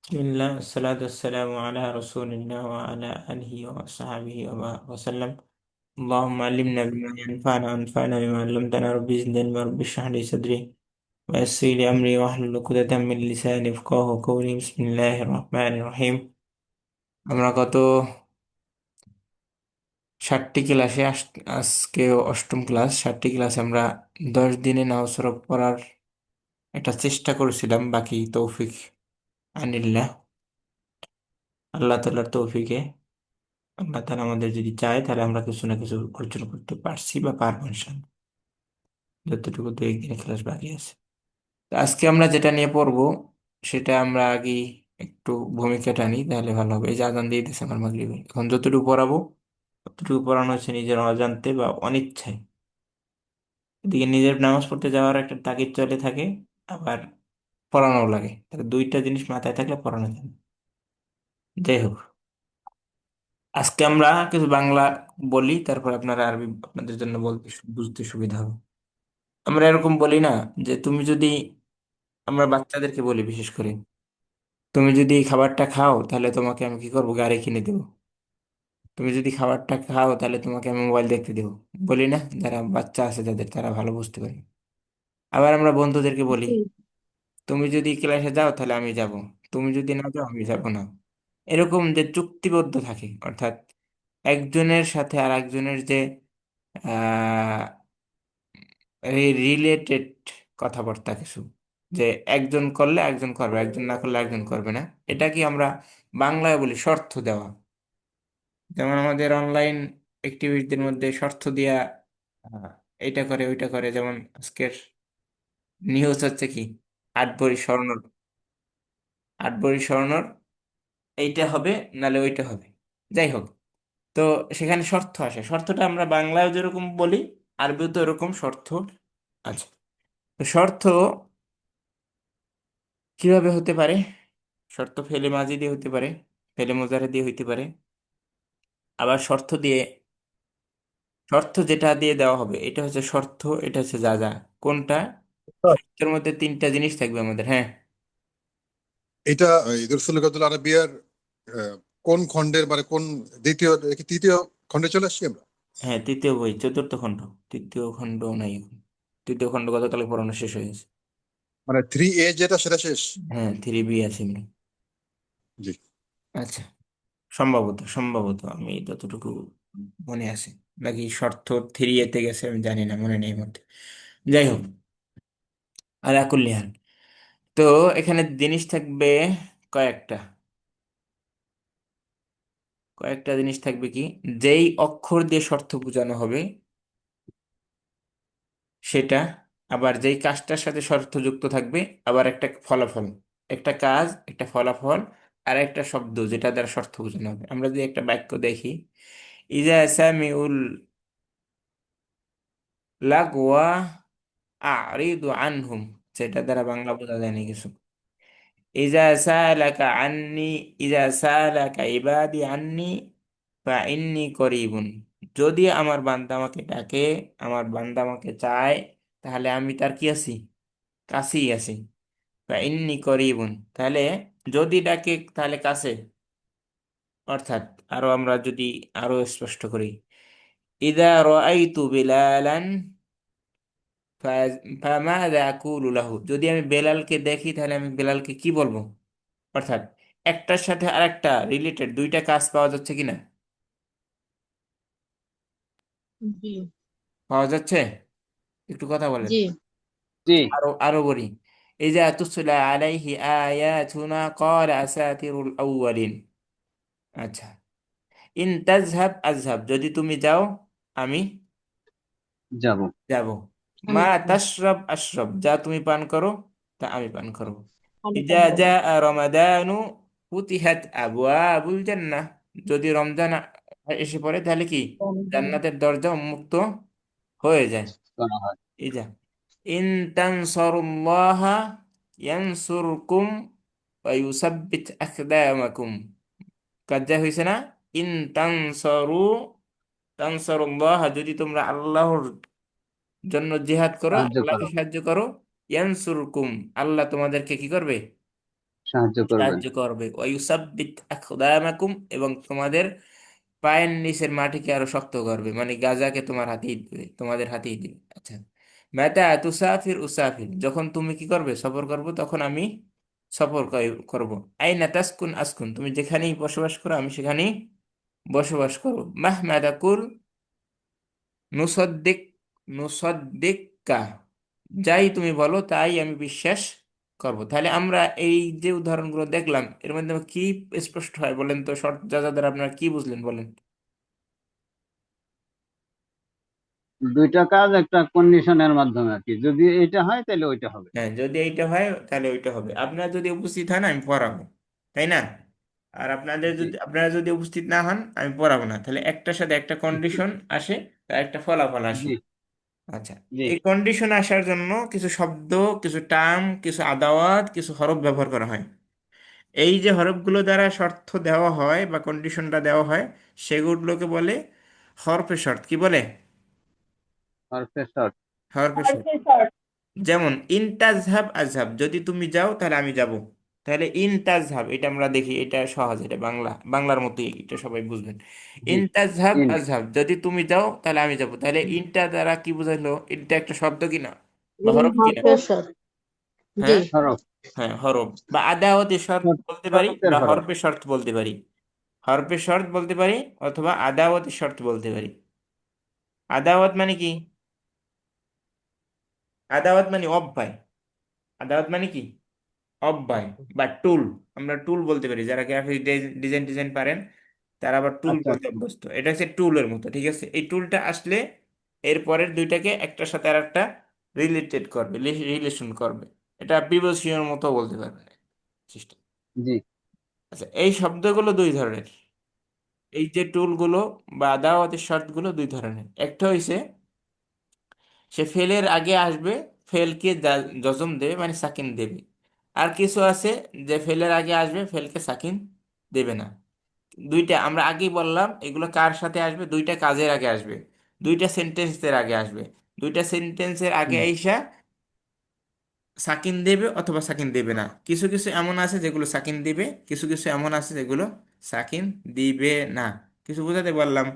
বিসমিল্লাহ আসসালাতু ওয়াসসালামু আলা রাসূলিল্লাহ ওয়া আলা আলিহি ওয়া সাহবিহি ওয়া সাল্লাম। আল্লাহুম্মা আল্লিমনা বিমা ইয়ানফা'না ওয়ানফা'না বিমা 'allamtana rabbi zidni ilma rabbi ishrah li sadri wa yassir li amri wahlul 'uqdatam min lisani yafqahu qawli বিসমিল্লাহির রহমানির রহিম। আমরা গত 7টি ক্লাসে আজকে অষ্টম ক্লাস। 7টি ক্লাসে আমরা 10 দিনে নামাজ শরীফ পড়ার একটা চেষ্টা করেছিলাম, বাকি তৌফিক আনিল্লাহ, আল্লাহ তাআলার তৌফিকে। আল্লাহ তাআলা আমাদের যদি চায় তাহলে আমরা কিছু না কিছু অর্জন করতে পারছি বা পারবো ইনশাআল্লাহ, যতটুকু দু একদিনের ক্লাস বাকি আছে। তো আজকে আমরা যেটা নিয়ে পড়বো সেটা আমরা আগে একটু ভূমিকাটা নিই, তাহলে ভালো হবে। এই যে আজান দিয়ে দিয়েছে আমার মাগরিবে, এখন যতটুকু পড়াবো ততটুকু পড়ানো হচ্ছে নিজের অজান্তে বা অনিচ্ছায়। এদিকে নিজের নামাজ পড়তে যাওয়ার একটা তাগিদ চলে থাকে, আবার পড়ানোও লাগে, তাহলে দুইটা জিনিস মাথায় থাকলে পড়ানো যায় না। যাই হোক, আজকে আমরা কিছু বাংলা বলি, তারপর আপনারা আরবি, আপনাদের জন্য বলতে বুঝতে সুবিধা হবে। আমরা এরকম বলি না যে তুমি যদি, আমরা বাচ্চাদেরকে বলি বিশেষ করে, তুমি যদি এই খাবারটা খাও তাহলে তোমাকে আমি কি করবো, গাড়ি কিনে দেবো। তুমি যদি খাবারটা খাও তাহলে তোমাকে আমি মোবাইল দেখতে দেবো। বলি না, যারা বাচ্চা আছে যাদের, তারা ভালো বুঝতে পারে। আবার আমরা বন্ধুদেরকে বলি, জি তুমি যদি ক্লাসে যাও তাহলে আমি যাব, তুমি যদি না যাও আমি যাব না। এরকম যে চুক্তিবদ্ধ থাকে, অর্থাৎ একজনের সাথে আর একজনের যে রিলেটেড কথাবার্তা কিছু, যে একজন করলে একজন করবে, একজন না করলে একজন করবে না, এটা কি আমরা বাংলায় বলি শর্ত দেওয়া। যেমন আমাদের অনলাইন অ্যাক্টিভিটির মধ্যে শর্ত দিয়া আহ, এইটা করে ওইটা করে, যেমন আজকের নিউজ হচ্ছে কি, 8 ভরি স্বর্ণ, 8 ভরি স্বর্ণর এইটা হবে, নালে ওইটা হবে। যাই হোক, তো সেখানে শর্ত আসে, শর্তটা আমরা বাংলায় যেরকম বলি আরবিও তো এরকম শর্ত আছে। তো শর্ত কিভাবে হতে পারে? শর্ত ফেলে মাঝি দিয়ে হতে পারে, ফেলে মোজারে দিয়ে হইতে পারে, আবার শর্ত দিয়ে, শর্ত যেটা দিয়ে দেওয়া হবে এটা হচ্ছে শর্ত, এটা হচ্ছে যা যা। কোনটা? শর্তের মধ্যে তিনটা জিনিস থাকবে আমাদের, হ্যাঁ। এটা রসুল আরবিয়ার আহ, কোন খণ্ডের মানে কোন দ্বিতীয় কি তৃতীয় খণ্ডে চলে আসছি আমরা? হ্যাঁ, তৃতীয় বই, চতুর্থ খণ্ড। তৃতীয় খণ্ড নাই এখন, তৃতীয় খণ্ড গতকাল পড়ানো শেষ হয়ে গেছে। মানে 3A যেটা সেটা শেষ। হ্যাঁ, 3B আছে এমনি। জি। আচ্ছা, সম্ভবত সম্ভবত আমি যতটুকু মনে আছে, নাকি শর্ত 3A-তে গেছে আমি জানি না, মনে নেই মধ্যে। যাই হোক, আলা কুল্লি হাল, তো এখানে জিনিস থাকবে কয়েকটা, কয়েকটা জিনিস থাকবে কি, যেই অক্ষর দিয়ে শর্ত বোঝানো হবে সেটা, আবার যেই কাজটার সাথে শর্ত যুক্ত থাকবে, আবার একটা ফলাফল, একটা কাজ, একটা ফলাফল, আর একটা শব্দ যেটা দ্বারা শর্ত বোঝানো হবে। আমরা যদি একটা বাক্য দেখি, ইজা সামিউল লাগওয়া আরিদু আনহুম, সেটা দ্বারা বাংলা বোঝা যায়নি কিছু। ইজা সালাকা আন্নি, ইজা সালাকা ইবাদি আন্নি ফা ইন্নি করিবুন, যদি আমার বান্দা আমাকে ডাকে, আমার বান্দা আমাকে চায়, তাহলে আমি তার কি আছি, কাছেই আছি। ফা ইন্নি করিবুন, তাহলে যদি ডাকে তাহলে কাছে। অর্থাৎ আরো আমরা যদি আরো স্পষ্ট করি, ইদা রাআইতু বিলালান ফামাযা আকুলু লাহু, যদি আমি বেলালকে দেখি তাহলে আমি বেলালকে কি বলবো। অর্থাৎ একটার সাথে আরেকটা রিলেটেড দুইটা কাজ পাওয়া যাচ্ছে কিনা, জি পাওয়া যাচ্ছে? একটু কথা বলেন। জি জি। আরো আরো বলি, ইজা তুসলা আলাইহি আয়াতুনা ক্বালা আসাতিরুল আউয়ালিন। আচ্ছা, ইন তাজহাব আজহাব, যদি তুমি যাও আমি যাব। যাব। মা তাশরাব আশরাব, যা তুমি পান করো তা আমি পান করব। আমি ইজা পান করব। জা রমাদানু ফুতিহাত আবওয়াবুল জান্নাহ, যদি রমজান এসে পড়ে তাহলে কি, জান্নাতের দরজা উন্মুক্ত হয়ে যায়। করা হয়। এই যা, ইন তানসারুল্লাহা ইয়ানসুরকুম ওয়া ইউসাব্বিত আকদামাকুম, কাজা হয়েছে না? ইন তানসারু, তানসারুল্লাহ, যদি তোমরা আল্লাহর জন্য জিহাদ করো, সাহায্য আল্লাহকে করো। সাহায্য করো, ইয়ানসুরকুম, আল্লাহ তোমাদেরকে কি করবে, সাহায্য করবেন। সাহায্য করবে। ওয়ায়ুসাব্বিত আকদামাকুম, এবং তোমাদের পায়ের নিচের মাটিকে আরো শক্ত করবে, মানে গাজাকে তোমার হাতেই দিবে, তোমাদের হাতেই দিবে। আচ্ছা, মাতা তুসাফির উসাফির, যখন তুমি কি করবে, সফর করবো, তখন আমি সফর করব। আইনা তাসকুন আসকুন, তুমি যেখানেই বসবাস করো আমি সেখানেই বসবাস করো। মাহমা তাকুল নুসদ্দিক নুসদ্দিক্কা, যাই তুমি বলো তাই আমি বিশ্বাস করব। তাহলে আমরা এই যে উদাহরণগুলো দেখলাম, এর মাধ্যমে কি স্পষ্ট হয় বলেন তো, শর্ট যা যা দ্বারা আপনারা কি বুঝলেন বলেন? দুইটা কাজ একটা কন্ডিশনের মাধ্যমে আর কি, যদি এটা হয় তাহলে ওইটা হবে। হ্যাঁ, যদি এইটা হয় তাহলে ওইটা হবে। আপনারা যদি উপস্থিত হন আমি পড়াবো, তাই না? আর জি আপনারা যদি উপস্থিত না হন আমি পড়াবো না। তাহলে একটার সাথে একটা কন্ডিশন আসে, তার একটা ফলাফল আসে। জি আচ্ছা, জি। এই কন্ডিশন আসার জন্য কিছু শব্দ, কিছু টার্ম, কিছু আদাওয়াত, কিছু হরফ ব্যবহার করা হয়। এই যে হরফগুলো দ্বারা শর্ত দেওয়া হয় বা কন্ডিশনটা দেওয়া হয়, সেগুলোকে বলে হরফে শর্ত। কি বলে? হরফে শর্ট। হরফে শর্ত। যেমন ইন তাজহাব আজহাব, যদি তুমি যাও তাহলে আমি যাব। তাহলে ইন তাজহাব, এটা আমরা দেখি, এটা সহজ, এটা বাংলার মতোই, এটা সবাই বুঝবেন। জি। In তাজহাব in. আজহাব, যদি তুমি যাও তাহলে আমি যাব। তাহলে ইনটা দ্বারা কি বোঝাইলো? ইনটা একটা শব্দ কিনা বা হরফ কিনা? হরফেশ্বর। জি। হ্যাঁ, হ্যাঁ হরফ। বা আদাওয়াতি শর্ত বলতে পারি, শর্তের বা হরফ। হরফে শর্ত বলতে পারি। হরফে শর্ত বলতে পারি, অথবা আদাওয়াতি শর্ত বলতে পারি। আদাওয়াত মানে কি? আদাওয়াত মানে অব্যয়। আদাওয়াত মানে কি? অব্যয় বা টুল। আমরা টুল বলতে পারি, যারা গ্রাফিক ডিজাইন ডিজাইন পারেন তারা আবার টুল আচ্ছা বলতে আচ্ছা। অভ্যস্ত। এটা হচ্ছে টুলের মতো, ঠিক আছে? এই টুলটা আসলে এর পরের দুইটাকে একটার সাথে আর একটা রিলেটেড করবে, রিলেশন করবে। এটা প্রিপোজিশনের মতো বলতে পারবে সিস্টেম। জি। আচ্ছা, এই শব্দগুলো দুই ধরনের। এই যে টুলগুলো বা আদাওয়াতের শর্তগুলো দুই ধরনের। একটা হইছে সে ফেলের আগে আসবে, ফেলকে জজম দেবে, মানে সাকিন দেবে। আর কিছু আছে যে ফেলের আগে আসবে, ফেলকে সাকিন দেবে না। দুইটা আমরা আগেই বললাম, এগুলো কার সাথে আসবে? দুইটা কাজের আগে আসবে, দুইটা সেন্টেন্সের আগে আসবে। দুইটা সেন্টেন্সের আগে হুম। আইসা সাকিন দেবে অথবা সাকিন দেবে না। কিছু কিছু এমন আছে যেগুলো সাকিন দিবে, কিছু কিছু এমন আছে যেগুলো সাকিন দিবে না। কিছু বোঝাতে বললাম?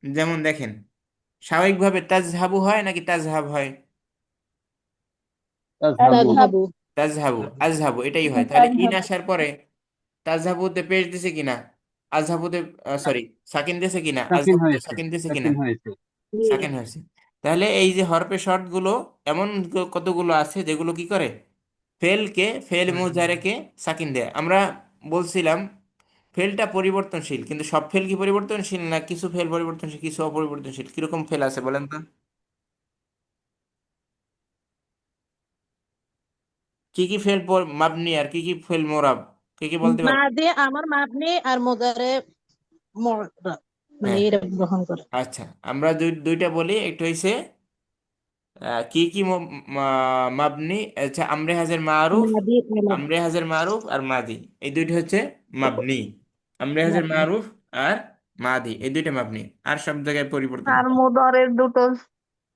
যেমন দেখেন, স্বাভাবিকভাবে তাজহাবু হয় নাকি তাজহাব হয়? তাজহাবু। তাজহাবু। তাজহাবু আজহাবু এটাই হয়। তাহলে ইন আসার পরে তাজহাবুতে পেশ দিছে কিনা? আজহাবুতে, সরি, সাকিন দিছে কিনা? সাকিন আজহাবুতে হয়েছে। সাকিন দিছে কিনা? সাকিন হয়েছে। জি। সাকিন হয়েছে। তাহলে এই যে হরফে শর্ট গুলো, এমন কতগুলো আছে যেগুলো কি করে, ফেল মুজারেকে সাকিন দেয়। আমরা বলছিলাম ফেলটা পরিবর্তনশীল, কিন্তু সব ফেল কি পরিবর্তনশীল না? কিছু ফেল পরিবর্তনশীল, কিছু অপরিবর্তনশীল। কিরকম ফেল আছে বলেন তো? কি কি ফেল মাবনি আর কি কি ফেল মোরাব, কি কি বলতে পারবেন? মাদি আমার মাবনি আর মোজারে মরা, মানে হ্যাঁ, এটা গ্রহণ করে। আচ্ছা, আমরা দুইটা বলি। একটা হইছে কি কি মাবনি, আচ্ছা, আমরে হাজের মারুফ, মাদি আলাদা। আমরে হাজের মারুফ আর মাদি, এই দুইটা হচ্ছে মাবনি। আমরে হাজের মাবনি। মারুফ আর মাদি, এই দুইটা মাবনি। আর সব জায়গায় পরিবর্তন আর হয়। মুদরের দুটো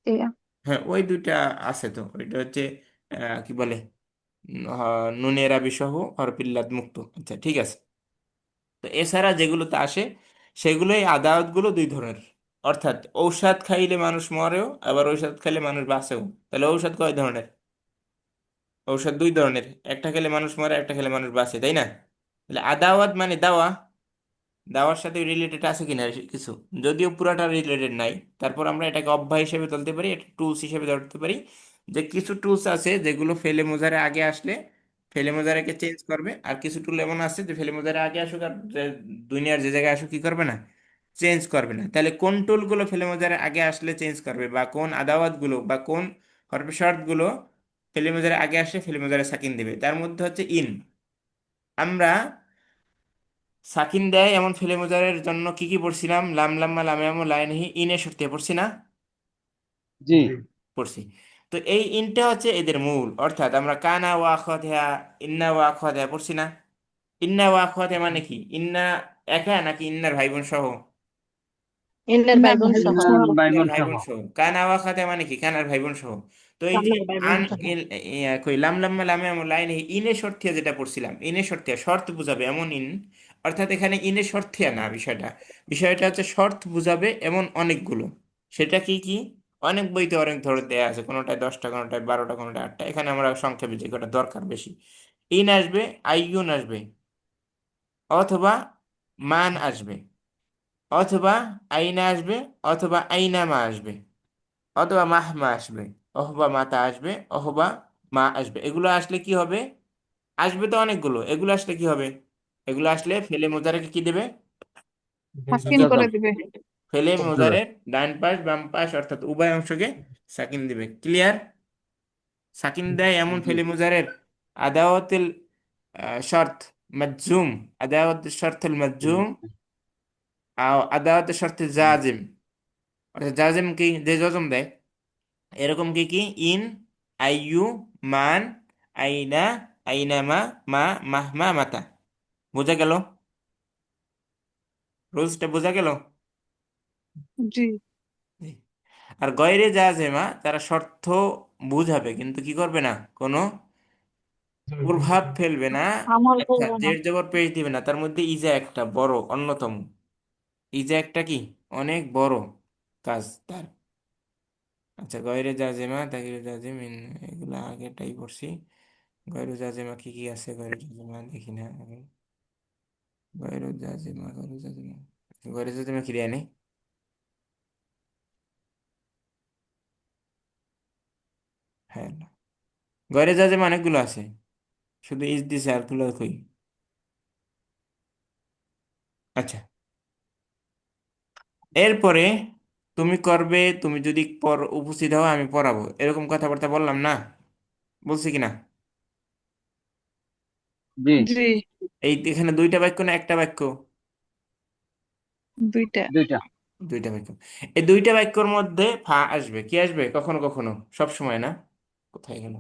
ইয়ে। হ্যাঁ, ওই দুইটা আছে তো, ওইটা হচ্ছে কি বলে, নুনের আবি সহ হরফিল্লাদ মুক্ত। আচ্ছা, ঠিক আছে। তো এছাড়া যেগুলোতে আসে সেগুলোই আদালত গুলো দুই ধরনের। অর্থাৎ ঔষধ খাইলে মানুষ মরেও, আবার ঔষধ খাইলে মানুষ বাঁচেও। তাহলে ঔষধ কয় ধরনের? ঔষধ দুই ধরনের, একটা খেলে মানুষ মরে, একটা খেলে মানুষ বাঁচে, তাই না? তাহলে আদাওয়াত মানে দাওয়া, দাওয়ার সাথে রিলেটেড আছে কিনা কিছু, যদিও পুরাটা রিলেটেড নাই, তারপর আমরা এটাকে অভ্যাস হিসেবে ধরতে পারি, একটা টুলস হিসেবে ধরতে পারি। যে কিছু টুলস আছে যেগুলো ফেলে মোজারে আগে আসলে ফেলে মোজারেকে চেঞ্জ করবে, আর কিছু টুল এমন আছে যে ফেলে মোজারে আগে আসুক আর দুনিয়ার যে জায়গায় আসুক কি করবে না, চেঞ্জ করবে না। তাহলে কোন টুলগুলো ফেলে মোজারে আগে আসলে চেঞ্জ করবে, বা কোন আদাওয়াত গুলো বা কোন হরফে শর্ত গুলো ফেলে মোজারে আগে আসলে ফেলে মোজারে সাকিন দেবে, তার মধ্যে হচ্ছে ইন। আমরা সাকিন দেয় এমন ফেলে মোজারের জন্য কি কি পড়ছিলাম? লাম লাম্মা লামিয়ামু লাইনহি, ইনের শর্তে পড়ছি না? জি পড়ছি। তো এই ইনটা হচ্ছে এদের মূল। অর্থাৎ আমরা কানা ওয়া আখাওয়াতিহা, ইন্না ওয়া আখাওয়াতিহা পড়ছি না? ইন্না ওয়া আখাওয়াতিহা মানে কি? ইন্না একা নাকি ইন্নার ভাই বোন সহ? ইন্নার না ভাই বোন ভাই সহ। বোন ইনার সহ। ভাই ইন্নার বোন ভাই সহ। বোন সহ। কানা ওয়া আখাওয়াতিহা মানে কি? কানার ভাই বোন সহ। তো এই যে আন কই লাম লাম্মা লামে আমর লাইন ইনে শর্তিয়া যেটা পড়ছিলাম, ইনে শর্তিয়া শর্ত বুঝাবে এমন ইন, অর্থাৎ এখানে ইনে শর্তিয়া না, বিষয়টা বিষয়টা হচ্ছে শর্ত বুঝাবে এমন অনেকগুলো। সেটা কি কি? অনেক বইতে অনেক ধরে দেয়া আছে, কোনোটায় 10টা, কোনোটায় 12টা, কোনোটায় 8টা। এখানে আমরা সংক্ষেপে যে কটা দরকার বেশি, ইন আসবে, আইয়ুন আসবে, অথবা মান আসবে, অথবা আইনা আসবে, অথবা আইনামা আসবে, অথবা মাহমা আসবে, অথবা মাতা আসবে, অথবা মা আসবে। এগুলো আসলে কি হবে? আসবে তো অনেকগুলো, এগুলো আসলে কি হবে? এগুলো আসলে ফেলে মোজারেকে কি দেবে? সাকিন বুঝা করে যাবে। দিবে। ফেলে বুঝা যাবে। মোজারের ডান পাশ বাম পাশ অর্থাৎ উভয় অংশকে সাকিন দিবে। ক্লিয়ার? সাকিন দেয় এমন জি ফেলে মোজারের আদাওয়াতুল শর্ত মাজজুম, আদাওয়াত শর্তুল মাজজুম, আদাওয়াত শর্ত জাজিম। অর্থাৎ জাজিম কি? যে জজম দেয়। এরকম কি কি? ইন, আইয়ু, মান, আইনা, আইনামা, মা, মাহমা, মাতা। বোঝা গেল? রুলসটা বোঝা গেল? জি। জি। আর গয়রে জাজেমা তারা শর্ত বুঝাবে কিন্তু কি করবে না, কোনো প্রভাব ফেলবে না, আমল অর্থাৎ করবো না। জের জবর পেশ দিবে না। তার মধ্যে ইজা একটা বড় অন্যতম। ইজা একটা কি অনেক বড় কাজ তার। আচ্ছা, গয়রে জাজেমা, তাকিরে জাজেম, এগুলা আগেটাই পড়ছি। গয়রু জাজেমা কি কি আছে? গয়রু জাজেমা দেখি না আগে। গয়রু জাজেমা, গয়রু জাজেমা, গয়রু জাজেমা কি দেয় নাই? হ্যাঁ না, গয়রু জাজেমা অনেকগুলো আছে, শুধু ইজ দিছে আর গুলো কই? আচ্ছা, এরপরে তুমি করবে, তুমি যদি পর উপস্থিত হও আমি পড়াবো, এরকম কথাবার্তা বললাম না? বলছি কিনা? জি জি। এই এখানে দুইটা বাক্য না একটা বাক্য? দুইটা। দুইটা। দুইটা বাক্য। এই দুইটা বাক্যর মধ্যে ফা আসবে, কি আসবে কখনো কখনো, সব সময় না। কোথায় গেল?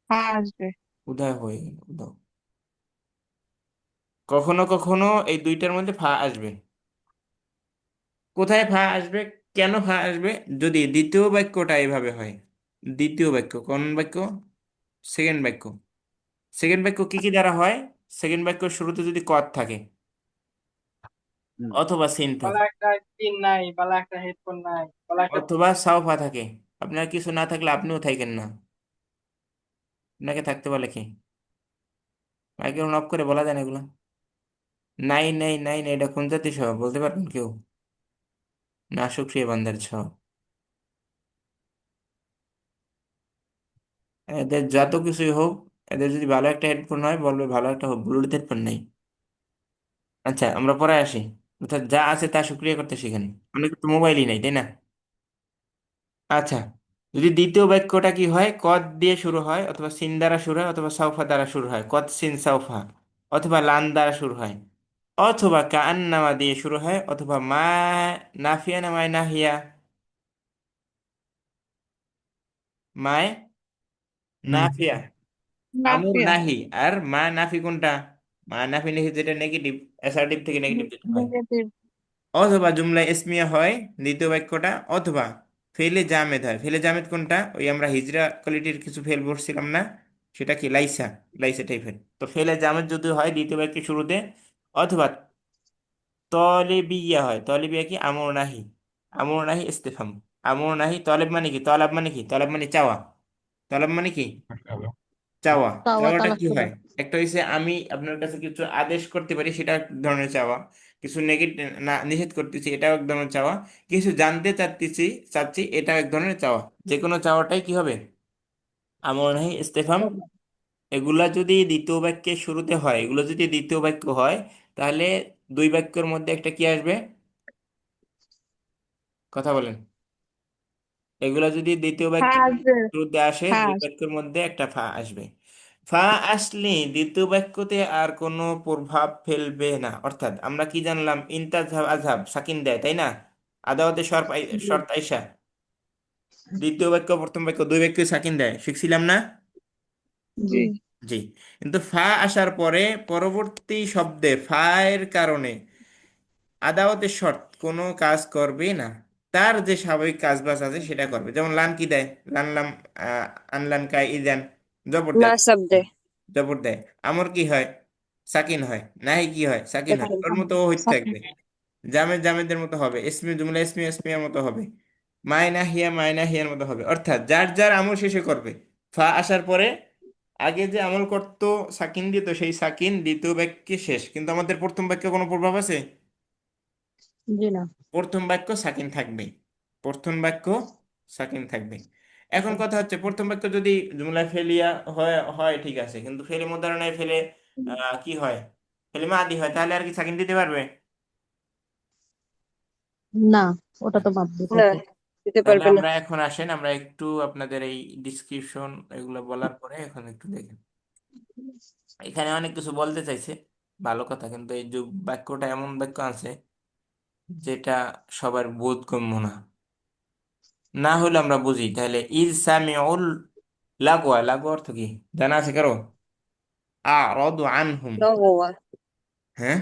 হায়, আসবে। উদয় হয়ে গেল, উদয়। কখনো কখনো এই দুইটার মধ্যে ফা আসবে। কোথায় ফা আসবে? কেন ফা আসবে? যদি দ্বিতীয় বাক্যটা এইভাবে হয়। দ্বিতীয় বাক্য কোন বাক্য? সেকেন্ড বাক্য। সেকেন্ড বাক্য কি কি দ্বারা হয়? সেকেন্ড বাক্য শুরুতে যদি কদ থাকে, হুম। অথবা সিন বলা থাকে, একটা পিন নাই, বলা একটা হেডফোন নাই, বলা একটা অথবা সাউফা থাকে। আপনার কিছু না থাকলে আপনিও থাকেন না, আপনাকে থাকতে বলে কি? মাইক্রোফোন অফ করে বলা যায় না এগুলো? নাই নাই নাই নাই, এটা কোন জাতি স্বভাব বলতে পারবেন কেউ? না সুক্রিয়া বান্দার স্বভাব। এদের যত কিছুই হোক, এদের যদি ভালো একটা হেডফোন হয় বলবে ভালো একটা ব্লুটুথ হেডফোন নেই। আচ্ছা, আমরা পরে আসি। অর্থাৎ যা আছে তা সুক্রিয়া করতে শিখেন। অনেক তো মোবাইলই নাই, তাই না? আচ্ছা, যদি দ্বিতীয় বাক্যটা কি হয়, কদ দিয়ে শুরু হয়, অথবা সিন দ্বারা শুরু হয়, অথবা সাউফা দ্বারা শুরু হয়, কদ সিন সাউফা, অথবা লান দ্বারা শুরু হয়, অথবা কান্নামা দিয়ে শুরু হয়, অথবা মা নাফিয়া না মায় নাহিয়া, মায় নাফিয়া, আমুর নাফিয়া। নাহি। আর মা নাফি কোনটা? মা নাফি নাহি যেটা নেগেটিভ, অ্যাসার্টিভ থেকে নেগেটিভ যেটা হয়। নেগেটিভ। অথবা জুমলা ইসমিয়া হয় দ্বিতীয় বাক্যটা, অথবা ফেলে জামেদ হয়। ফেলে জামেদ কোনটা? ওই আমরা হিজরা কোয়ালিটির কিছু ফেল বলছিলাম না, সেটা কি লাইসা, লাইসা টাইপের। তো ফেলে জামেদ যদি হয় দ্বিতীয় বাক্যের শুরুতে, অথবা তলেবিয়া হয়। তলেবিয়া কি? আমর নাহি, আমর নাহি ইস্তেফাম। আমর নাহি তলেব মানে কি? তলাব মানে কি? তলাব মানে চাওয়া। তলাব মানে কি? চাওয়া। তাওয়া চাওয়াটা তালাশ কি করা। হয়? একটা হইছে আমি আপনার কাছে কিছু আদেশ করতে পারি, সেটা এক ধরনের চাওয়া। কিছু নেগেটিভ না, নিষেধ করতেছি, এটাও এক ধরনের চাওয়া। কিছু জানতে চাচ্ছি, এটাও এক ধরনের চাওয়া। যে কোনো চাওয়াটাই কি হবে? আমর নাহি ইস্তেফাম। এগুলা যদি দ্বিতীয় বাক্যের শুরুতে হয়, এগুলো যদি দ্বিতীয় বাক্য হয়, তাহলে দুই বাক্যের মধ্যে একটা কি আসবে? কথা বলেন। এগুলা যদি দ্বিতীয় বাক্যের আসবে। শুরুতে আসে, দুই হ্যাঁ। বাক্যের মধ্যে একটা ফা আসবে। ফা আসলে দ্বিতীয় বাক্যতে আর কোনো প্রভাব ফেলবে না। অর্থাৎ আমরা কি জানলাম? ইনতাজহাব আজহাব সাকিন দেয়, তাই না? আদাওয়াতে শর্ত আইসা দ্বিতীয় বাক্য প্রথম বাক্য দুই বাক্য সাকিন দেয়, শিখছিলাম না? জি। জি। কিন্তু ফা আসার পরে পরবর্তী শব্দে ফা এর কারণে আদাওয়াতের শর্ত কোনো কাজ করবে না। তার যে স্বাভাবিক কাজ বাজ আছে সেটা করবে। যেমন লান কি দেয়? লান লাম আনলান কাই ইদান জবর দেয়, নাসাব দেয়। জবর দেয়। আমর কি হয়? সাকিন হয়। নাহি কি হয়? সাকিন হয়। ওর মতো ও হইতে থাকবে। জামেদ জামেদের মতো হবে, ইসমি জুমলা ইসমি ইসমিয়ার মতো হবে, মায়না হিয়া মায়না হিয়ার মতো হবে। অর্থাৎ যার যার আমল শেষে করবে। ফা আসার পরে আগে যে আমল করতো সাকিন দিত, সেই সাকিন দ্বিতীয় বাক্যে শেষ। কিন্তু আমাদের প্রথম বাক্যে কোনো প্রভাব আছে? জি না। প্রথম বাক্য সাকিন থাকবে, প্রথম বাক্য সাকিন থাকবে। এখন কথা হচ্ছে, প্রথম বাক্য যদি জুমলা ফেলিয়া হয় হয় ঠিক আছে, কিন্তু ফেলে মুদারানায় ফেলে কি হয়? ফেলে মাদি হয়, তাহলে আর কি সাকিন দিতে পারবে? না, ওটা তো বাদ দিতে না, হবে। দিতে তাহলে পারবে না। আমরা এখন আসেন, আমরা একটু আপনাদের এই ডিসক্রিপশন এগুলো বলার পরে এখন একটু দেখেন। এখানে অনেক কিছু বলতে চাইছে, ভালো কথা, কিন্তু এই যে বাক্যটা এমন বাক্য আছে যেটা সবার বোধগম্য না। না হলে আমরা বুঝি তাহলে ইজ সামিউল লাগোয়া, লাগোয়া অর্থ কি জানা আছে কারো? আরাদু আনহুম। লগোয়া। হ্যাঁ,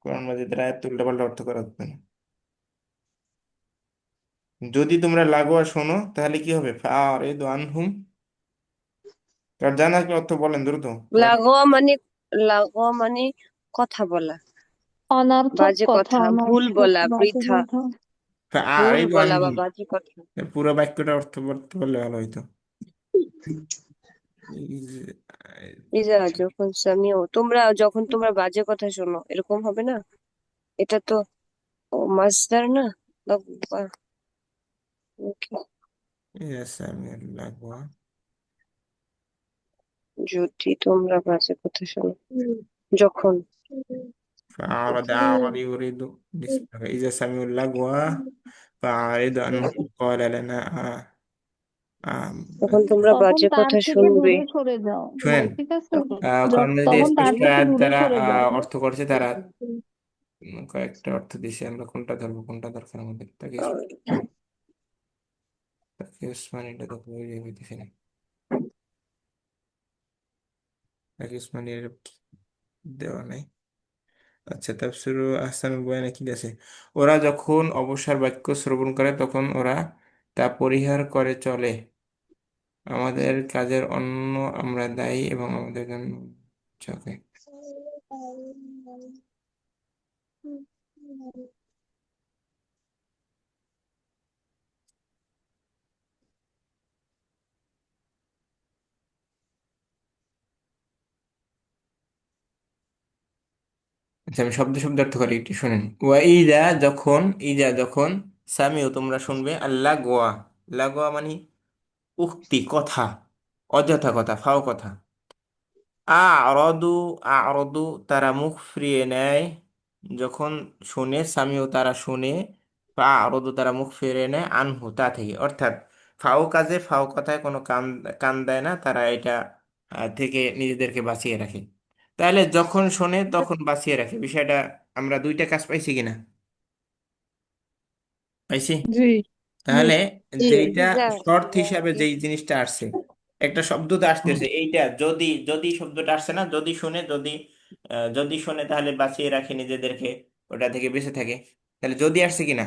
কোরআন মাজিদের আয়াত উল্টাপাল্টা অর্থ করা হচ্ছে না। যদি তোমরা লাগোয়া শোনো তাহলে কি হবে? আরাদু আনহুম। কার জানা কি অর্থ বলেন দ্রুত। লাগোয়া মানে, লাগোয়া মানে কথা বলা, অনর্থক বাজে কথা, কথা, ভুল অনর্থক বলা, বাজে বৃথা, কথা। ভুল আরাদু বলা বা আনহুম, বাজে কথা। পুরো বাক্যটা অর্থ করতে পারলে ভালো হইতো। ইজ- ইজা যখন সামিও, তোমরা বাজে কথা শোনো, এরকম হবে না? এটা তো মাসদার না? লাগোয়া। Okay. ইজা সামিউল লাগোয়া যদি তোমরা বাজে কথা শোনো, যখন। فأعرض أعرض يريد نسبة. إذا سمعوا اللغو فأعرض عنه قال لنا যখন তোমরা তখন বাজে তার কথা থেকে শুনবে, দূরে সরে যাও, শুনেন, ঠিক আছে? তখন কোরআন মাজিদে তখন তার স্পষ্ট থেকে আয়াত দূরে দ্বারা সরে যাও। অর্থ করছে তারা। কয়েকটা অর্থ দিছে, আমরা কোনটা ধরবো, কোনটা দরকার আমাদের? তাকে তাকে উসমানীটা তো বুঝে হইতেছে না। তাকে উসমানীর দেওয়া নাই। আচ্ছা, তাফসীর আহসানুল বয়ানে কি আছে? ওরা যখন অবসর বাক্য শ্রবণ করে তখন ওরা তা পরিহার করে চলে। আমাদের কাজের অন্য আমরা দায়ী এবং আমাদের জন্য চোখে। আচ্ছা, আমি শব্দ শব্দ অর্থ করি, একটু শুনেন। ওয়া ইদা যখন, ইদা যখন, সামিও তোমরা শুনবে, আল্লাহ গোয়া, লাগোয়া মানে উক্তি কথা, অযথা কথা, ফাও কথা। আরদু, আরদু তারা মুখ ফিরিয়ে নেয় যখন শুনে, সামিও তারা শুনে, আরদু তারা মুখ ফিরিয়ে নেয়, আনহু তা থেকে। অর্থাৎ ফাও কাজে ফাও কথায় কোনো কান কান দেয় না তারা, এটা থেকে নিজেদেরকে বাঁচিয়ে রাখে। তাহলে যখন শোনে তখন বাঁচিয়ে রাখে, বিষয়টা আমরা দুইটা কাজ পাইছি কিনা? পাইছি। জি। তাহলে জি। যেইটা ইজা, শর্ত হিসাবে যেই জিনিসটা আসছে, একটা শব্দ তো আসতেছে, এইটা যদি, যদি শব্দটা আসছে না, যদি শুনে, যদি যদি শুনে তাহলে বাঁচিয়ে রাখে নিজেদেরকে, ওটা থেকে বেঁচে থাকে। তাহলে যদি আসছে কিনা,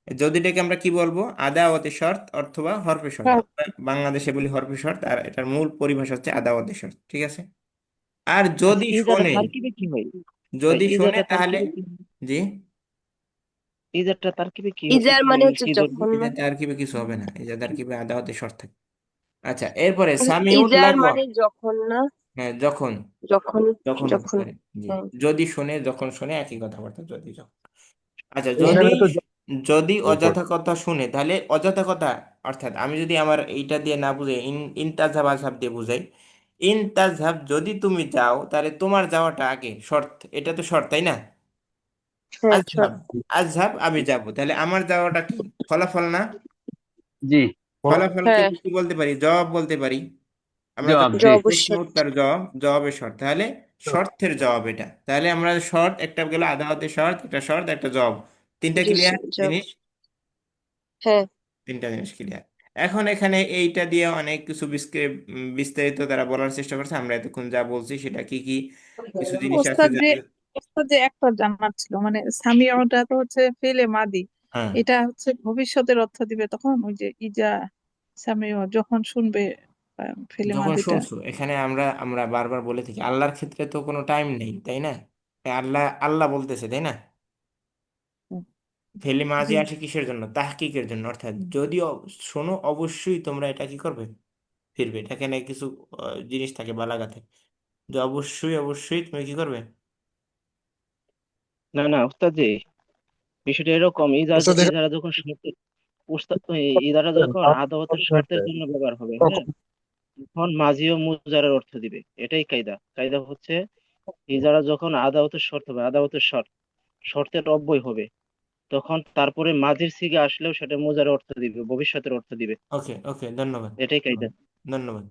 যদিটাকে আমরা কি বলবো? আদাওয়াতে শর্ত অথবা হরফে শর্ত। হ্যাঁ। আমরা বাংলাদেশে বলি হরফে শর্ত, আর এটার মূল পরিভাষা হচ্ছে আদাওয়াতে শর্ত, ঠিক আছে? আর আচ্ছা, যদি এই জায়গাটা শোনে, তারকিবে কি হয়? ভাই, যদি এই শোনে জায়গাটা তাহলে, তারকিবে কি হয়? জি, এই জায়গাটা তারকিবে কি ইজার কি মানে হচ্ছে কি ধরবো? যখন এটা না? তারকিবে কিছু হবে না, এই যে তারকিবে আদাওয়াতে শর্ত থাকে। আচ্ছা, এরপরে সামিউল ইজার লাগোয়া। মানে যখন না? হ্যাঁ, যখন, যখন, যখন হতে যখন। পারে, জি। হুম। যদি শুনে, যখন শুনে, একই কথাবার্তা, যদি যখন। আচ্ছা, যদি, এখানে তো যদি পড়। অযথা কথা শুনে, তাহলে অযথা কথা অর্থাৎ আমি যদি আমার এইটা দিয়ে না বুঝে ইনতাজাব আজহাব দিয়ে বুঝাই, ইনতাজহাব যদি তুমি যাও তাহলে তোমার যাওয়াটা আগে শর্ত, এটা তো শর্ত, তাই না? হ্যাঁ, আজহাব, আজহাব আমি যাব, তাহলে আমার যাওয়াটা কি ফলাফল না? জি। ফলাফলকে হ্যাঁ, কি বলতে পারি? জবাব বলতে পারি। আমরা জবাব, যখন জি। প্রশ্ন জবশ্বর। উত্তর জবাব, জবাবের শর্ত, তাহলে শর্তের জবাব এটা। তাহলে আমরা শর্ত একটা গেল, আদালতের শর্ত, একটা শর্ত, একটা জবাব, তিনটা জি, ক্লিয়ার জব। জিনিস, হ্যাঁ। তিনটা জিনিস ক্লিয়ার। এখন এখানে এইটা দিয়ে অনেক কিছু বিস্তারিত তারা বলার চেষ্টা করছে। আমরা এতক্ষণ যা বলছি সেটা কি কি কিছু জিনিস আছে ওস্তাদ যা, যে ওস্তাদ যে একটা জানার ছিল, মানে সামিউটা তো হচ্ছে ফেলে মাদি, হ্যাঁ, এটা হচ্ছে ভবিষ্যতের অর্থ দিবে তখন ওই যে ইজা সামিউ যখন শুনবে ফেলে যখন মাদিটা। শুনছো এখানে আমরা আমরা বারবার বলে থাকি আল্লাহর ক্ষেত্রে তো কোনো টাইম নেই, তাই না? আল্লাহ আল্লাহ বলতেছে, তাই না? হুম, ফেলে মাঝি জি। আসে কিসের জন্য? তাহকিকের জন্য, অর্থাৎ যদি শোনো অবশ্যই তোমরা এটা কি করবে, ফিরবে। এটা এখানে কিছু জিনিস থাকে বালাগাতে, যে অবশ্যই অবশ্যই তুমি কি করবে। না না ওস্তাদ জি, বিষয়টা এরকম, ওস্তাদ ইজারা যখন শর্তের ইজারা যখন আদাওয়াতের শর্তের জন্য ব্যবহার হবে, হ্যাঁ, তখন মাঝি ও মুজারের অর্থ দিবে। এটাই কায়দা। কায়দা হচ্ছে ইজারা যখন আদাওয়াতের শর্ত হবে, আদাওয়াতের শর্তের অব্যয় হবে, তখন তারপরে মাঝির সিগা আসলেও সেটা মুজারের অর্থ দিবে, ভবিষ্যতের অর্থ দিবে। ওকে ওকে, ধন্যবাদ। এটাই কায়দা। ধন্যবাদ।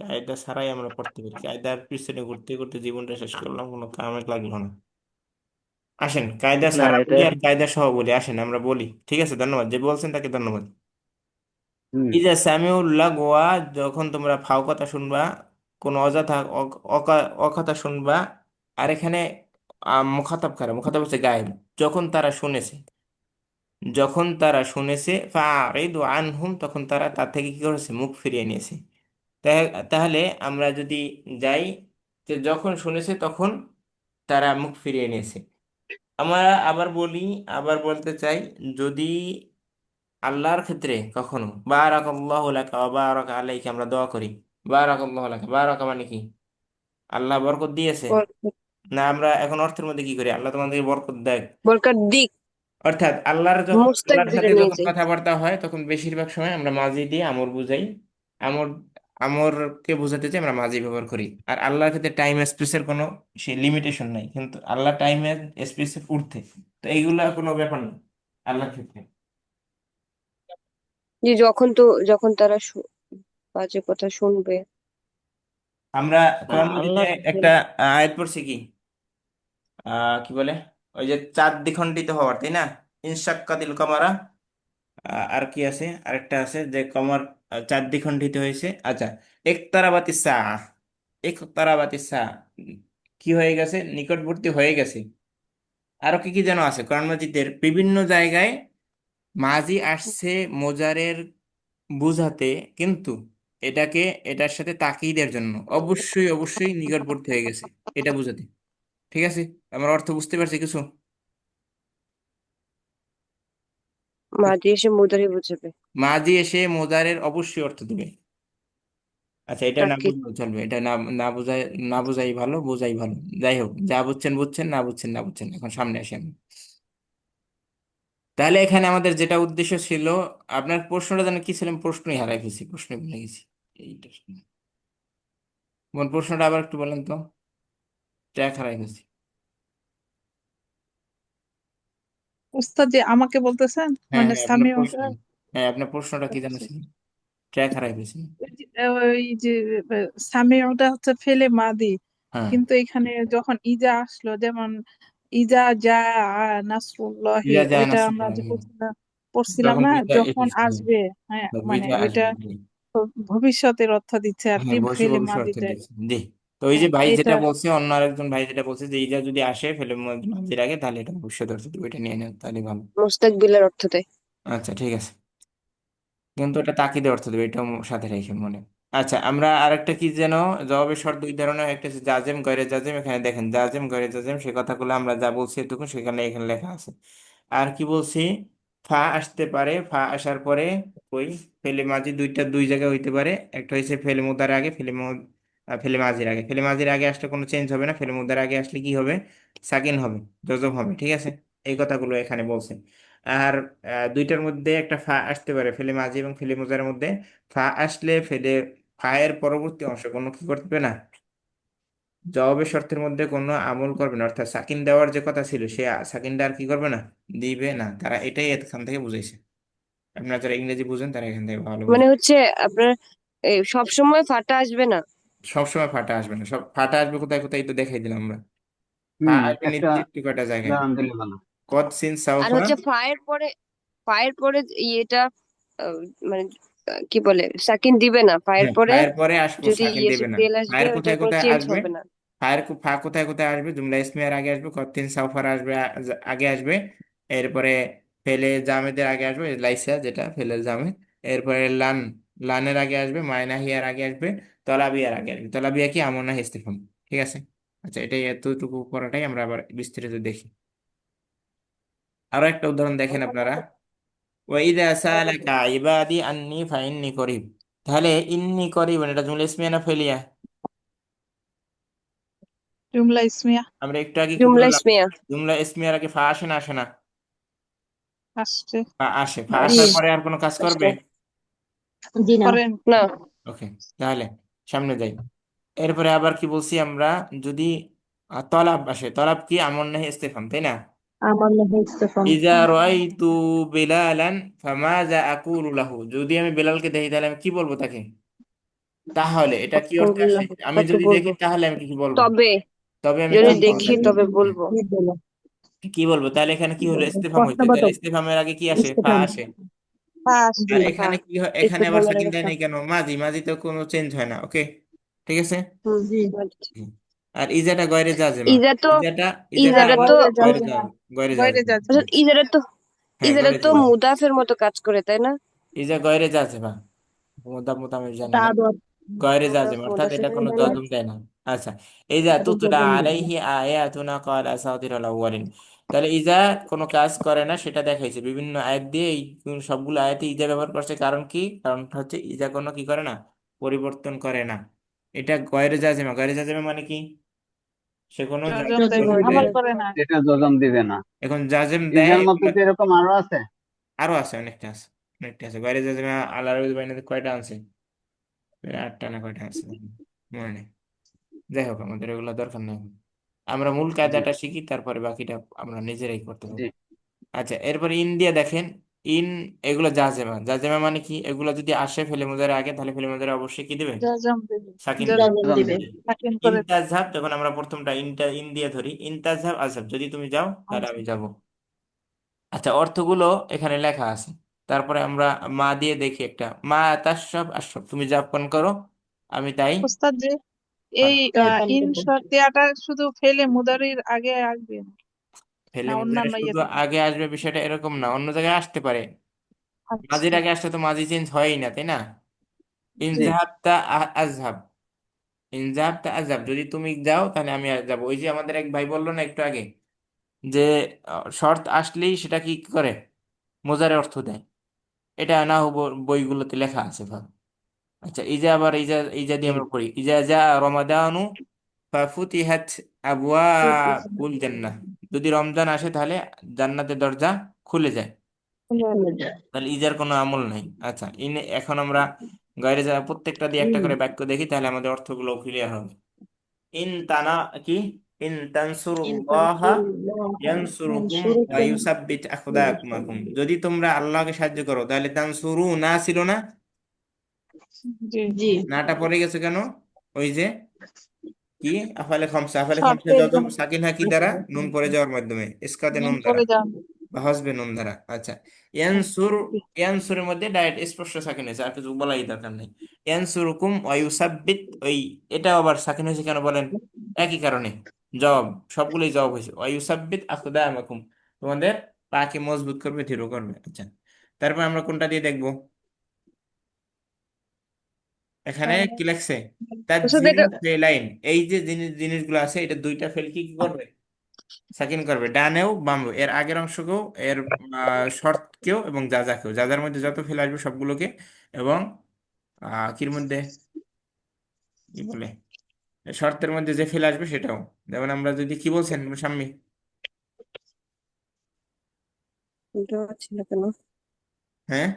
কায়দা ছাড়াই আমরা পড়তে পারি, কায়দার পিছনে ঘুরতে ঘুরতে জীবনটা শেষ করলাম, কোনো কামে লাগলো না। আসেন কায়দা না ছাড়া এটা বলি আর কায়দা সহ বলি, আসেন আমরা বলি। ঠিক আছে, ধন্যবাদ। যে বলছেন তাকে ধন্যবাদ। হুম। ইজা সামিউল্লাহ গোয়া, যখন তোমরা ফাও কথা শুনবা, কোন অযথা অকথা শুনবা। আর এখানে মুখাতাব কারা? মুখাতাব হচ্ছে গায়েব। যখন তারা শুনেছে, যখন তারা শুনেছে ফারিদু আনহুম, তখন তারা তার থেকে কি করেছে? মুখ ফিরিয়ে নিয়েছে। তাহলে আমরা যদি যাই, যে যখন শুনেছে তখন তারা মুখ ফিরিয়ে নিয়েছে। আমরা আবার বলি, আবার বলতে চাই, যদি আল্লাহর ক্ষেত্রে কখনো বারাকাল্লাহু লাকা ওয়া বারাকা আলাইকা আমরা দোয়া করি, বারাকাল্লাহু লাকা, বারাকা মানে কি? আল্লাহ বরকত দিয়েছে। না, আমরা এখন অর্থের মধ্যে কি করি? আল্লাহ তোমাদেরকে বরকত দেয়। বরকার দিক। অর্থাৎ মুস্তাক আল্লাহর দিলে সাথে নিয়ে যখন যাই। কথাবার্তা হয় তখন বেশিরভাগ সময় আমরা মাঝি দিয়ে আমর বুঝাই। আমর আমরকে বোঝাতে চাই আমরা মাঝি ব্যবহার করি। আর আল্লাহর ক্ষেত্রে টাইম স্পেসের কোনো সে লিমিটেশন নাই, কিন্তু আল্লাহ টাইম স্পেসের ঊর্ধ্বে। তো এইগুলা কোনো ব্যাপার না আল্লাহর ক্ষেত্রে। যে যখন তারা বাজে কথা শুনবে। আমরা না কোরআন মাজিদে আল্লাহ একটা আয়াত পড়ছি কি, কি বলে, ওই যে চাঁদ দ্বিখণ্ডিত হওয়ার, তাই না? ইনশাক্কাতিল কামারা। আর কি আছে? আরেকটা আছে যে কমর, চাঁদ দ্বিখণ্ডিত হয়েছে। আচ্ছা, একতারাবাতিস সাআ, একতারাবাতিস সাআ, কি হয়ে গেছে? নিকটবর্তী হয়ে গেছে। আরো কি কি যেন আছে কোরআন মাজিদের বিভিন্ন জায়গায়, মাজি আসছে মোজারের বুঝাতে, কিন্তু এটাকে এটার সাথে তাকিদের জন্য অবশ্যই অবশ্যই নিকটবর্তী হয়ে গেছে, এটা বুঝাতে। ঠিক আছে, আমার অর্থ বুঝতে পারছি কিছু? মাঝে এসে মুদারি বুঝাবে। মাজি এসে মোজারের অবশ্যই অর্থ দিবে। আচ্ছা, এটা না তাকে বুঝলেও চলবে, এটা না না বুঝাই, না বুঝাই ভালো, বোঝাই ভালো। যাই হোক, যা বুঝছেন বুঝছেন, না বুঝছেন না বুঝছেন, এখন সামনে আসি আমি। তাহলে এখানে আমাদের যেটা উদ্দেশ্য ছিল, আপনার প্রশ্নটা জানেন কি ছিলাম? প্রশ্নই হারাই ফেলছি, প্রশ্ন ভুলে গেছি। এইটা কোন প্রশ্নটা আবার একটু বলেন তো, ট্র্যাক হারাই ফেলছি। ওস্তাদ যে আমাকে বলতেছেন, হ্যাঁ মানে হ্যাঁ, আপনার প্রশ্ন। সামিউটা। হ্যাঁ, আপনার প্রশ্নটা কি আচ্ছা। জানাচ্ছিলেন? ট্র্যাক হারাই ফেলছি। ওই যে সামিউটা হচ্ছে ফেলে মাদি, হ্যাঁ, কিন্তু এখানে যখন ইজা আসলো, যেমন ইজা যা নাসরুল্লাহি, ইজা জাহান ওইটা আমরা আসবে, যে পড়ছিলাম যখন না, বিজা যখন এসেছে, আসবে। হ্যাঁ, মানে বিজা ওইটা আসবে। ভবিষ্যতের অর্থ দিচ্ছে আর হ্যাঁ, কি, ফেলে ভবিষ্যৎ মাদিতে। দিচ্ছে, জি। তো ওই যে হ্যাঁ, ভাই এটা। যেটা বলছে, অন্য আরেকজন ভাই যেটা বলছে যে ইজা যদি আসে ফেলে মাঝির আগে, তাহলে এটা ভবিষ্যৎ অর্থ দিব, এটা নিয়ে নেন তাহলে ভালো। মুস্তাকবিলের অর্থ দেয়। আচ্ছা ঠিক আছে, কিন্তু এটা তাকিদে অর্থ দেবে, এটা সাথে রেখে মনে। আচ্ছা, আমরা আরেকটা কি যেন, জবাবের শর্ত দুই ধরনের, একটা হচ্ছে জাজেম গয়রে জাজেম। এখানে দেখেন জাজেম গয়রে জাজেম, সে কথাগুলো আমরা যা বলছি এটুকু সেখানে এখানে লেখা আছে। আর কি বলছি? ফা আসতে পারে, ফা আসার পরে ওই ফেলে মাঝি দুই জায়গায় হইতে পারে। একটা হচ্ছে ফেলে মুদার আগে, ফেলে মাঝির আগে। ফেলে মাঝির আগে আসলে কোনো চেঞ্জ হবে না, ফেলে মুদার আগে আসলে কি হবে? সাকিন হবে, জজম হবে। ঠিক আছে, এই কথাগুলো এখানে বলছে। আর দুইটার মধ্যে একটা ফা আসতে পারে, ফেলে মাঝি এবং ফেলে মুজারের মধ্যে। ফা আসলে ফায়ের পরবর্তী অংশ কোনো কি করবে না, জবাবের শর্তের মধ্যে কোনো আমল করবে না। অর্থাৎ সাকিন দেওয়ার যে কথা ছিল, সে সাকিনটা আর কি করবে না, দিবে না। তারা এটাই এখান থেকে বুঝাইছে। আপনারা যারা ইংরেজি বুঝেন তারা এখান থেকে ভালো মানে বুঝেন। হচ্ছে আপনার সব সময় ফাটা আসবে না। সবসময় ফাটা আসবে না, সব ফাটা আসবে কোথায় কোথায়, এই তো দেখাই দিলাম আমরা। ফা হুম, আসবে একটা নির্দিষ্ট কয়টা জায়গায়, উদাহরণ দিলে ভালো। কদ সিন আর সাউফা। হচ্ছে ফায়ের পরে ইয়েটা আহ, মানে কি বলে, সাকিন দিবে না ফায়ের হ্যাঁ, পরে। ফায়ের পরে আসবো, যদি সাকিন ইয়ে দেবে না। তেল আসবে, ফায়ের ওইটার কোথায় কোনো কোথায় চেঞ্জ আসবে? হবে না। ফা কোথায় কোথায় আসবে? জুমলা ইসমিয়ার আগে আসবে, কতিন সাউফার আসবে, আগে আসবে। এরপরে ফেলে জামেদের আগে আসবে, লাইসা যেটা ফেলে জামেদ। এরপরে লানের আগে আসবে, মায়নাহিয়ার আগে আসবে, তলাবিয়ার আগে আসবে। তলাবিয়া কি? আমর না ইস্তিফহাম। ঠিক আছে। আচ্ছা, এটাই এতটুকু পড়াটাই আমরা আবার বিস্তারিত দেখি। আরো একটা উদাহরণ দেখেন আপনারা। ওয়াইদা সালাকা ইবাদি আন্নি ফাইন্নি করিব। তাহলে ইন্নি করিব এটা জুমলা ইসমিয়া না ফেলিয়া? জুমলা ইসমিয়া আমরা একটু আগে কি জুমলা বললাম? ইসমিয়া জুমলা ইসমিয়ার আগে ফা আসে না আসে না? আসছে। ফা আসে। ফা জি, আসার পরে আর কোনো কাজ করবে? আসছে জি না। করেন। না। ওকে, তাহলে সামনে যাই। এরপরে আবার কি বলছি আমরা? যদি তলাব আসে, তলাব কি? আমর নাহি ইস্তিফহাম, তাই না? আমার নাহি ইস্তেফাম। ইজা রাআইতু বিলালান ফামাযা আকুলু লাহু। যদি আমি বেলালকে দেখি তাহলে আমি কি বলবো তাকে? তাহলে এটা কি অর্থে আসে? আকুল্লাহ আমি তাকে যদি দেখি বলবো। তাহলে আমি কি বলবো? তবে তবে আমি যদি কি তবে বলবো দেখি তাকে? তবে হ্যাঁ, বলবো। কি বলো? কি বলবো? তাহলে এখানে কি হলো? ইস্তেফাম হয়েছে। তাহলে প্রশ্নবোধক ইস্তেফামের আগে কি আসে? ফা ইস্তেফাম। আসে। আসছে। আর জি। এখানে হ্যাঁ, কি হয়? এখানে আবার ইস্তেফামের সাকিন আগে দেয় ফা। নাই কেন? মাঝি, মাঝি তো কোনো চেঞ্জ হয় না। ওকে, ঠিক আছে। হুম। জি। হুম। আর ইজাটা গয়রে জাজেমা। ইজা তো ইজাটা ইজাটা হ্যাঁ, ইজারা তো আবার গয়রে গয়রে জাজেমা। গয়রে গয়রে জাজেমা। জাজেমা। ইজারা তো হ্যাঁ, ইজারা গয়রে তো জাজেমা। মুদাফের মতো কাজ করে, তাই না? ইজা গয়রে জাজেমা। মুদাফ আমি জানি এটা না। আদর। গয়রে মুদাফ জাজেমা অর্থাৎ মুদাফের এটা কোনো তাই না? জজম দেয় না। আচ্ছা, ইজা এটা তুতলা জজম দেয় না। আলাইহি আয়াতুনা ক্বালা আসাতিরুল আউয়ালিন। তাহলে ইজা কোনো কাজ করে না সেটা দেখাইছে বিভিন্ন আয়াত দিয়ে। এই সবগুলো আয়াতে ইজা ব্যবহার করছে। কারণ কি? কারণটা হচ্ছে ইজা কোনো কি করে না? পরিবর্তন করে না। এটা গয়রে জাজেমা। গয়রে জাজেমা মানে কি? সে কোনো জজম জাজম দেয় জজম না, করে দেয় দেয় আমল না। না। করে না। এটা জজম দিবে না। এখন জাজেম দেয় ইজার মতো এগুলো। কি এরকম আরো আছে? আরো আছে, অনেকটা আছে। অনেকটা আছে গয়রে জাজেমা। আল্লাহ রবির বাইনাতে কয়টা আছে? প্রায় 8টা না কয়টা আছে মনে নেই। যাই হোক, আমাদের এগুলো দরকার নেই। আমরা মূল জি কায়দাটা শিখি, তারপরে বাকিটা আমরা নিজেরাই করতে জি। পারবো। আচ্ছা, এরপরে ইন দিয়ে দেখেন। ইন এগুলো জাজেমা। জাজেমা মানে কি? এগুলো যদি আসে ফেলে মুজারে আগে, তাহলে ফেলে মুজারে অবশ্যই কি দিবে? জজম দেবে। সাকিন দিবে। জজম জজম জজম দিবে। দিবে। সাকিন করে দেবে। ইনতাজহাব, যখন আমরা প্রথমটা ইন দিয়ে ধরি, ইনতাজহাব আজহাব, যদি তুমি যাও তাহলে আচ্ছা। আমি যাব। আচ্ছা, অর্থগুলো এখানে লেখা আছে। তারপরে আমরা মা দিয়ে দেখি একটা। মা তাশরাব আশরাব, তুমি যা পান করো আমি তাই ওস্তাদ জি, পান এই করি। পান ইন করবো। শর্তিয়াটা শুধু ফেলে মুদারির আগে আসবে ফেলে না মুজারে অন্যান্য শুধু ইয়েতে? আগে আসবে বিষয়টা এরকম না, অন্য জায়গায় আসতে পারে। মাঝির আচ্ছা। আগে আসলে তো মাঝি চেঞ্জ হয়ই না, তাই না? জি। জি ইনজাহাবতা আজহাব। ইনজাহাবতা আজহাব, যদি তুমি যাও তাহলে আমি যাব। ওই যে আমাদের এক ভাই বললো না একটু আগে, যে শর্ত আসলেই সেটা কি করে? মোজারে অর্থ দেয়। এটা না বইগুলোতে লেখা আছে ভাব। আচ্ছা, ইজা আবার ইজা ইজা দিয়ে জি। আমরা পড়ি। ইজা যা রমাদানু ফাফুতিহাত আবওয়াবুল জান্নাহ। যদি রমজান আসে তাহলে জান্নাতের দরজা খুলে যায়। খুলে যায়। তাহলে ইজার কোনো আমল নাই। আচ্ছা, এখন আমরা গাইরে যারা প্রত্যেকটা দিয়ে একটা ইন করে বাক্য দেখি, তাহলে আমাদের অর্থগুলো ক্লিয়ার হবে। ইন তানা কি? ইন ইন তানসুরুল্লাহ তানসুরুল্লাহা ইয়ানসুরুকুম ওয়া ইয়ানসুরকুম ইউসাব্বিত ওয়া ইয়ানসুরকুম। আকদামাকুম। যদি তোমরা আল্লাহকে সাহায্য করো তাহলে তানসুরু না ছিল না? জি। জি। নাটা পড়ে গেছে কেন? ওই যে কি, আফালে খামসা। আফালে খামসা শর্তের যজম জন্য সাকিন হা কি দ্বারা? নুন পড়ে যাওয়ার মাধ্যমে, ইসকাতে নুন নুন দ্বারা পরে যান। বা হসবে নুন দ্বারা। আচ্ছা, ইয়ানসুর। ইয়ানসুরের মধ্যে ডাইরেক্ট স্পষ্ট সাকিন হয়েছে, আর কিছু বলাই দরকার নেই। ইয়ানসুরুকুম ওয়া ইউসাব্বিত, ওই এটা আবার সাকিন হয়েছে কেন বলেন? একই কারণে। জবাব, সবগুলোই জবাব হয়েছে। ওয়া ইউসাব্বিত আকদামাকুম, তোমাদের পাকে মজবুত করবে, দৃঢ় করবে। আচ্ছা, তারপর আমরা কোনটা দিয়ে দেখবো? এখানে কি লেখছে? ওস্তাদ তাজিমু এটা ফেলাইন। এই যে জিনিসগুলো আছে, এটা দুইটা ফেল কি কি করবে? সাকিন করবে, ডানেও বামেও, এর আগের অংশকেও, এর শর্তকেও এবং যা যাকেও। যা যার মধ্যে যত ফেল আসবে সবগুলোকে, এবং কির মধ্যে কি বলে, শর্তের মধ্যে যে ফেল আসবে সেটাও। যেমন আমরা যদি কি বলছেন সাম্মি? শুনতে পাচ্ছি না কেন? হ্যাঁ,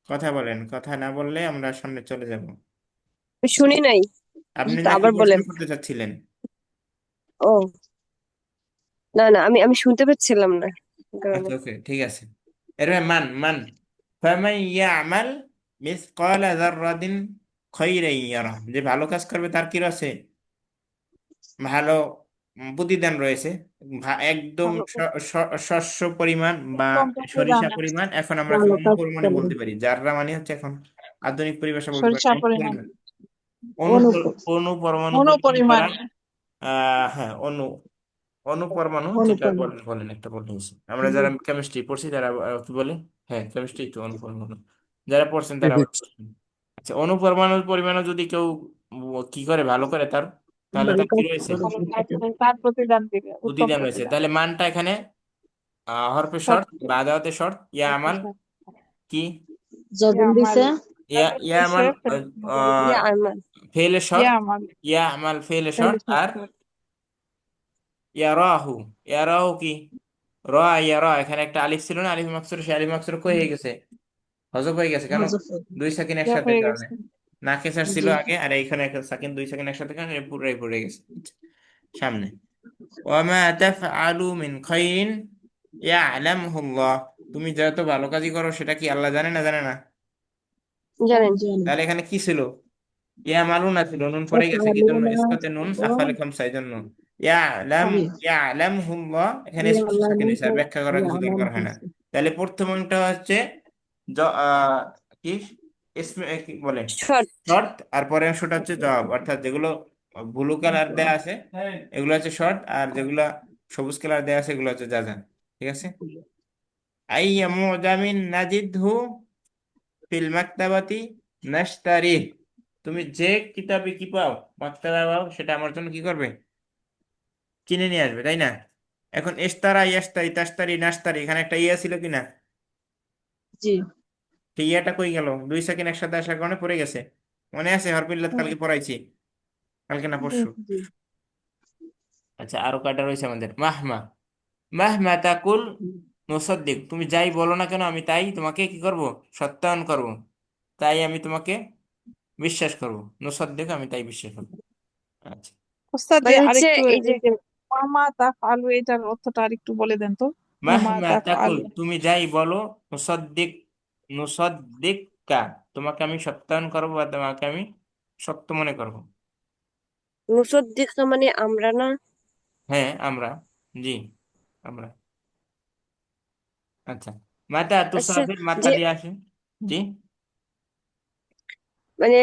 কথা বলেন। কথা না বললে আমরা সামনে চলে যাব। আমি শুনি নাই। আপনি তো না কি আবার প্রশ্ন বলেন। করতে চাচ্ছিলেন? ও না না, আমি শুনতে পাচ্ছিলাম না এই কারণে। আচ্ছা, ওকে, ঠিক আছে। এরপরে মান ফামান ইয়ামাল মিসকালা যাররাতিন খায়রান ইয়ারা। যে ভালো কাজ করবে তার কি আছে? ভালো প্রতিদান রয়েছে। একদম ভালো শস্য পরিমাণ বা উত্তম সরিষা প্রতিদান। পরিমাণ। এখন আমরা ভালো অন্য কাজ পরিমাণে করবে। বলতে পারি। যাররা মানে হচ্ছে এখন আধুনিক পরিভাষা বলতে পারি সরিষা পরিমাণ অনুপরিমাণ অনু অনুপ- অনু পরমাণু পরিমাণ অনুপরিমাণ করা হ্যাঁ অনু পরমাণু যেটা অনুপরিমাণ বলেন বলেন একটা বলতে আমরা যারা কেমিস্ট্রি পড়ছি তারা কি বলে, হ্যাঁ কেমিস্ট্রি তো অনু পরমাণু, যারা পড়ছেন তারা আবার physics। বুঝবেন। আচ্ছা অনু পরমাণুর পরিমাণও যদি কেউ কি করে ভালো করে তাহলে তার কি রয়েছে, ভালো তার প্রতিদান দিবে উত্তম প্রতিদান রয়েছে। প্রতিদান। তাহলে মানটা এখানে হরফে শর্ট সত্যি বা আদাওয়াতে শর্ট ইয়া আমাল কি যেদিন আমার দিছে ইয়া আমাল ইয়া আমান। ফেলে শর্ট, আমার ইয়া আমাল ফেলে শর্ট আর ইয়ারাহু, ইয়ারাহু কি র, ইয়ারা এখানে একটা আলিফ ছিল না, আলিফ মাকসুর, সে আলিফ মাকসুর কই হয়ে গেছে, হজব হয়ে গেছে কেন, হজফ দুই সাকিন একসাথে হয়ে কারণে, গেছে। নাকেসার ছিল জি আগে আর এইখানে একটা সাকিন দুই সাকিন একসাথে কারণে পুরাই পড়ে গেছে সামনে। ওয়ামা তাফআলু মিন খাইরিন ইয়ালামুহুল্লাহ, তুমি যত ভালো কাজই করো সেটা কি আল্লাহ জানে না জানে না? জানেন? জানি তাহলে এখানে কি ছিল, ইয়া মালুনা ছিল, নুন পড়ে গেছে কি জন্য, ইসকাতে নুন আফআলে খামসা এই জন্য। ইয়ালাম ইয়ালামহুল্লাহ এখানে স্পষ্ট সাকিন হয়েছে, আর ব্যাখ্যা করার কিছু দরকার হয় না। তাহলে প্রথমটা হচ্ছে কি ইসমে কি বলে শর্ট। শর্ট, আর পরের অংশটা হচ্ছে জবাব, অর্থাৎ যেগুলো ব্লু কালার দেয়া আছে এগুলো হচ্ছে শর্ট, আর যেগুলো সবুজ কালার দেয়া আছে এগুলো হচ্ছে যা। ঠিক আছে, আইয়া মুজামিন নাজিদহু ফিল মাকতাবাতি নাশতারি, তুমি যে কিতাবে কি পাও মাকতাবা পাও সেটা আমার জন্য কি করবে, কিনে নিয়ে আসবে, তাই না? এখন ইস্তারা ইয়াস্তারি তাস্তারি নাস্তারি, এখানে একটা ইয়া ছিল কিনা, জি সেই ইয়াটা কই গেল, দুই সেকেন্ড একসাথে আসার কারণে পড়ে গেছে, মনে আছে হরফিল্লাত কালকে পড়াইছি, কালকে না পরশু। জি আচ্ছা আরো কয়টা রয়েছে আমাদের, মাহমা, মাহমা তাকুল নুসাদ্দিক, তুমি যাই বলো না কেন আমি তাই তোমাকে কি করব, সত্যায়ন করব, তাই আমি তোমাকে বিশ্বাস করব, নুসাদ্দিক আমি তাই বিশ্বাস করবো। আচ্ছা ওস্তাদ যে মানে হচ্ছে আরেকটু এই যে এই যে মামা তাফ আলু এটার অর্থটা আরেকটু বলে দেন তো। মামা মাহমা তাফ তাকুল, আলু তুমি যাই বলো, নুসাদ্দিক নুসাদ্দিকা, তোমাকে আমি সত্যায়ন করবো বা তোমাকে আমি সত্য মনে করব। মুসদ্দিক মানে আমরা না? হ্যাঁ আমরা, জি আমরা। আচ্ছা মাতা আচ্ছা, তুসাফির, মাতা যে দিয়ে আসে, জি মানে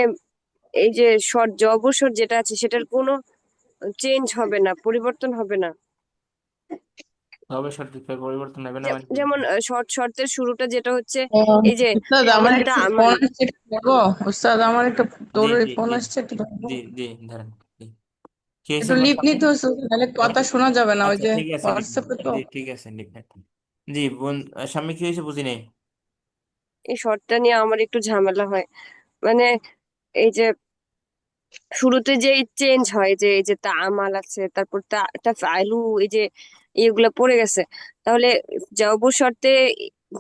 এই যে শর্ট যে অবসর যেটা আছে সেটার কোনো চেঞ্জ হবে না, পরিবর্তন হবে না। তবে সঠিক পরিবর্তন হবে না মানে কি? যেমন শর্তের শুরুটা যেটা হচ্ছে এই যে উস্তাদ আমার একটা ফোন তামাল। আসছে, একটু ধরবো? উস্তাদ আমার একটা জি জরুরি জি ফোন জি আসছে, একটু ধরবো? জি জি ধরেন, জি। কি হয়েছে একটু আপনার লিভ সামনে? নিতে হচ্ছে, তাহলে কথা শোনা যাবে না, ওই আচ্ছা যে ঠিক আছে লিখবেন, হোয়াটসঅ্যাপে তো। জি ঠিক আছে লিখবেন। জি বোন, স্বামী কি হয়েছে বুঝি নাই। এই শর্টটা নিয়ে আমার একটু ঝামেলা হয়। মানে এই যে শুরুতে যে চেঞ্জ হয়, যে এই যে তামাল আছে, তারপর তা ফাইলু, এই যে এগুলা পড়ে গেছে, তাহলে জবর শর্তে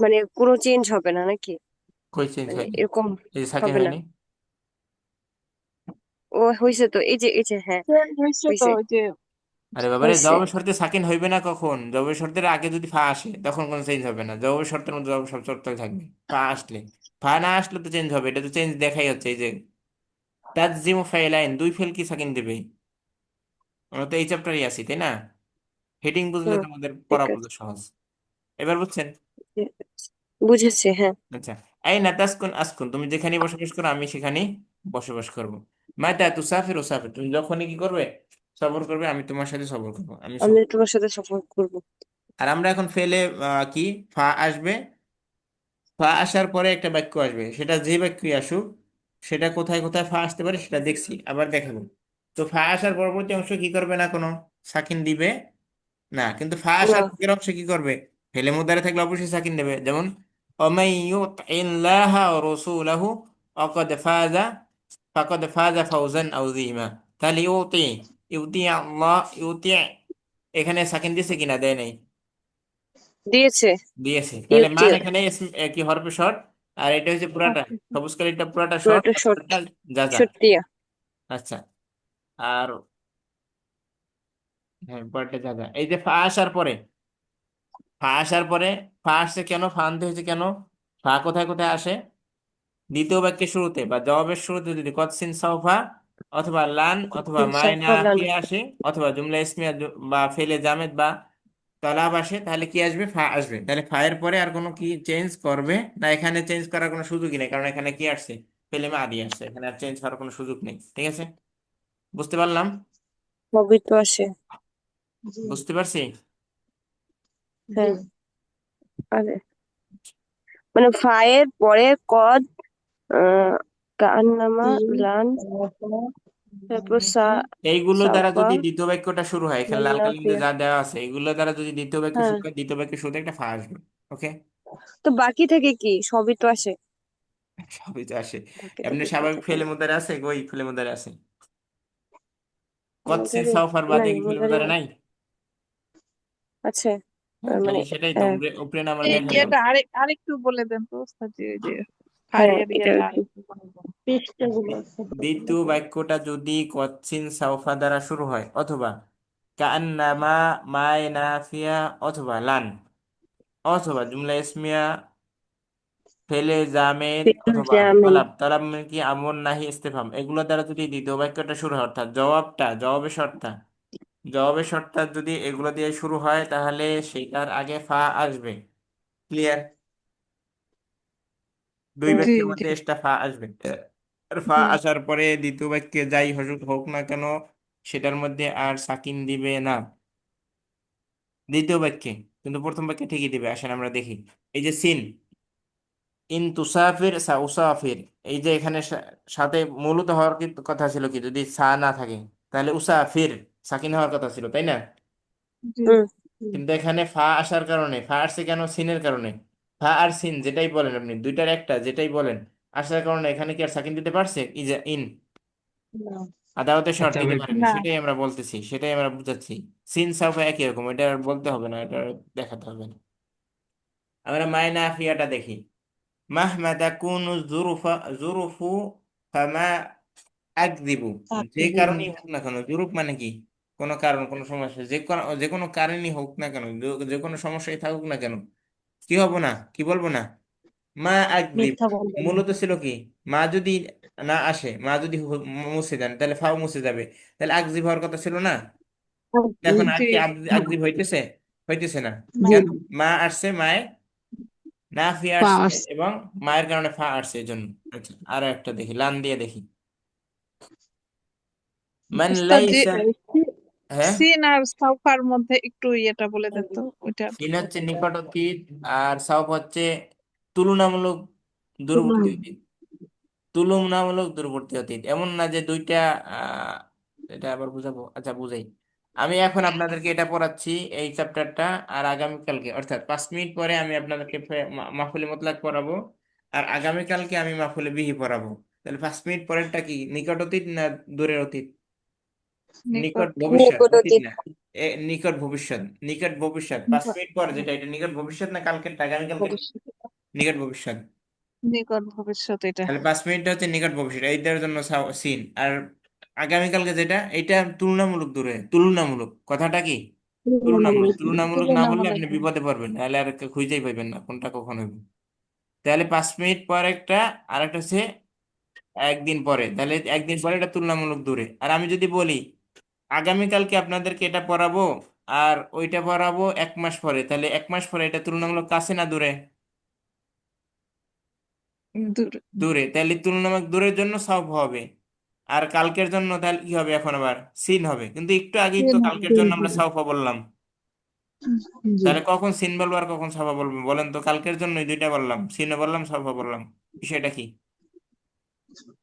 মানে কোনো চেঞ্জ হবে না নাকি? কই চেঞ্জ মানে হয়নি, এরকম এই যে সাকিন হবে না? হয়নি। ও হয়েছে তো, এই যে হ্যাঁ হয়েছে তো হয়েছে। ওই যে আরে বাবারে, হয়েছে। জবাবের শর্তে সাকিন হইবে না কখন, জবাবের শর্তের আগে যদি ফা আসে তখন কোনো চেঞ্জ হবে না, জবাবের শর্তের মধ্যে জবাব সব শর্ত থাকবে, ফা আসলে, ফা না আসলে তো চেঞ্জ হবে, এটা তো চেঞ্জ দেখাই হচ্ছে, এই যে তাজিমু ফাইলাইন, দুই ফেল কি সাকিন দেবে, আমরা তো এই চ্যাপ্টারই আছি তাই না, হেডিং বুঝলে হুম, তো আমাদের ঠিক পড়া আছে। বুঝা সহজ, এবার বুঝছেন? বুঝেছি, হ্যাঁ। আচ্ছা এই না তাসকুন আসকুন, তুমি যেখানে বসবাস করো আমি সেখানেই বসবাস করব। মাতা তুসাফির ওসাফির, তুমি যখনই কি করবে, সবর করবে, আমি তোমার সাথে সবর করবো, আমি আমি সবর। তোমার সাথে সফর করবো। আর আমরা এখন ফেলে কি ফা আসবে, ফা আসার পরে একটা বাক্য আসবে, সেটা যে বাক্যই আসুক সেটা কোথায় কোথায় ফা আসতে পারে সেটা দেখছি, আবার দেখাবো। তো ফা আসার পরবর্তী অংশ কি করবে না, কোনো সাকিন দিবে না, কিন্তু ফা না, আসার আগের অংশে কি করবে, ফেলে মুদারে থাকলে অবশ্যই সাকিন দেবে, যেমন ওমাই ইউতিল্লাহা ওয়া রাসূলাহু ফাকাদ ফাজা ফাওজান আযীমা, তাহলে ইউতি আল্লাহ ইউতি, এখানে সাকিন দিয়েছে কিনা, দেয় নাই, দিয়েছে। দিয়েছে, তাহলে ইউতি মান এখানে কি হরফে শর্ট, আর এটা হচ্ছে পুরাটা, সবুজ কালিটা পুরাটা শর্ট, পুরোটা শর্ট। যা যা। সত্যিয়া। আচ্ছা আর হ্যাঁ পরেরটা যা যা, এই যে ফা আসার পরে, ফা আসার পরে, ফা আসছে কেন, ফা আনতে হয়েছে কেন, ফা কোথায় কোথায় আসে, দ্বিতীয় বাক্যের শুরুতে বা জবাবের শুরুতে যদি কতসিন সাউফা অথবা লান অথবা মায়না সাফালান। কি আসে, অথবা জুমলা ইসমিয়া বা ফেলে জামেদ বা তালাব আসে, তাহলে কি আসবে, ফা আসবে, তাহলে ফা এর পরে আর কোনো কি চেঞ্জ করবে না, এখানে চেঞ্জ করার কোনো সুযোগই নেই, কারণ এখানে কি আসছে, ফেলে মাদি আসছে, এখানে আর চেঞ্জ হওয়ার কোনো সুযোগ নেই। ঠিক আছে, বুঝতে পারলাম? সবই তো আসে। জি বুঝতে পারছি? জি হ্যাঁ, আরে মানে ফায়ের পরে কদ, আহ কান্নামা, লান, তারপর এইগুলো দ্বারা সাউফা, যদি দ্বিতীয় বাক্যটা শুরু হয়, এখানে লাল কালি মধ্যে মান্নাফিয়া। যা দেওয়া আছে এগুলো দ্বারা যদি দ্বিতীয় বাক্য হ্যাঁ, শুরু হয়, দ্বিতীয় বাক্যের শুরুতে একটা ফা আসবে। ওকে, তো বাকি থেকে কি সবই তো আসে। সবই তো আসে। বাকি এমনি থেকে স্বাভাবিক কোথায় ফেলে মুদারে আছে, ওই ফেলে মুদারে আছে। কচ্ছিন আমাদের সাউফার বাদে নাই, কি ফেলে আমাদের মুদারে নাই নাই? আছে। হ্যাঁ, মানে তাহলে সেটাই তো উপরে উপরে নাম্বার এই লেখা দাও। ইয়েটা আরেকটু বলে দেন তো ওস্তাদ জি, ওই যে হ্যাঁ, ফায়ের এটা ইয়েটা একটু আরেকটু বলে দেন। পৃষ্ঠাগুলো আছে দ্বিতীয় বাক্যটা যদি কচ্ছিন সাউফা দ্বারা শুরু হয়, অথবা কান্নামা, মায় নাফিয়া, অথবা লান, অথবা জুমলা ইসমিয়া, ফেলে জামেদ, অথবা জামিন। তলাব, তলাব মানে কি আমর নাহি ইস্তেফাম, এগুলো দ্বারা যদি দ্বিতীয় বাক্যটা শুরু হয়, অর্থাৎ জবাবের শর্তা যদি এগুলো দিয়ে শুরু হয়, তাহলে সেটার আগে ফা আসবে। ক্লিয়ার? দুই হুম, জি বাক্যের জি মধ্যে এক্সট্রা ফা আসবে। আর ফা হুম। আসার পরে দ্বিতীয় বাক্যে যাই হোক না কেন, সেটার মধ্যে আর সাকিন দিবে না দ্বিতীয় বাক্যে, কিন্তু প্রথম বাক্যে ঠিকই দিবে। আসেন আমরা দেখি। এই যে সিন, ইন তুসাফির সা উসাফির, এই যে এখানে সাথে মূলত হওয়ার কথা ছিল কি, যদি সা না থাকে তাহলে উসাফির সাকিন হওয়ার কথা ছিল, তাই না? জি হুম, কিন্তু এখানে ফা আসার কারণে, ফা আসছে কেন? সিনের কারণে। ফা আর সিন যেটাই বলেন আপনি, দুইটার একটা যেটাই বলেন, আসার কারণে এখানে কি আর সাকিন দিতে পারছে? ইন না আদালতে শর্ত দিতে পারেনি, না সেটাই আমরা বলতেছি, সেটাই আমরা বুঝাচ্ছি। সিন সাফা একই রকম, এটা আর বলতে হবে না, এটা আর দেখাতে হবে না। আমরা মায়না ফিয়াটা দেখি। মাহমা তাকুনু জুরুফু ফামা আকদিবু, যে আকদিবু কারণেই হোক না কেন, জুরুফ মানে কি? কোনো কারণ, কোনো সমস্যা, যে কোনো কারণই হোক না কেন, যে কোনো সমস্যায় থাকুক না কেন, কি হবো না, কি বলবো না? মা আকদিব মিথ্যা বলবেন না। মূলত ছিল কি, মা যদি না আসে, মা যদি মুছে দেন, তাহলে ফাও মুছে যাবে, তাহলে আকজিব হওয়ার কথা ছিল না? এখন আর জি কি আকজিব হইতেছে? হইতেছে না। না জি কেন? মা আসছে, মায়ের নাফি আসছে, পাওয়ার্স এবং মায়ের কারণে ফা আসছে, এই জন্য। আচ্ছা, আরো একটা দেখি, লান দিয়ে দেখি। মান ওস্তাদ জি লাইসা, হ্যাঁ, সিন আর সাউফার মধ্যে একটু ইয়েটা বলে দেন তো ওইটা। সিন হচ্ছে নিকট অতীত, আর সাউফ হচ্ছে তুলনামূলক দূরবর্তী অতীত। তুলনামূলক দূরবর্তী অতীত, এমন না যে দুইটা। আহ এটা আবার বুঝাবো, আচ্ছা বুঝাই। আমি এখন আপনাদেরকে এটা পড়াচ্ছি, এই চ্যাপ্টারটা, আর আগামীকালকে অর্থাৎ 5 মিনিট পরে আমি আপনাদেরকে মাহফিলে মুতলাক পড়াবো, আর আগামীকালকে আমি মাহফিলে বিহি পড়াবো। তাহলে 5 মিনিট পরেরটা কি, নিকট অতীত না দূরের অতীত? নিকট নিকট ভবিষ্যৎ, নিকট অতীত অতীত। না। নিকট ভবিষ্যৎ, নিকট ভবিষ্যৎ। 5 মিনিট পর যেটা, এটা নিকট ভবিষ্যৎ না কালকের, আগামীকালকে? ভবিষ্যৎ। নিকট ভবিষ্যৎ। নিকট ভবিষ্যৎ এটা তাহলে 5 মিনিটটা হচ্ছে নিকট ভবিষ্যৎ, এইটার জন্য সিন। আর আগামীকালকে যেটা, এটা তুলনামূলক দূরে, তুলনামূলক কথাটা কি, তুলনামূলক। তুলনামূলক তুলনামূলক না বললে তুলনামূলক আপনি বিপদে পড়বেন, নাহলে আর খুঁজেই পাইবেন না কোনটা কখন হইবে। তাহলে 5 মিনিট পর একটা, আর একটা হচ্ছে একদিন পরে, তাহলে একদিন পরে এটা তুলনামূলক দূরে। আর আমি যদি বলি আগামীকালকে আপনাদেরকে এটা পড়াবো, আর ওইটা পড়াবো 1 মাস পরে, তাহলে 1 মাস পরে এটা তুলনামূলক কাছে না দূরে? দূর দূরে। তাহলে তুলনামূলক দূরের জন্য সব হবে, আর কালকের জন্য তাহলে কি হবে, এখন আবার সিন হবে। কিন্তু একটু আগেই তো কালকের জন্য আমরা সাউফা বললাম, জি তাহলে কখন সিন বলবো আর কখন সাফা বলবো বলেন তো? কালকের জন্যই দুইটা বললাম, সিনও বললাম সাফা বললাম, বিষয়টা কি?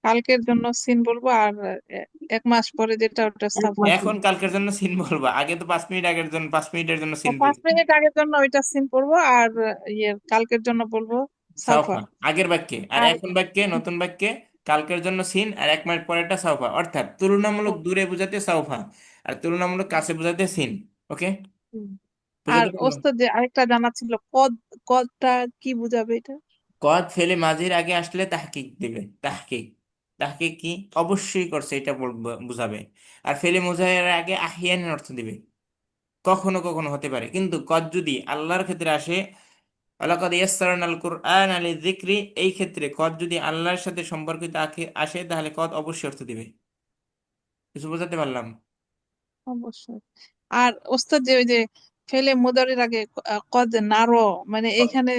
কালকের জন্য সিন বলবো আর এ- 1 মাস পরে যেটা ওটা সাফা। এখন কালকের জন্য সিন বলবো, আগে তো 5 মিনিট আগের জন্য, 5 মিনিটের জন্য ও সিন 5 মিনিট আগের জন্য ওইটা সিন পড়বো আর ইয়ে কালকের জন্য বলবো সাফা। সাউফা আগের বাক্যে, আর আর এখন বাক্যে, নতুন বাক্যে কালকের জন্য সিন, আর 1 মাস পরেরটা সাউফা, অর্থাৎ তুলনামূলক দূরে বোঝাতে সাউফা, আর তুলনামূলক কাছে বোঝাতে সিন। ওকে, আর বুঝাতে পারলাম? ওস্তাদ যে আরেকটা জানা ছিল কদ, কদটা কি বুঝাবে এটা? কদ ফেলে মাঝির আগে আসলে তাহকিক দিবে, তাহকিক। তাহকিক কি? অবশ্যই করছে, এটা বুঝাবে। আর ফেলে মোজাহের আগে আহিয়ানের অর্থ দিবে, কখনো কখনো হতে পারে। কিন্তু কদ যদি আল্লাহর ক্ষেত্রে আসে, ওয়ালাকাদ ইয়াসসারনাল কুরআনা লিযিকরি, এই ক্ষেত্রে কদ যদি আল্লাহর সাথে সম্পর্কিত আসে, তাহলে কদ অবশ্যই অর্থ দিবে। কিছু বোঝাতে পারলাম? অবশ্যই। আর ওস্তাদ যে ওই যে ফেলে মুদারির আগে কদ নারো, মানে এখানে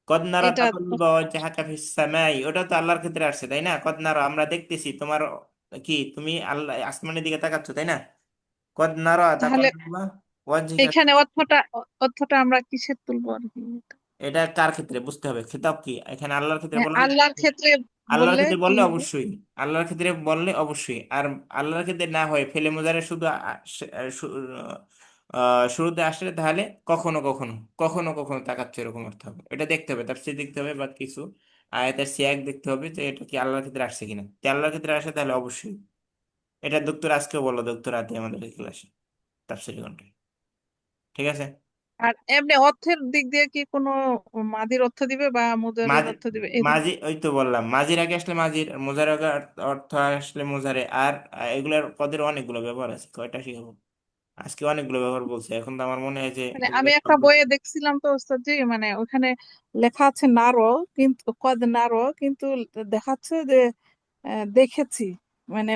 কদ নারা এটা তাকাল্লুবা ওয়াজহাকা ফিস সামাই, ওটা তো আল্লাহর ক্ষেত্রে আসছে তাই না? কদ নারা, আমরা দেখতেছি তোমার, কি তুমি আল্লাহ আসমানের দিকে তাকাচ্ছ তাই না? কদ নারা তাহলে তাকাল্লুবা ওয়াজহিকা। এখানে অর্থটা আমরা কিসের তুলবো আর কি? এটা কার ক্ষেত্রে বুঝতে হবে, খেতাব কি এখানে আল্লাহর ক্ষেত্রে হ্যাঁ, বললে? আল্লাহর ক্ষেত্রে আল্লাহর বললে ক্ষেত্রে কি বললে হবে? অবশ্যই, আল্লাহর ক্ষেত্রে বললে অবশ্যই। আর আল্লাহর ক্ষেত্রে না হয় ফেলে মোজারে শুধু শুরুতে আসলে, তাহলে কখনো কখনো, কখনো কখনো তাকাচ্ছে এরকম অর্থ হবে। এটা দেখতে হবে, তাফসীর দেখতে হবে বা কিছু আয়াতের সিয়াক দেখতে হবে যে এটা কি আল্লাহর ক্ষেত্রে আসছে কিনা। যদি আল্লাহর ক্ষেত্রে আসে তাহলে অবশ্যই। এটা দক্তর আজকেও বললো, দক্তর আতে আমাদের ক্লাসে তাফসীর ঘন্টায়। ঠিক আছে। আর এমনি অর্থের দিক দিয়ে কি কোনো মাদির অর্থ দিবে বা মুজারের মাঝি, অর্থ দিবে এই মাঝি ওই তো বললাম, মাঝির আগে আসলে মাঝির, মোজার আগে অর্থ আসলে মোজারে। আর এগুলার পদের অনেকগুলো ব্যবহার আছে, কয়টা শিখাবো আজকে, অনেকগুলো ব্যবহার বলছে। এখন তো আমার মনে হয় যে মানে এগুলো আমি একটা সব বইয়ে দেখছিলাম তো ওস্তাদ জি, মানে ওখানে লেখা আছে নারো, কিন্তু কদ নারো, কিন্তু দেখাচ্ছে যে দেখেছি, মানে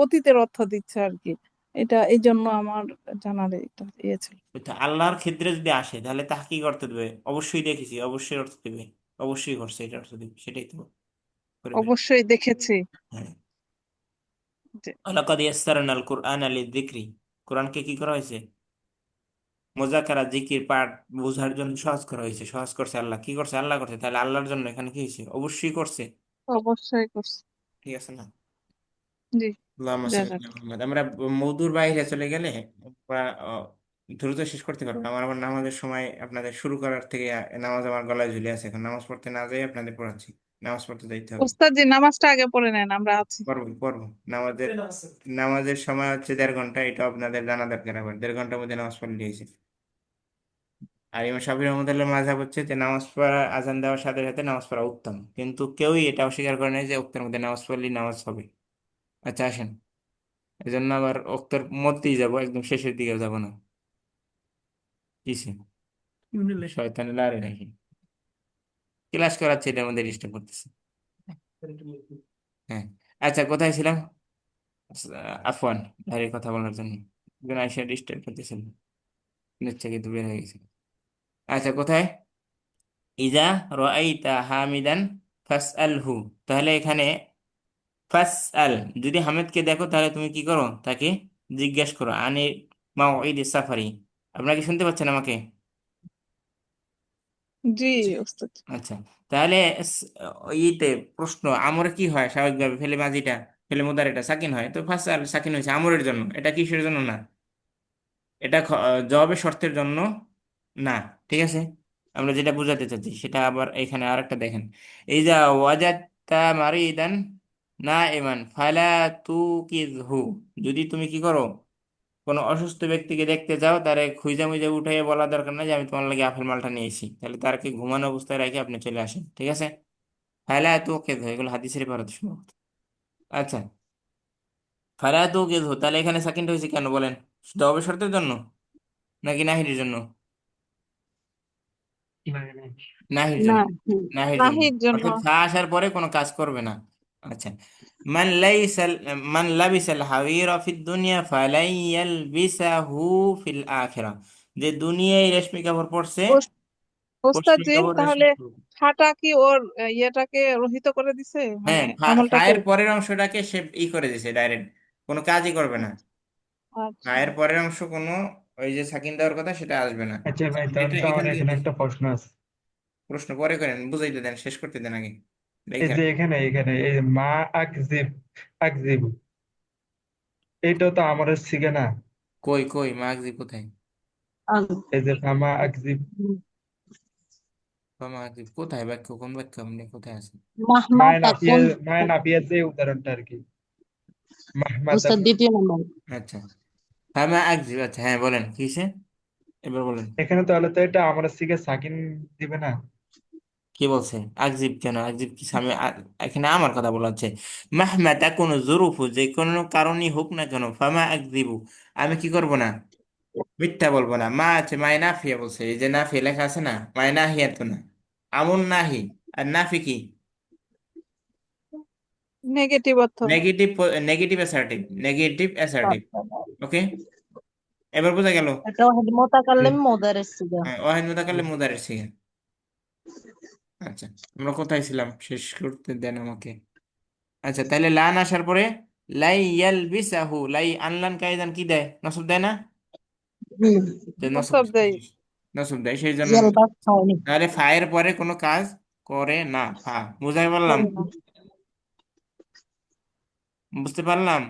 অতীতের অর্থ দিচ্ছে আর কি। এটা এই জন্য আমার জানার এটা ইয়ে ছিল। তো আল্লাহর ক্ষেত্রে যদি আসে তাহলে তাকে কি করতে দেবে? অবশ্যই দেখেছি, অবশ্যই অর্থ দেবে, অবশ্যই করছে এটা অর্থ দেবে, সেটাই তো করে ফেলবে। অবশ্যই দেখেছি হ্যাঁ। যে ওয়ালাকাদ ইয়াসসারনাল কুরআনা লিযিকরি, কোরআনকে কি করা হয়েছে? মুযাকারা, জিকির, পাঠ বোঝার জন্য সহজ করা হয়েছে। সহজ করছে আল্লাহ, কি করছে? আল্লাহ করছে। তাহলে আল্লাহর জন্য এখানে কি হয়েছে? অবশ্যই করছে। অবশ্যই করছি। ঠিক আছে না? জি, আল্লাহুম্মা সাল্লি জাজাক। আলা মুহাম্মাদ। আমরা মওদুর বাইরে চলে গেলে আমরা দ্রুত শেষ করতে পারবো না। আমার আবার নামাজের সময় আপনাদের শুরু করার থেকে নামাজ আমার গলায় ঝুলে আছে। এখন নামাজ পড়তে না যাই আপনাদের পড়াচ্ছি, নামাজ পড়তে যাইতে হবে। ওস্তাদ জি, নামাজটা আগে পড়ে নেন, আমরা আছি। পড়বো পড়বো। নামাজের নামাজের সময় হচ্ছে 1.5 ঘন্টা, এটা আপনাদের জানা দরকার। আবার 1.5 ঘন্টার মধ্যে নামাজ পড়লে হয়েছে। আর ইমাম শাফিঈ রহমাতুল্লাহ মাযহাব হচ্ছে যে নামাজ পড়া, আজান দেওয়ার সাথে সাথে নামাজ পড়া উত্তম, কিন্তু কেউই এটা অস্বীকার করে নাই যে ওক্তের মধ্যে নামাজ পড়লেই নামাজ হবে। আচ্ছা আসেন, এই জন্য আবার ওক্তের মধ্যেই যাবো, একদম শেষের দিকে যাব না। কিসে শয়তান লারে নাকি ক্লাস করাচ্ছে, এটার মধ্যে ডিস্টার্ব করতেছে। হ্যাঁ। আচ্ছা কোথায় ছিলাম? আফওয়ান, বাইরের কথা বলার জন্য একজন আইসা ডিস্টার্ব করতেছিল, নিচ্ছে কিন্তু বের হয়ে গেছে। আচ্ছা কোথায়? ইজা রাআইতা হামিদান ফাসআলহু, তাহলে এখানে ফাসআল, যদি হামিদকে দেখো তাহলে তুমি কি করো? তাকে জিজ্ঞেস করো। আনি মাউইদি সাফারি। আপনারা কি শুনতে পাচ্ছেন আমাকে? জি ওস্তাদ। আচ্ছা, তাহলে ইতে প্রশ্ন আমরে কি হয় স্বাভাবিকভাবে? ফেলে মাজিটা, ফেলে মুদারিটা সাকিন হয়, তো ফাসআল সাকিন হয়েছে আমরের জন্য। এটা কিসের জন্য না? এটা জবাবের শর্তের জন্য না। ঠিক আছে, আমরা যেটা বোঝাতে চাচ্ছি সেটা আবার এখানে আরেকটা দেখেন। এই যা ওয়াজাদতা মারিদান না ইমান ফালা তুকিযহু, যদি তুমি কি করো, কোনো অসুস্থ ব্যক্তিকে দেখতে যাও, তারে খুঁজে মুজে উঠাইয়ে বলা দরকার না যে আমি তোমার লাগে আপেল মালটা নিয়েছি। তাহলে তারকে ঘুমানো অবস্থায় রেখে আপনি চলে আসেন। ঠিক আছে, ফালা তুকিযহু, এগুলো হাদিসের ইবারত সম্ভবত। আচ্ছা, ফালা তুকিযহু, তাহলে এখানে সেকেন্ড হয়েছে কেন বলেন? জবাবের শর্তের জন্য নাকি নাহির জন্য? নাহির না, জন্য। নাহির জন্য, নাহির জন্য। অর্থাৎ ফা আসার পরে কোনো কাজ করবে না। আচ্ছা, মান লাইসাল মান লাবিসাল হারিরা ফিদ দুনিয়া ফালাই ইয়ালবিসাহু ফিল আখিরাহ, যে দুনিয়ায় রেশমি কাপড় পরছে, ওস- ওস্তাদ পশমি জি, কাপড় রেশমি তাহলে কাপড়। ফাটা কি ওর ইয়েটাকে রহিত করে দিছে, মানে হ্যাঁ, আমলটাকে? ফায়ের পরের অংশটাকে সে করে দিছে ডাইরেক্ট, কোনো কাজই করবে না। আচ্ছা। ফায়ের পরের অংশ কোনো, ওই যে সাকিন দেওয়ার কথা সেটা আসবে না। আচ্ছা আচ্ছা, ভাই, আমরা তাহলে এটা তো আমার এখান থেকে এখানে দেখি। একটা প্রশ্ন আছে। প্রশ্ন পরে করেন, বুঝাইতে দেন, শেষ করতে দেন আগে। এই দেখেন যে এখানে এখানে এই মা আকজিব, আকজিব, এটা তো আমার শিখে না। কই কই মাগজি কোথায়? এই যে মা আকজিব, বা মাগজি কোথায়? বাক্য কোন বাক্য? আপনি কোথায় আছেন? মাহমা মায় নাফিয়া, তাকুন। মায় নাফিয়া যে উদাহরণটা আর কি, মাহমাদা। উস্তাদ দ্বিতীয় নম্বর। আচ্ছা, ফামা আকজিব, আচ্ছা হ্যাঁ বলেন কি হইছে? এবার বলেন। এখানে তাহলে তো এটা আমার শিখে সাকিন দিবে না? কি বলছে? আকজিব কেন? আকজিব কি সামনে এখানে আমার কথা বলা হচ্ছে। মাহমা তাকুন জুরুফু, যে কোনো কারণই হোক না কেন, ফামা আকজিবু, আমি কি করব না? মিথ্যা বলবো না। মা আছে, মায় নাফিয়া বলছে, এই যে নাফিয়া লেখা আছে না, মায় নাহিয়া তো না, আমুন নাহি। আর নাফি কি? নেগেটিভ অর্থ। Negative, negative assertive, negative assertive. Okay, এবার বোঝা গেল? এটা ওয়াহিদ মুতাকাল্লিম মুদারিস সিগা। হ্যাঁ, ওয়াহিদ মুতাকাল্লিম মুদারিস সিগা। আচ্ছা, আমরা কোথায় ছিলাম শেষ করতে দেন আমাকে। আচ্ছা, তাহলে লান আসার পরে লাই ইয়ালবিসাহু, লাই আনলান কায়দান কি দেয়, নসব দেয় না? হুম। যে নসব, প্রস্তাব দেয়। নসব দেয় সেই জন্য ইয়ালবাস খাওয়ানি। তাহলে ফায়ের পরে কোনো কাজ করে না, ফা। বুঝাই পারলাম? করে না। বুঝতে পারলাম?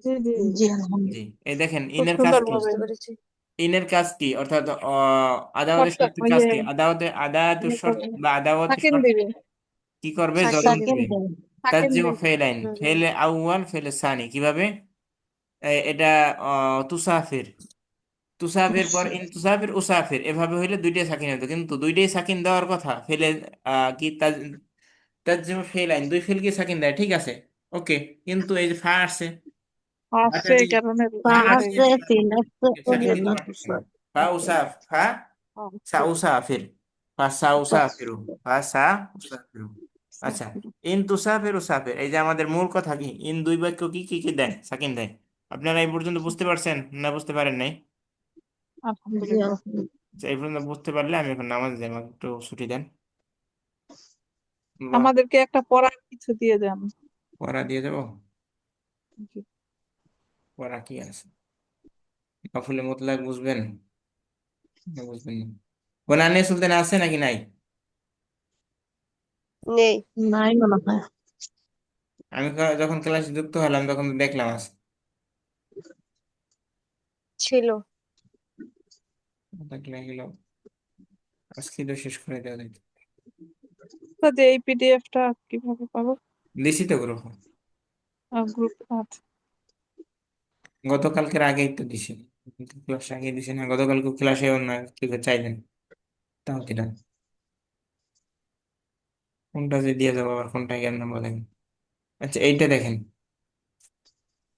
জি জি, জি জি। আলহামদুলিল্লাহ। এই দেখেন খুব ইনের কাজ সুন্দর কি, ভাবে। বুঝতে পেরেছি। ইনের কাজ কি, অর্থাৎ আদাওয়াতের শর্ত শর্তের ওই কাজ যে কি, আদাওয়াতুর ইয়ে শর্ত করবে, বা আদাওয়াতুর থাকেন শর্ত দিবে, কি করবে, সাকিন জজম দিবে। সাকিন দিবে। দেন। থাকেন তাজিমু দিবে। ফেলাইন, হুম হুম। ফেলে আউয়াল ফেলে সানি কিভাবে, এটা তুসাফির, তুসাফির পর ইন তুসাফির উসাফির, এভাবে হইলে দুইটাই সাকিন হতো, কিন্তু দুইটাই সাকিন দেওয়ার কথা, ফেলে কি তাজিমু ফেলাইন, দুই ফেলকে সাকিন দেয়, ঠিক আছে, ওকে। কিন্তু এই যে ফা আসছে, ফাটা আসছে এই দিয়ে, কারণে ফা ইয়ে আসছে হয়ে ফাসে গেছে। ফিল আসছে ওই সাকিন জন্য দিতে পারতেছে না। ফা উসাফ, ফা আচ্ছা, সাউসাফির, ফাসাউসাফিরু, ফাসাউসাফিরু। আচ্ছা, ইন তুসাফিরু সাফির, এই যে আমাদের মূল কথা কি, ইন দুই বাক্য কি কি কি দেয়, সাকিন দেয়। আপনারা এই পর্যন্ত বুঝতে পারছেন না বুঝতে পারেন নাই? জি আলহামদুলিল্লাহ। আলহামদুলিল্লাহ। আচ্ছা, এই পর্যন্ত বুঝতে পারলে আমি এখন নামাজ যাই, আমাকে একটু ছুটি দেন। বাহ, আমাদেরকে একটা পড়ার কিছু দিয়ে যান। পড়া দিয়ে যাবো। জি। পড়া কি আছে, মাফুলে মুতলাক বুঝবেন না বুঝবেন না? কোরআনে সুলতান আছে নাকি নাই? নেই। নাই মনে হয়। আমি যখন ক্লাসে যুক্ত হলাম তখন তো দেখলাম আছে। ছিল। থাকলে এগুলো আজকে তো শেষ করে দেওয়া যাইতো। তো যে এই পিডিএফটা কিভাবে পাবো? দিছি তো গ্রুপ, গ্রুপ? আচ্ছা। গতকালকের আগেই তো দিছি, ক্লাস আগে দিছি না, গতকালকে ক্লাসে না কেউ চাইলেন, তাও দিলাম। কোনটা যে দিয়ে যাবো আবার কোনটা কেন বলেন। আচ্ছা, এইটা দেখেন,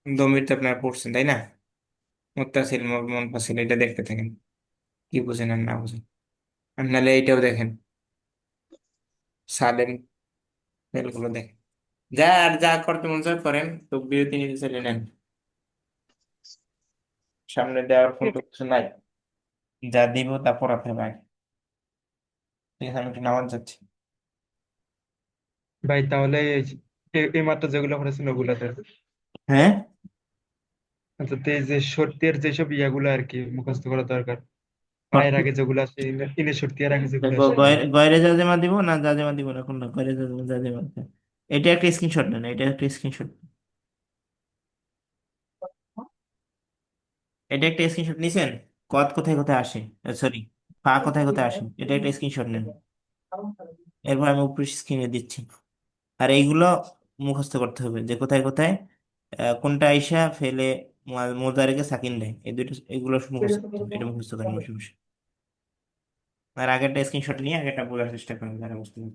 দমিরটা আপনারা পড়ছেন তাই না, মুত্তাসিল মুনফাসিল, এটা দেখতে থাকেন কি বুঝেন আর না বুঝেন। আর নাহলে এইটাও দেখেন, সালেম, এগুলো দেখেন, যা আর যা করতে মন চায় করেন, তো বিরতি নিতে চাইলে নেন, সামনে দেওয়ার ফোন ঠিক। তো কিছু নাই, যা দিব তা পড়াতে হবে আগে। ঠিক আছে, আমি একটু নামাজ যাচ্ছি। ভাই তাহলে এই মাত্র যেগুলো পড়েছেন ওগুলাতে, হ্যাঁ, আচ্ছা, তো এই যে শর্তের যেসব ইয়াগুলো আর কি মুখস্থ করা দরকার, পায়ের আগে যেগুলো আসে, ইনের শর্তি এর আগে যেগুলো আসে এগুলো। গয়রে জাজেমা দিব না জাজেমা দিব না, কোনটা গয়রে জাজেমা জাজেমা? এটা একটা স্ক্রিনশট নেন, এটা একটা স্ক্রিনশট, এটা একটা স্ক্রিনশট নিছেন, কদ কোথায় কোথায় আসে, সরি, পা কোথায় কোথায় আসে, এটা একটা স্ক্রিনশট নেন। এরপর আমি উপরে স্ক্রিনে দিচ্ছি। আর এইগুলো মুখস্থ করতে হবে যে কোথায় কোথায় কোনটা আইসা ফেলে মোজারেকে সাকিন দেয়, এই দুটো, এগুলো মুখস্থ করতে হবে, এটা মুখস্থ করেন বসে বসে। আর আগেরটা স্ক্রিনশট নিয়ে আগেরটা বোঝার চেষ্টা করেন যারা বুঝতে পারবেন।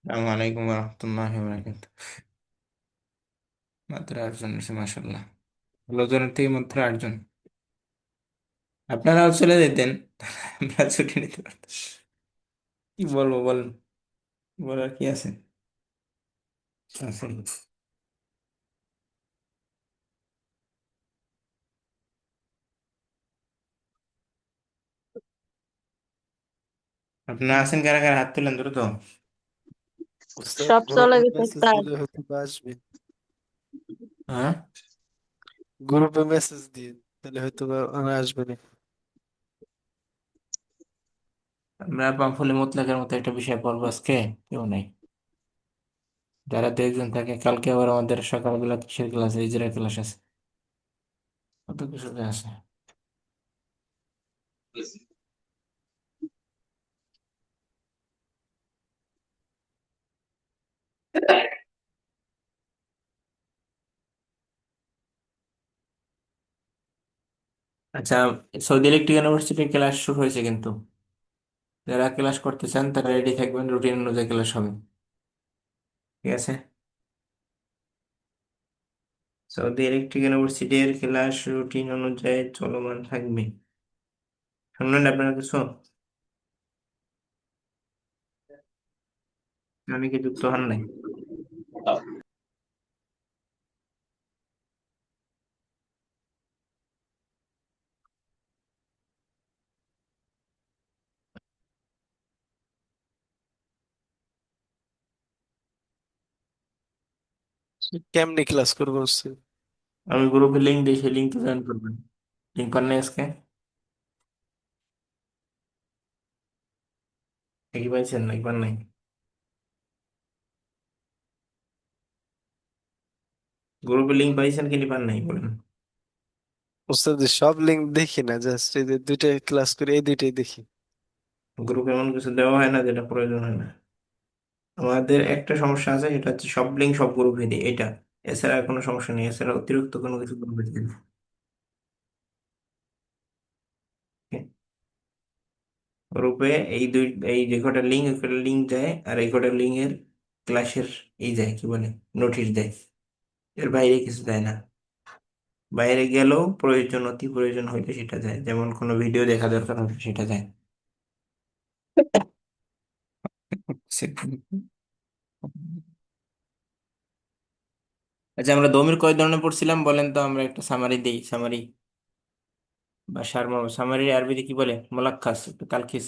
আসসালামু আলাইকুম রহমতুল্লাহি মাত্র 8 জন আছে মাসাল্লাহ। 16 জনের থেকে মাত্র 8 জন। আপনারাও চলে যেতেন, আমরা ছুটি নিতে পারতাম। কি বলবো বলেন, বলার কি আছে? আসলে আপনারা আছেন কারা কারা? হাত তুলেন দ্রুত। উস্তাদ সব চলে গ্রুপে গেছে মেসেজ উস্তাদ। দিলে হয়তো বা আসবে। হ্যাঁ, গ্রুপে মেসেজ দিন, তাহলে হয়তো বা ওরা আসবে না। আমরা পাম্পফলি মোতলাকের মতো একটা বিষয় পড়বো আজকে। কেউ নাই, যারা 2 একজন থাকে। কালকে আবার আমাদের সকালবেলা কিসের ক্লাস, ইজরা ক্লাস আছে, কত কিছু যে আছে। আচ্ছা, সৌদি ইলেকট্রিক ইউনিভার্সিটির ক্লাস শুরু হয়েছে কিন্তু। যারা ক্লাস করতে চান তারা রেডি থাকবেন, রুটিন অনুযায়ী ক্লাস হবে। ঠিক আছে? সৌদি ইলেকট্রিক ইউনিভার্সিটির ক্লাস রুটিন অনুযায়ী চলমান থাকবে। শুনলেন আপনারা কিছু? অনেকে যুক্ত হন নাই। কেমনে ক্লাস করবো উস্তাদ? আমি গ্রুপে লিঙ্ক দিই, সেই লিঙ্কে জয়েন করবেন। লিঙ্ক পান নাই আজকে? কি পাইছেন নাকি পান নাই? গ্রুপে লিঙ্ক পাইছেন কি পান নাই বলেন? উস্তাদ সব লিঙ্ক দেখি না, জাস্ট এই যে দুইটা ক্লাস করি, এই দুইটাই দেখি। গ্রুপে এমন কিছু দেওয়া হয় না যেটা প্রয়োজন হয় না। আমাদের একটা সমস্যা আছে, সেটা হচ্ছে সব লিঙ্ক সব গ্রুপে দিই, এটা। এছাড়া আর কোনো সমস্যা নেই, এছাড়া অতিরিক্ত কোনো কিছু গ্রুপে দিই না। গ্রুপে এই যে কটা লিঙ্ক, ওই কটা লিঙ্ক দেয়, আর এই কটা লিঙ্কের ক্লাসের এই যায় কি বলে, নোটিশ দেয়। এর বাইরে কিছু দেয় না। বাইরে গেলেও প্রয়োজন, অতি প্রয়োজন হইলে সেটা যায়, যেমন কোনো ভিডিও দেখা দরকার হবে সেটা যায়। আচ্ছা, আমরা দমির কয় ধরনের পড়ছিলাম বলেন তো? আমরা একটা সামারি দেই, সামারি বা সারমর্ম। সামারি আরবিতে কি বলে? মোলাক্কাস, একটু তালখিস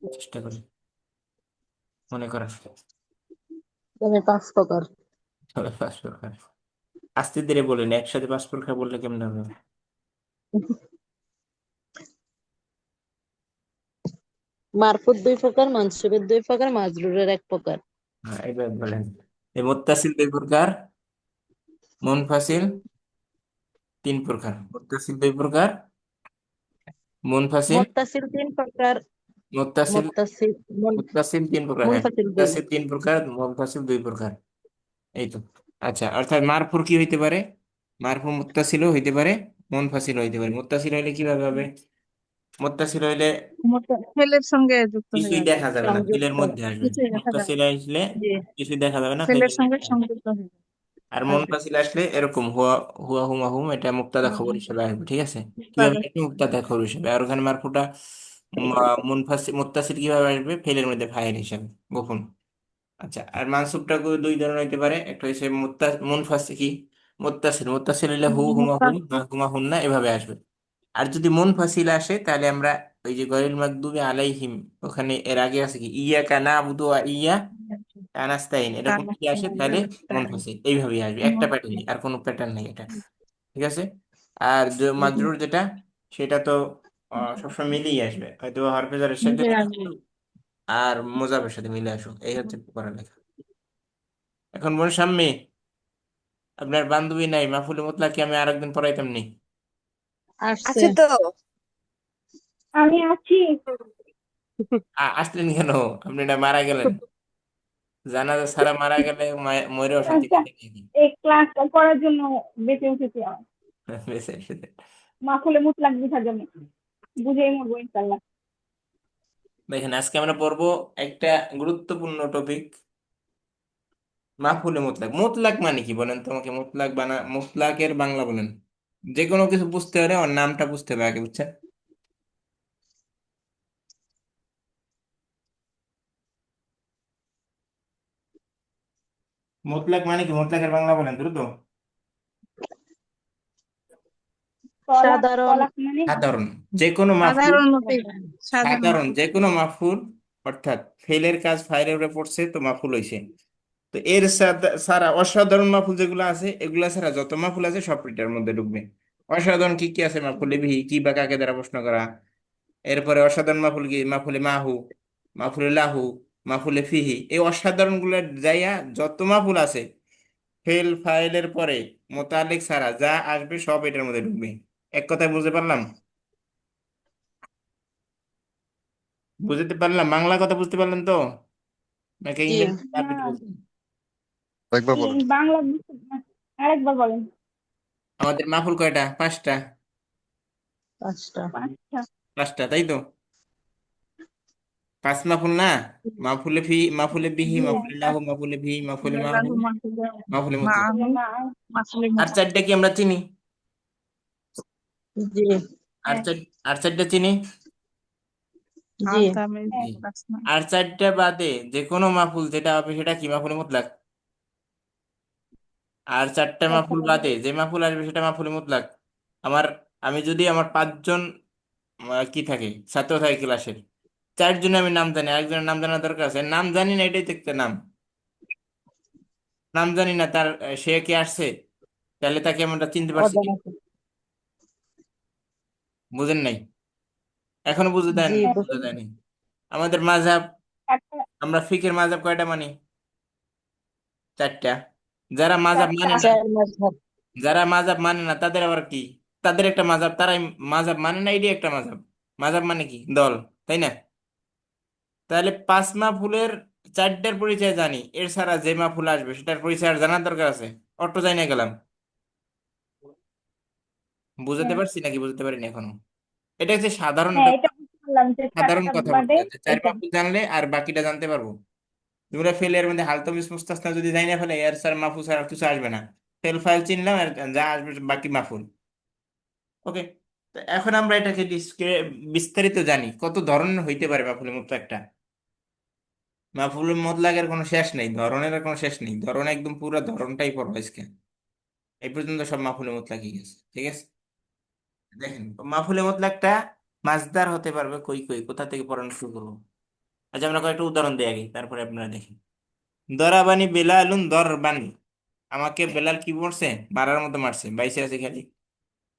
চেষ্টা করি মনে করার। তুমি 5 প্রকার। তবে 5 প্রকার। আস্তে ধীরে বলেন, একসাথে 5 প্রকার বললে কেমন হবে? মারফুত 2 প্রকার, মানসুবের 2 প্রকার, মাজরুরের 1 প্রকার। হ্যাঁ, এবার বলেন। এই মুত্তাসিল 2 প্রকার, মুনফাসিল 3 প্রকার। মুত্তাসিল 2 প্রকার, মুনফাসিল। মুত্তাসিল 3 প্রকার। মুত্তাসিল মুত্তাসিল মুত্তাসিল 3 প্রকার, হ্যাঁ। মুনফাসিল 2। মুত্তাসিল 3 প্রকার, মুনফাসিল 2 প্রকার। এই তো। আচ্ছা, অর্থাৎ মারফুর কি হইতে পারে? মারফু মুত্তাসিলও হইতে পারে, মুনফাসিল হইতে পারে। মুত্তাসিল হইলে কিভাবে হবে? মুত্তাসিল হইলে ফেলের সঙ্গে যুক্ত হয়ে কিছুই যাবে। দেখা যাবে না, ফিলের সংযুক্ত। মধ্যে আসবে। কিছুই দেখা যাবে মুত্তাসিল না। আসলে জি, কিছুই দেখা যাবে না, ফেলের ফিলের সঙ্গে মধ্যে আসবে। সংযুক্ত হয়ে আর আসবে। মুনফাসিল আসলে এরকম হুয়া হুয়া হুমা হুম, এটা মুক্তাদা খবর হুম, হিসেবে আসবে। ঠিক আছে? কিভাবে তাহলে আসবে? মুক্তাদা খবর হিসেবে। আর ওখানে মারফুটা মুনফাসিল মুত্তাসিল কিভাবে আসবে? ফেলের মধ্যে ফাইল হিসেবে, গোপন। আচ্ছা, আর মানসুবটা 2 ধরনের হইতে পারে। একটা হচ্ছে মুনফাসিল কি, মুত্তাসিল। মুত্তাসিল হইলে হু হুমা হুম বা হুমা হুন্না এভাবে আসবে। আর যদি মুনফাসিল আসে তাহলে আমরা ওই যে গয়রুল মাগদুবি আলাইহিম, ওখানে এর আগে আছে কি ইয়াকা নাবুদু ওয়া ইয়া কানাস্তাইন, এরকম যদি আসে তাহলে মুনফাসিল এইভাবেই আসবে। একটা প্যাটার্নই, আর কোনো প্যাটার্ন নেই এটা। ঠিক আছে? আর মাজরুর যেটা, সেটা তো সবসময় মিলিয়ে আসবে, হয়তো হরফেজারের সাথে নিজে মিলে আসবে। আসুক, আর মোজাবের সাথে মিলে আসুক। এই হচ্ছে পড়ালেখা। এখন বোন সাম্মি, আপনার বান্ধবী নাই, মাহফুল মোতলাকে আমি আরেকদিন পড়াইতাম নি। আসছে। আছে তো। আমি আছি। আসলেন কেন? আপনি না মারা গেলেন? জানাজা ছাড়া মারা গেলে মরে অশান্তি আচ্ছা, লাগে নাকি? এই ক্লাসটা করার জন্য বেঁচে উঠেছি আমার। বেঁচে এসেছে। মাহফিলে মুতলাক বিঠার জন্য বুঝেই মরবো ইনশাল্লাহ। দেখেন, আজকে আমরা পড়বো একটা গুরুত্বপূর্ণ টপিক, মাফুলে মুতলাক, মুতলাক মানে কি বলেন তোমাকে? মুতলাক মুতলাকের বাংলা বলেন। যে কোনো কিছু বুঝতে হলে ওর নামটা বুঝতে হবে আগে, বুঝছেন? মুতলাক মানে কি? মুতলাকের বাংলা বলেন দ্রুত। তলাক সাধারণ। তলাক মানে সাধারণ যে কোনো মাফুল, সাধারণত সাধারণ সাধারণ যে কোনো মাফুল, অর্থাৎ ফেলের কাজ ফাইলের উপরে পড়ছে তো মাফুল হইছে। তো এর ছাড়া অসাধারণ মাফুল যেগুলো আছে, এগুলা ছাড়া যত মাফুল আছে সব এটার মধ্যে ঢুকবে। অসাধারণ কি কি আছে? মাফুলে বিহি, কি বা কাকে দ্বারা প্রশ্ন করা। এরপরে অসাধারণ মাফুল কি? মাফুলে মাহু, মাফুলে লাহু, মাফুলে ফিহি। এই অসাধারণ গুলো যাইয়া যত মাফুল আছে ফেল ফাইলের পরে মোতালেক ছাড়া যা আসবে সব এটার মধ্যে ঢুকবে। এক কথায় বুঝতে পারলাম? বুঝতে পারলাম? বাংলা কথা বুঝতে পারলেন তো, নাকি জি। ইংরেজি না, আরবিতে বলছেন? একবার বলেন। বাংলা আরেকবার বলেন। আমাদের মাফুল কয়টা? পাঁচটা। 5টা। 5টা। পাঁচটা, তাই তো? পাঁচ মাফুল না? মাফুলে ফি, মাফুলে বিহি, জি মাফুলে লাহু, মাফুলে ভি, মাফুলে মাহু, লাহু মাহফুজা মাফুলে মুতলাক। মাহু না, মাসলে আর মুতলা চারটা কি আমরা চিনি? জি। আর হ্যাঁ চার, আর চারটা চিনি। জি। আর তামে জি। রাসনা আর চারটা বাদে যে কোনো মাফুল যেটা হবে সেটা কি? মাফুলে মুতলাক। আর চারটা মাফুল বাদে যে মাফুল আসবে সেটা মাফুলে মুতলাক। আমার, আমি যদি আমার পাঁচজন কি থাকে, ছাত্র থাকে ক্লাসের, চারজনে আমি নাম জানি, আরেকজনের নাম জানার দরকার আছে? নাম জানি না, এটাই তো একটা নাম। নাম জানি না তার, সে কে আসছে, তাহলে তাকে আমরা চিনতে পারছি কি? অজানা। বুঝেন নাই? এখনো বুঝে দেন? জি। বুঝে দেয়নি। আমাদের মাযহাব, একটা আমরা ফিকের মাযহাব কয়টা মানি? চারটা। যারা মাযহাব মানে চারটা। না, 4 মাযহাব। যারা মাযহাব মানে না তাদের আবার কি? তাদের একটা মাযহাব, তারাই মাযহাব মানে না, এটাই একটা মাযহাব। মাযহাব মানে কি? দল, তাই না? তাহলে পাঁচ মাহফুলের চারটার পরিচয় জানি, এর ছাড়া যে মাহফুল আসবে সেটার পরিচয় আর জানার দরকার আছে? অটো যাই না গেলাম। বুঝতে হ্যাঁ পারছি নাকি বুঝতে পারিনি এখনো? এটা হচ্ছে সাধারণ, হ্যাঁ, এটা এটা বুঝতে পারলাম যে সাধারণ চারটা কথা বলতে বাদে চাচ্ছে। চার এটা। মাহফুল জানলে আর বাকিটা জানতে পারবো। তোমরা ফেল এর মধ্যে হালতমিস মুস্তাসনা যদি যাই না ফেলে, এর স্যার মাহফুল স্যার আর কিছু আসবে না। ফেল ফাইল চিনলাম, আর যা আসবে বাকি মাহফুল। ওকে। তো এখন আমরা এটাকে বিস্তারিত জানি কত ধরনের হইতে পারে মাহফুলের মতো একটা। মাহফুলের মতলাকের কোনো শেষ নেই, ধরনের কোনো শেষ নেই, ধরন একদম পুরো ধরনটাই পড়বো আজকে। এই পর্যন্ত সব মাহফুলের মতলাকই গেছে, ঠিক আছে? দেখেন, মাহফুলের মতলাকটা মাসদার হতে পারবে কই কই, কোথা থেকে পড়ানো শুরু করবো? আচ্ছা, আমরা কয়েকটা উদাহরণ দিই আগে, তারপরে আপনারা দেখেন। দরাবানি বেলালুন দরবানি, আমাকে বেলাল কি করছে? মারার মতো মারছে, বাইসে আছে খালি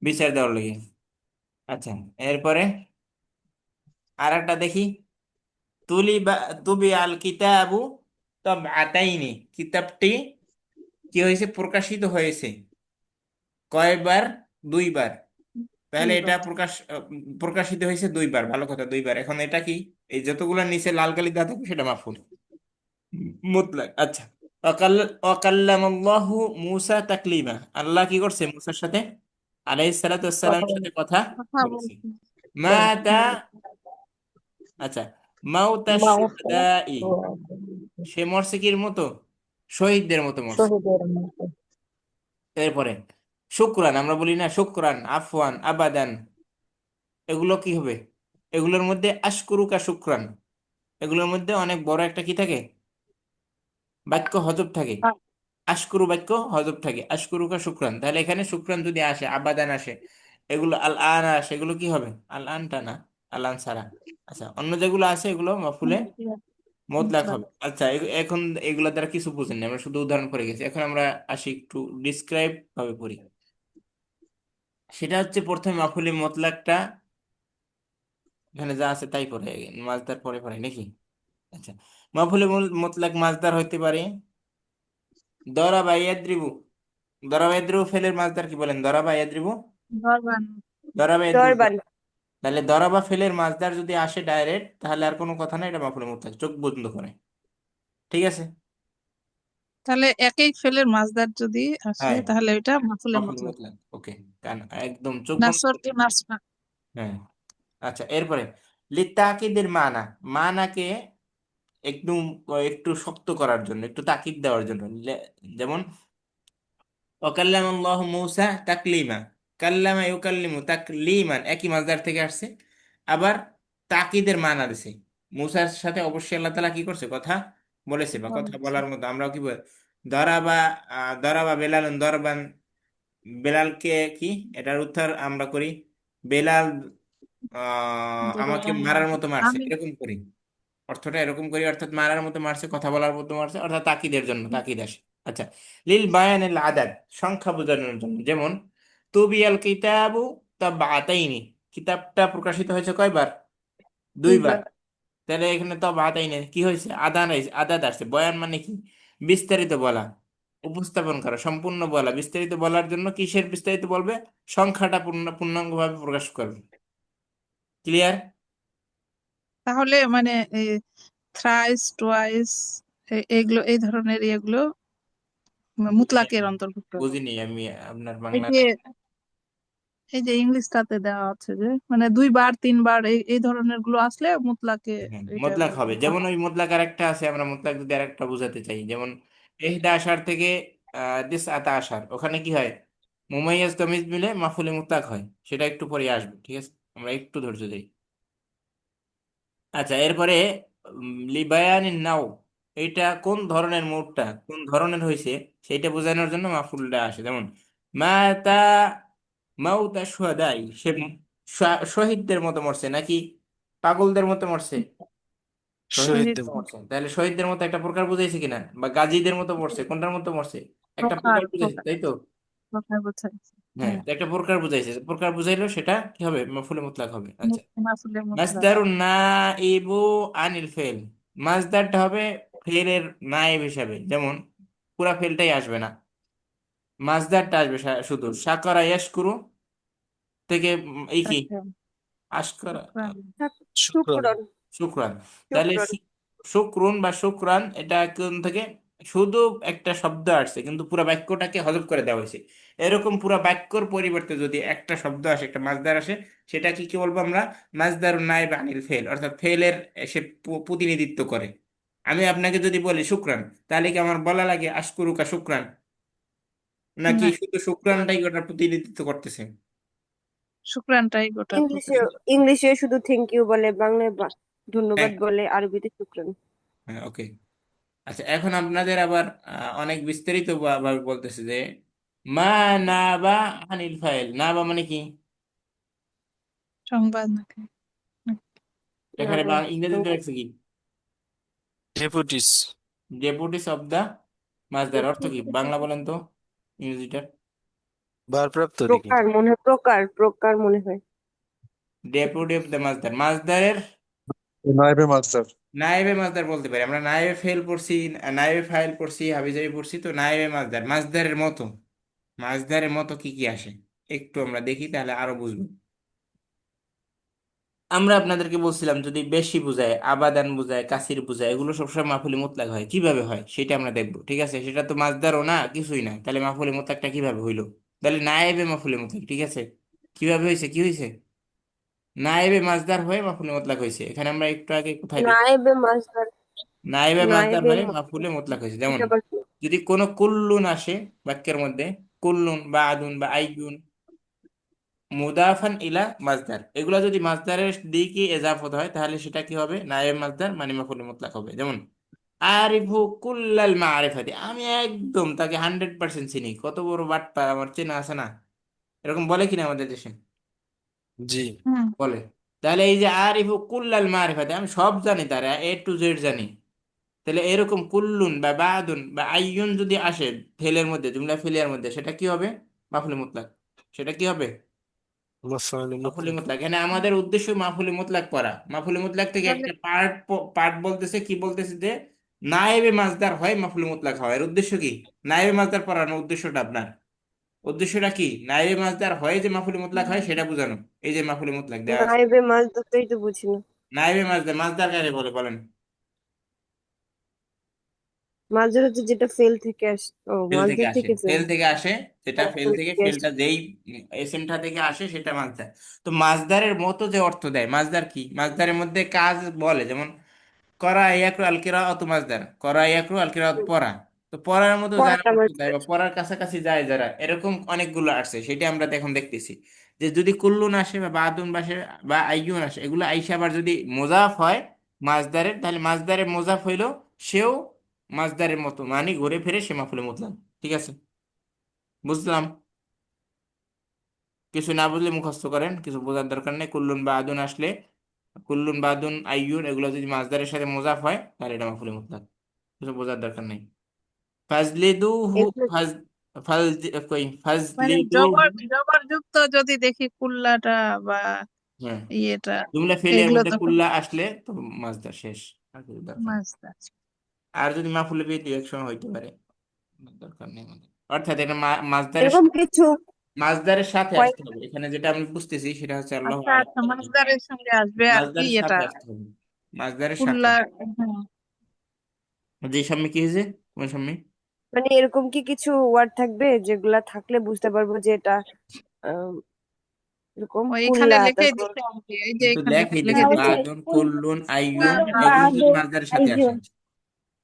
বিচার দেওয়ার লেগে। আচ্ছা, এরপরে আর একটা দেখি। তুলি বা তুবি আল কিতাবু তব আতাইনি, কিতাবটি কি হয়েছে? প্রকাশিত হয়েছে কয়বার? 2বার। তাহলে এটা দুইবার প্রকাশিত হয়েছে 2বার, ভালো কথা, 2বার। এখন এটা কি? এই যতগুলো নিচে লাল কালি দেওয়া থাকবে সেটা মাফুল মুতলাক। আচ্ছা, ওয়াকাল্লামাল্লাহু মুসা তাকলিমা, আল্লাহ কি করছে মুসার সাথে, আলাইহিস সালাতু ওয়াস কথা সালামের সাথে কথা কথা বলেছে। বলছি মাতা, আচ্ছা, মাউতা মাউতা। শুহাদাই, সে মরছে কির মতো? শহীদদের মতো মরছে। শহীদের মতো। এরপরে শুকরান, আমরা বলি না শুকরান, আফওয়ান, আবাদান, এগুলো কি হবে? এগুলোর মধ্যে আশকুরুকা শুকরান, এগুলোর মধ্যে অনেক বড় একটা কি থাকে? বাক্য হজব থাকে। আশকুরু বাক্য হজব থাকে, আশকুরুকা শুকরান। তাহলে এখানে শুকরান যদি আসে, আবাদান আসে, এগুলো আল আন আসে, এগুলো কি হবে? আল আনটা না, আল আন সারা। আচ্ছা, অন্য যেগুলো আছে এগুলো মাফুলে মতলাক হবে। আচ্ছা, এখন এগুলা দ্বারা কিছু বুঝেন না, আমরা শুধু উদাহরণ করে গেছি। এখন আমরা আসি একটু ডিসক্রাইব ভাবে পড়ি। সেটা হচ্ছে প্রথমে মাফুলে মতলাকটা, এখানে যা আছে তাই পড়ে, মাজদার পরে পড়ে নাকি? আচ্ছা, মাফুলে মতলাক মাজদার হইতে পারে দরাবা ইয়াদ্রিবু। দরাবা ইয়াদ্রিবু ফেলের মাজদার কি বলেন? দরাবা ইয়াদ্রিবু, ধরবান দরাবা ইয়াদ্রিবু। দরবান। তাহলে দরাবা ফেলের মাজদার যদি আসে ডাইরেক্ট, তাহলে আর কোনো কথা নাই, এটা মাফুলে মতলাক, চোখ বন্ধ করে। ঠিক আছে? তাহলে একই ফেলের মাছদার যদি আসে হ্যাঁ, তাহলে ওইটা মাফুলে মাফুলে মতলব মতলাক। ওকে, কান একদম চোখ বন্ধ নাসর করে। টু নাসফা হ্যাঁ। আচ্ছা, এরপরে লিতাকিদের মানা, মানাকে একটু একটু শক্ত করার জন্য, একটু তাকিদ দেওয়ার জন্য। যেমন ওয়াকাল্লাম আল্লাহ মূসা তাকলিমা, কাল্লামা ইউকাল্লিমু তাকলিমান একই মাসদার থেকে আসছে। আবার তাকিদের মানা দিছে, মূসার সাথে অবশ্যই আল্লাহ তাআলা কি করছে, কথা বলেছে বা কথা বলেছে। বলার মতো। আমরাও কি দরাবা, দরাবা বেলালুন দরবান, বেলালকে কি এটার উত্তর আমরা করি, বেলাল আমাকে মারার মতো মারছে, আমি এরকম করি। অর্থটা এরকম করি, অর্থাৎ মারার মতো মারছে, কথা বলার মতো মারছে, অর্থাৎ তাকিদের জন্য তাকিদ আসে। আচ্ছা, লিল বায়ানিল আদাদ, সংখ্যা বোঝানোর জন্য। যেমন তুবিয়াল কিতাবু তাবআতাইনি, কিতাবটা প্রকাশিত হয়েছে কয়বার? দুইবার। দুইবার। তাহলে এখানে তাবআতাইনি কি হয়েছে? আদান হয়েছে, আদাদ আসছে। বয়ান মানে কি? বিস্তারিত বলা, উপস্থাপন করা, সম্পূর্ণ বলা। বিস্তারিত বলার জন্য কিসের বিস্তারিত বলবে? সংখ্যাটা পূর্ণাঙ্গভাবে প্রকাশ করবে। ক্লিয়ার? তাহলে মানে থ্রাইস টুয়াইস এগুলো এই ধরনের ইয়েগুলো মুতলাকের অন্তর্ভুক্ত। বুঝিনি আমি আপনার এই বাংলা। যে এই যে ইংলিশটাতে দেওয়া আছে যে মানে দুইবার তিনবার এই ধরনের গুলো আসলে মুতলাকে হ্যাঁ, এটা মোতলাক হবে। যেমন ওই মোতলাক আরেকটা আছে, আমরা মোতলাক যদি আরেকটা বোঝাতে চাই, যেমন এহদা আশার থেকে দিস আতা আশার, ওখানে কি হয়? মুমাইয়াজ তমিজ মিলে মাফুলে মুতলাক হয়। সেটা একটু পরে আসবে, ঠিক আছে? আমরা একটু ধৈর্য দিই। আচ্ছা, এরপরে লিবায়ানিন নাও, এইটা কোন ধরনের মুডটা কোন ধরনের হয়েছে সেইটা বোঝানোর জন্য মাফুলটা আসে। যেমন মাতা মাউতা শুহাদাই, সে শহীদদের মতো মরছে নাকি পাগলদের মতো মরছে? শহীদদের শহীদ। শহীদদের মতো মরছে। তাহলে শহীদদের মতো একটা প্রকার বুঝাইছে কিনা, বা গাজীদের মতো মরছে, কোনটার মতো মরছে? একটা প্রকার প্রকার বুঝাইছে, প্রকার তাই তো? প্রকার বোঝাইছে। হ্যাঁ, হ্যাঁ, তো একটা প্রকার বুঝাইছে, প্রকার বুঝাইলো, সেটা কি হবে? মাফুলে মুতলাক হবে। আচ্ছা, মাসুলে মুতলাক। মাসদারুন নাইবু আনিল ফেল, মাসদারটা হবে ফেলের নায়েব হিসাবে। যেমন পুরা ফেলটাই আসবে না, মাসদারটা আসবে শুধু সাকারা ইয়াশকুরু থেকে। এই কি আচ্ছা, আশকরা, শুকরান। শুক্রান। শুক্রন। শুক্রান। তাহলে শুক্রন। শুক্রুন বা শুক্রান, এটা কোন থেকে? শুধু একটা শব্দ আসছে কিন্তু পুরো বাক্যটাকে হজব করে দেওয়া হয়েছে। এরকম পুরো বাক্যর পরিবর্তে যদি একটা শব্দ আসে, একটা মাসদার আসে, সেটা কি কি বলবো আমরা? মাসদারুন নায়েব আনিল ফেল, অর্থাৎ ফেলের সে প্রতিনিধিত্ব করে। আমি আপনাকে যদি বলি শুক্রান, তাহলে কি আমার বলা লাগে আশকুরুকা শুক্রান, নাকি না, শুধু শুক্রানটাই ওটা প্রতিনিধিত্ব করতেছে? শুক্রানটাই গোটা ইংলিশে প্রতিনিধি। ইংলিশে শুধু থ্যাংক ইউ বলে, বাংলায় হ্যাঁ, ধন্যবাদ বলে, আরবিতে শুক্রান। হ্যাঁ, ওকে। আচ্ছা, এখন আপনাদের আবার অনেক বিস্তারিত ভাবে বলতেছে যে মা না বা আনিল ফাইল, না বা মানে কি? সংবাদ নাকি? না এখানে বা ইংরেজিতে সংবাদ। লেখছে কি? ডেপুটিস। ডেপুটিস অফ দা মাসদার, অর্থ কি? বাংলা বলেন তো ইংরেজিটার। ভারপ্রাপ্ত নাকি? প্রকার মনে হয়, প্রকার প্রকার মনে হয়। ডেপুটি অফ দা মাসদার, মাসদারের নাইবে মাস্টার। নায়েবে মাসদার বলতে পারি আমরা। নায়েবে ফেল পড়ছি, নায়েবে ফাইল পড়ছি, হাবিজাবি পড়ছি, তো নায়েবে মাসদার, মাসদারের মতো। মাসদারের মতো কি কি আসে একটু আমরা দেখি, তাহলে আরো বুঝবো। আমরা আপনাদেরকে বলছিলাম যদি বেশি বুঝায়, আবাদান বুঝায়, কাসির বুঝায়, এগুলো সবসময় মাফুলি মুতলাক হয়। কিভাবে হয় সেটা আমরা দেখবো, ঠিক আছে? সেটা তো মাসদারও না, কিছুই না, তাহলে মাফুলি মুতলাকটা কিভাবে হইলো? তাহলে নায়েবে মাফুলি মুতলাক, ঠিক আছে? কিভাবে হয়েছে, কি হয়েছে? নায়েবে মাসদার হয়ে মাফুলি মুতলাক হয়েছে। এখানে আমরা একটু আগে কোথায় দেখি? নায়েবে মাসদার। নায়েবে মাসদার নায়েবে হয়ে মাফুলে মুতলাক হয়েছে। যেমন এটা আবার কি? যদি কোনো কুল্লুন আসে বাক্যের মধ্যে, কুল্লুন বা আদুন বা আইয়ুন মুদাফান ইলা মাসদার, এগুলা যদি মাসদারের দিকে এজাফত হয় তাহলে সেটা কি হবে? নায়েব মাসদার মানে মাফুল মুতলাক হবে। যেমন আরিফু কুল্লাল মারিফাতি, আমি একদম তাকে 100% চিনি। কত বড় বাটপার, আমার চেনা আছে না? এরকম বলে কিনা আমাদের দেশে? জি। হুম। বলে। তাহলে এই যে আরিফু কুল্লাল মারিফাতি, আমি সব জানি, তারা A to Z জানি। তাহলে এরকম কুল্লুন বা বাদুন বা আইয়ুন যদি আসে ফেলের মধ্যে, জুমলা ফেলিয়ার মধ্যে, সেটা কি হবে? মাফুল মুতলাক। সেটা কি হবে? মাফউল মাফুলি মুতলাক। মুতলাক। এখানে আমাদের উদ্দেশ্য মাফুলি মুতলাক করা। মাফুলি মুতলাক থেকে তাহলে একটা পার্ট পার্ট বলতেছে, কি বলতেছে যে নায়েবে মাসদার হয় মাফুলি মুতলাক হয়। এর উদ্দেশ্য কি? নায়েবে মাসদার পড়ানোর উদ্দেশ্যটা আপনার, উদ্দেশ্যটা কি? নায়েবে মাসদার হয় যে মাফুলি মুতলাক হয় সেটা বোঝানো। এই যে মাফুলি মুতলাক দেওয়া আছে। নায়েবে মাসদারটাই তো বুঝি না। নায়েবে মাসদার, মাসদার কারে বলে বলেন? মাসদার হচ্ছে যেটা ফেল থেকে আসে। ও, ফেল থেকে মাসদার আসে, থেকে ফেল। ফেল থেকে আসে, যেটা ফেল ফেল থেকে, থেকে আসে। ফেলটা যেই এসএমটা থেকে আসে সেটা মাসদার। তো মাসদারের মতো যে অর্থ দেয়, মাসদার কি? মাসদারের মধ্যে কাজ বলে। যেমন করা ইয়াকরু আল কিরাআত মাসদার, করা ইয়াকরু আল কিরাআত পড়া। তো পড়ার মধ্যে যারা পড়াটা পড়তে যায় মাঝখানে। বা পড়ার কাছাকাছি যায় যারা, এরকম অনেকগুলো আসছে, সেটা আমরা এখন দেখতেছি। যে যদি কুল্লুন আসে বা বাদুন আসে বা আইয়ুন আসে, এগুলো আইসা আবার যদি মোজাফ হয় মাসদারের, তাহলে মাসদারের মোজাফ হইলো সেও মাসদারের মতো, মানে ঘুরে ফিরে সে মাফুলে মুতলাক। ঠিক আছে, বুঝলাম? কিছু না বুঝলে মুখস্থ করেন, কিছু বোঝার দরকার নেই। কুল্লুন বা আদুন আসলে, কুল্লুন বাদুন আইয়ুন এগুলো যদি মাসদারের সাথে মুজাফ হয় তাহলে এটা মাফুলে মুতলাক, কিছু বোঝার দরকার নেই। ফাজলিদুহু এগুলো ফাজ ফাজ কই মানে ফাজলিদুহু, জবরযুক্ত যদি দেখি কুল্লাটা বা হ্যাঁ, ইয়েটা, জুমলা ফেলের এগুলো মধ্যে তখন কুল্লা আসলে তো মাসদার শেষ, আর কিছু দরকার নেই। মাঝদার। আর যদি মাফুলে বিয়ে দুই এক সময় হইতে পারে, দরকার নেই আমাদের। অর্থাৎ এটা মাসদারের এরকম কিছু মাসদারের সাথে কয়েক আসতে হবে। এখানে যেটা আমি বুঝতেছি সেটা হচ্ছে আল্লাহ আচ্ছা আলাম, আচ্ছা, মাঝদারের সঙ্গে আসবে আর কি মাসদারের এটা সাথে আসতে হবে, মাসদারের সাথে। কুল্লা। হ্যাঁ, যে সামনে কি হয়েছে, কোন সামনে? মানে এরকম কি কিছু ওয়ার্ড থাকবে যেগুলা থাকলে বুঝতে পারবো যে এটা আহ, এরকম ওই এখানে কুল্লা, লিখে তারপর দিতে হবে, এই যে তো এখানে লেখে লিখে দেখে ওই দিতে যে হবে। বাদুন কুল্লুন আইয়ুন কুল্লুন হ্যাঁ, এগুলো যদি বাদুন মাসদারের সাথে আসে, আইয়ুন,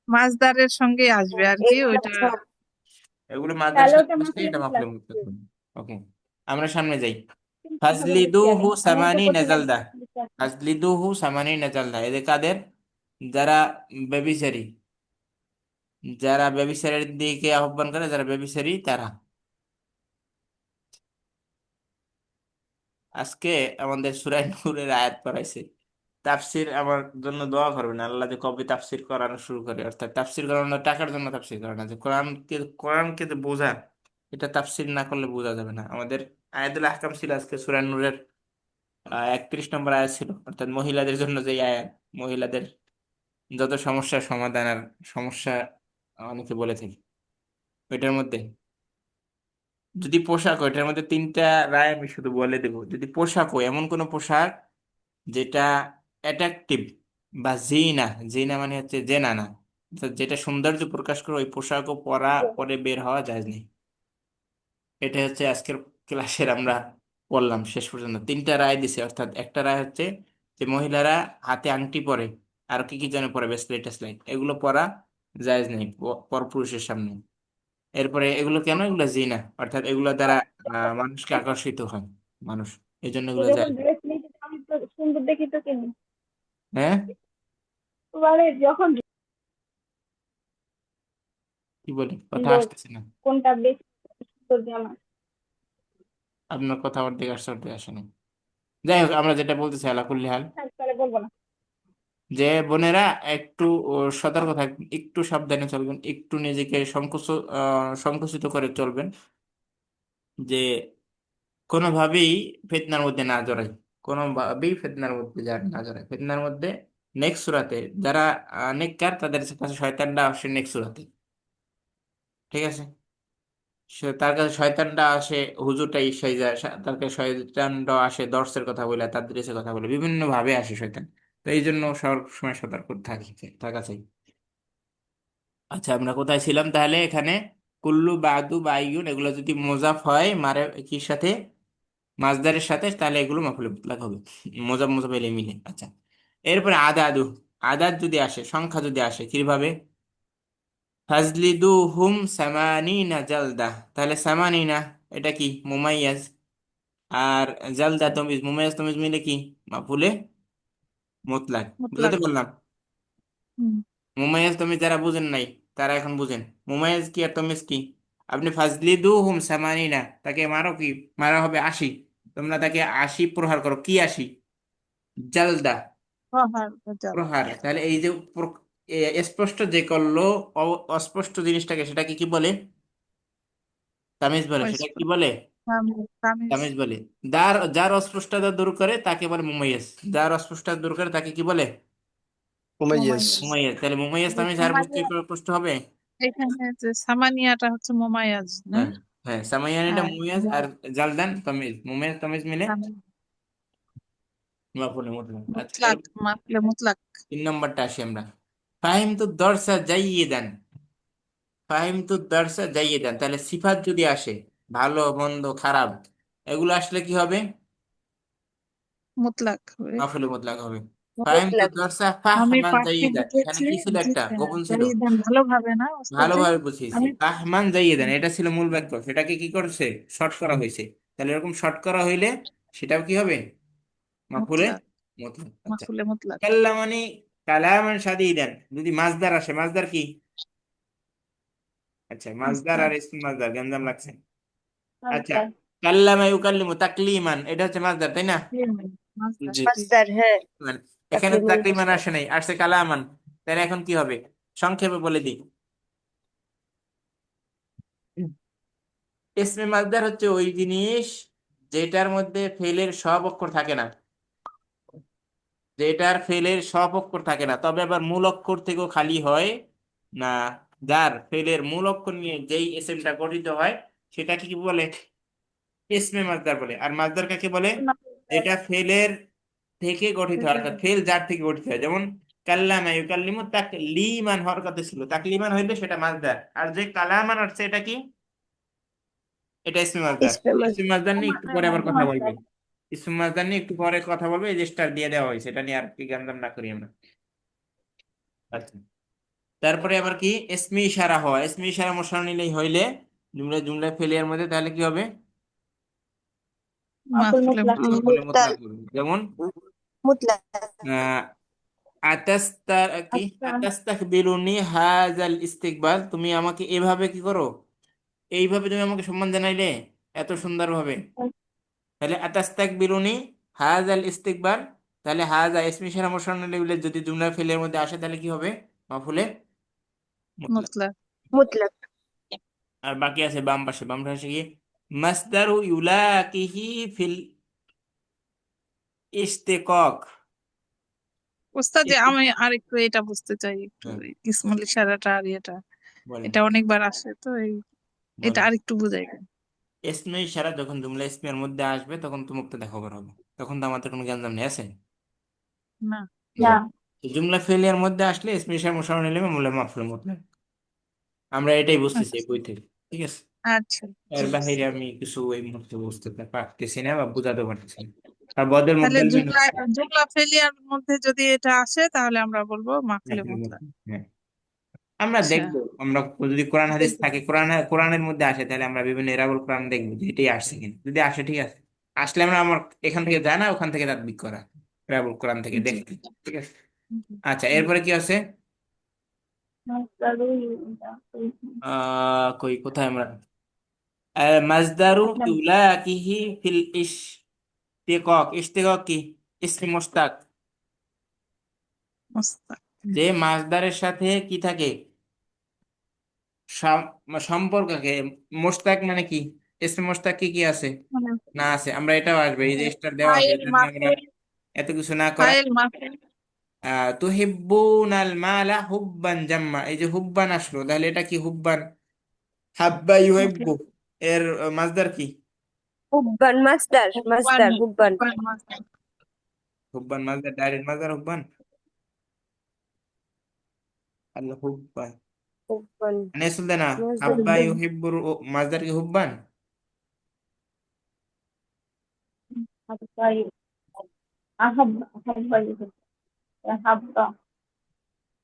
মাঝদারের সঙ্গে আসবে আর কি এইগুলা ওইটা। সব। এগুলো মাসদারের তাহলে সাথে ওটা আসলে মাফুলে এটা মাফুলে মুতলাক মুতলাক হবে। হবে। ওকে, আমরা সামনে যাই। কিন্তু কিভাবে লিখছি ফাজলিদুহু আমি, আমার তো সামানি কঠিন নাজালদা, একদম বুঝতে পারছি না। ফাজলিদুহু সামানি নাজালদা, এদের কাদের? যারা বেবিচারী, যারা বেবিচারের দিকে আহ্বান করে, যারা বেবিচারী তারা। আজকে আমাদের সূরা নূরের আয়াত পড়াইছে। তাফসির আমার জন্য দোয়া করবেন, আল্লাহ যে কবে তাফসির করানো শুরু করে। অর্থাৎ তাফসির করানো টাকার জন্য তাফসির করে না, যে কোরআনকে যে বোঝা, এটা তাফসির না করলে বোঝা যাবে না। আমাদের আয়াতুল আহকাম ছিল আজকে সূরা নূরের 31 নম্বর আয়াত ছিল, অর্থাৎ মহিলাদের জন্য যে আয়াত, মহিলাদের যত সমস্যার সমাধান আর সমস্যা অনেকে বলে থাকি ওইটার মধ্যে। যদি পোশাক হয়, এটার মধ্যে তিনটা রায় আমি শুধু বলে দেবো। যদি পোশাক হয়, এমন কোনো পোশাক যেটা অ্যাট্রাকটিভ বা জিনা, জিনা মানে হচ্ছে জেনা না, অর্থাৎ যেটা সৌন্দর্য প্রকাশ করে, ওই পোশাকও পরা পরে বের হওয়া যায় না। এটা হচ্ছে আজকের ক্লাসের আমরা পড়লাম শেষ পর্যন্ত তিনটা রায় দিছে। অর্থাৎ একটা রায় হচ্ছে যে মহিলারা হাতে আংটি পরে, আর কি কি যেন পরে, ব্রেসলেট টেসলেট, এগুলো পরা জায়েজ নেই পরপুরুষের সামনে। এরপরে এগুলো কেন, এগুলো জিনা, অর্থাৎ এগুলো দ্বারা মানুষকে আকর্ষিত হয় মানুষ, এই জন্য তো এগুলো যখন যায়। ড্রেস নিতে আমি তো সুন্দর দেখি তো কিনি, হ্যাঁ, মানে যখন কি বলে, কথা সুন্দর আসতেছে না কোনটা বেশি সুন্দর জামা। আপনার, কথা অর্ধেক আসছে অর্ধেক আসেনি। যাই হোক, আমরা যেটা বলতেছি আলাকুল্লি হাল, তাহলে বলবো না। যে বোনেরা একটু সতর্ক থাকবেন, একটু সাবধানে চলবেন, একটু নিজেকে সংকুচিত করে চলবেন, যে কোনোভাবেই ফিতনার মধ্যে না জড়াই, কোনোভাবেই ফিতনার মধ্যে না জড়াই। ফিতনার মধ্যে নেক্সট সূরাতে যারা নেককার, তাদের কাছে শয়তানরা আসে নেক্সট সূরাতে। ঠিক আছে, তার কাছে শয়তানরা আসে, হুজুরটা ঈর্ষাই যায়, তার কাছে শয়তানরা আসে দর্শের কথা বলে, তাদরিসের কথা বলে, বিভিন্ন ভাবে আসে শয়তান। তো এই জন্য সব সময় সতর্ক থাকা চাই। আচ্ছা, আমরা কোথায় ছিলাম তাহলে? এখানে কুল্লু বাদু বাইয়ুন এগুলো যদি মোজাফ হয় মারে কির সাথে, মাসদারের সাথে, তাহলে এগুলো মাফুলে মুতলাক হবে, মোজাফ মোজাফ এলে মিলে। আচ্ছা, এরপরে আদাদু, আদাদ যদি আসে, সংখ্যা যদি আসে, কিভাবে? ফাজলিদু হুম সামানিনা জালদা, তাহলে সামানিনা এটা কি, মুমাইয়াজ। আর জালদা তমিজ, মুমাইয়াজ তমিজ মিলে কি, মাফুলে মুতলাক। মুতলাক। বুঝতে পারলাম? হুম। মুমাইয়াজ তমিজ যারা বুঝেন নাই তারা এখন বুঝেন, মুমাইয়াজ কি আর তমিজ কি। আপনি ফাজলিদু হুম সামানিনা, তাকে মারো কি, মারা হবে 80, তোমরা তাকে 80 প্রহার করো, কি 80? জালদা, প্রহার জাল। প্রহার। তাহলে এই যে স্পষ্ট যে করলো, অস্পষ্ট জিনিসটাকে সেটাকে কি বলে? তামিজ বলে। ওই সেটা কি বলে? তামিজ। তামিজ বলে। যার যার অস্পষ্টতা দূর করে তাকে বলে মুমাইয়াজ, যার অস্পষ্টতা দূর করে তাকে কি বলে? মুমাইয়াজ। মোমাইয়াজ। মুমাইয়াজ। তাহলে মুমাইয়াজ তামিজ আর বুঝতে কষ্ট হবে। এখানে যে সামানিয়াটা হচ্ছে মোমায়াজ না? হ্যাঁ, হ্যাঁ, সামাইয়ানিটা আর মুমাইয়াজ, আর জালদান তামিজ, মুমাইয়াজ তামিজ মিলে মাফুলে মুতলাক। আচ্ছা, এর মুতলাক, মাফলে মুতলাক। 3 নম্বরটা আসি আমরা। ফাহিমতু দরসা জাইয়িদান, ফাহিমতু দরসা জাইয়িদান, তাহলে সিফাত যদি আসে, ভালো মন্দ খারাপ, এগুলো আসলে কি হবে? মুতলাক হবে। মাফুলে মুতলাক হবে। ফাহিমতু মুতলাক। দরসা আমি ফাহমান পাঠকে জাইয়িদান, এখানে বুঝেছি কি ছিল? যে একটা গোপন ছিল। জাইদান ভালোভাবে না ওস্তাদজি। ভালোভাবে বুঝিয়েছি, আমি ফাহমান জাইয়িদান এটা ছিল মূল বাক্য, সেটাকে কি করছে? শর্ট করা হয়েছে। তাহলে এরকম শর্ট করা হইলে সেটাও কি হবে? মাফুলে মুতলাক, মুতলাক। আচ্ছা, মাফুলে মুতলাক। কাল্লামানি কালামান সাদীদান, যদি মাসদার আসে, মাসদার কি? আচ্ছা, মাসদার মাসদার, আর ইসম মাসদার গঞ্জাম লাগছে। আচ্ছা, মাস্টার কাল্লামা ইউকাল্লিমু তাকলিমান, এটা হচ্ছে মাসদার, তাই না? মাসদার, জি। জি। মাসদার, হ্যাঁ। মানে এখানে তো তাকলিমুল তাকলিমান মাসদার। আসে নাই, আসছে কালামান। তাহলে এখন কি হবে? সংক্ষেপে বলে দিই, ইসমে মাসদার হচ্ছে ওই জিনিস যেটার মধ্যে ফেলের সব অক্ষর থাকে না, যেটার ফেলের সব অক্ষর থাকে না, তবে আবার মূল অক্ষর থেকেও খালি হয় না। যার ফেলের মূল অক্ষর নিয়ে যেই এসএমটা গঠিত হয় সেটাকে কি বলে? ইসমে মাসদার বলে। আর মাসদার কাকে বলে? যেটা ফেলের থেকে গঠিত হয়, অর্থাৎ ফেল যার থেকে গঠিত হয়। যেমন কাল্লামা ইউকাল্লিমু তাকলিমান হওয়ার কথা ছিল, তাকলিমান হইলে সেটা মাসদার। আর যে কালামান আসছে এটা কি? এটা ইসমে মাসদার। ইসমে ইসমে মাসদার। মাসদার নিয়ে একটু পরে আবার কথা বলবে। মাস্টার ইসমে মাসদার নিয়ে একটু পরে কথা বলবে, এই যে স্টার দিয়ে দেওয়া হয়েছে, এটা নিয়ে আর কি গান্দাম না করি আমরা। আচ্ছা, তারপরে আবার কি? ইসমে ইশারা হওয়া, ইসমে ইশারা মশার নিলেই হইলে জুমলা জুমলা ফেলিয়ার মধ্যে, তাহলে কি হবে? মাফুল মাফুলে মুতলাক মুতলাক। বলে মুতাল মুতলাক করবে। যেমন মুতলাক। আহ, আতাস্তার কি আচ্ছা আতাস্তাকবিলুনি হাজাল ইস্তিকবাল, তুমি আমাকে এভাবে কি করো? এইভাবে তুমি আমাকে সম্মান জানাইলে, এত সুন্দরভাবে। তাহলে আতাস্তাকবিলুনি হাজাল ইস্তিকবাল, তাহলে হাজা ইসমে ইশারা মশার নিলে যদি জুমলা ফেলের মধ্যে আসে তাহলে কি হবে? মাফুলে মুতলাক। মুতলাক। মুতলাক। আর বাকি আছে বাম পাশে, বাম পাশে কি? মাসদারু ইউলাকিহি ফিল ইশতিকাক। ওস্তাদজি আমি আরেকটু এটা বুঝতে চাই একটু, হ্যাঁ, এই ইসমুল ইশারাটা আর এটা, বলেন এটা অনেকবার আসে তো এটা বলেন। আরেকটু বুঝাই। ইসমে ইশারা যখন জুমলা ইসমিয়ার মধ্যে আসবে তখন তো মুক্তদা খবর হবে, তখন তো আমাদের কোনো জ্ঞান নেই, আছে? না। না। না তো জুমলা ফেলিয়ার মধ্যে আসলে ইসমে ইশারা মুশাররফ নিলে মূলে মাফুল মুতলাক। আমরা এটাই বুঝতেছি এই আচ্ছা, বই থেকে, ঠিক আছে? আচ্ছা, এর ঠিক আছে। বাহিরে আমি কিছু এই মুহূর্তে বুঝতে পারতেছি না বা বুঝাতে পারতেছি না। আর বদের তাহলে মধ্যে জুমলা জুমলা ফেলিয়ার মধ্যে যদি এটা আসে তাহলে আমরা বলবো মাফুলে মাফুল মুতলাক। মুতলাক। হ্যাঁ, আমরা আচ্ছা, দেখবো, আমরা যদি কোরআন হাদিস থাকে, কোরআনের মধ্যে আসে, তাহলে আমরা বিভিন্ন এরাবুল কোরআন দেখবো যে এটাই আসছে কিনা। যদি আসে ঠিক আছে, আসলে আমরা আমার এখান থেকে জানা, ওখান থেকে তাদবিক করা, এরাবুল কোরআন থেকে জি, দেখতে, ঠিক আছে? জি, আচ্ছা, জি। এরপরে কি আছে? মাস্টারু কই কোথায় আমরা? মাজদারু ইউলাকিহি ফিল ইশতিকাক, ইশতিকাক কি? ইসমি মুশতাক, মুস্তাক। যে মাজদারের সাথে কি থাকে? সম্পর্ককে। মোশতাক মানে কি? ইসমে মোশতাক কি কি আছে মানে না আছে? আমরা এটাও আসবে, এই যে স্টার দেওয়া আছে, ফাইল এটা নিয়ে আমরা মাফুল, এত কিছু না করা। ফাইল মাফুল। তুহিব্বুনাল মালা হুব্বান জাম্মা, এই যে হুব্বান আসলো, তাহলে এটা কি? হুব্বান। হাব্বা ইউহিব্বু, এর মাসদার কি? হুব্বান মাসদার, হুব্বান, মাসদার হুব্বান। হুব্বান মাসদার। হুব্বান মাসদার, ডাইরেক্ট মাসদার হুব্বান। আল্লাহ হুব্বান, হুব্বান মানে সুলতানা। মাসদার। হাব্বা ইউহিব্বুর মাসদার কি? হুব্বান। হাব্বাই আহাব্বা হাব্বাই হাব্বা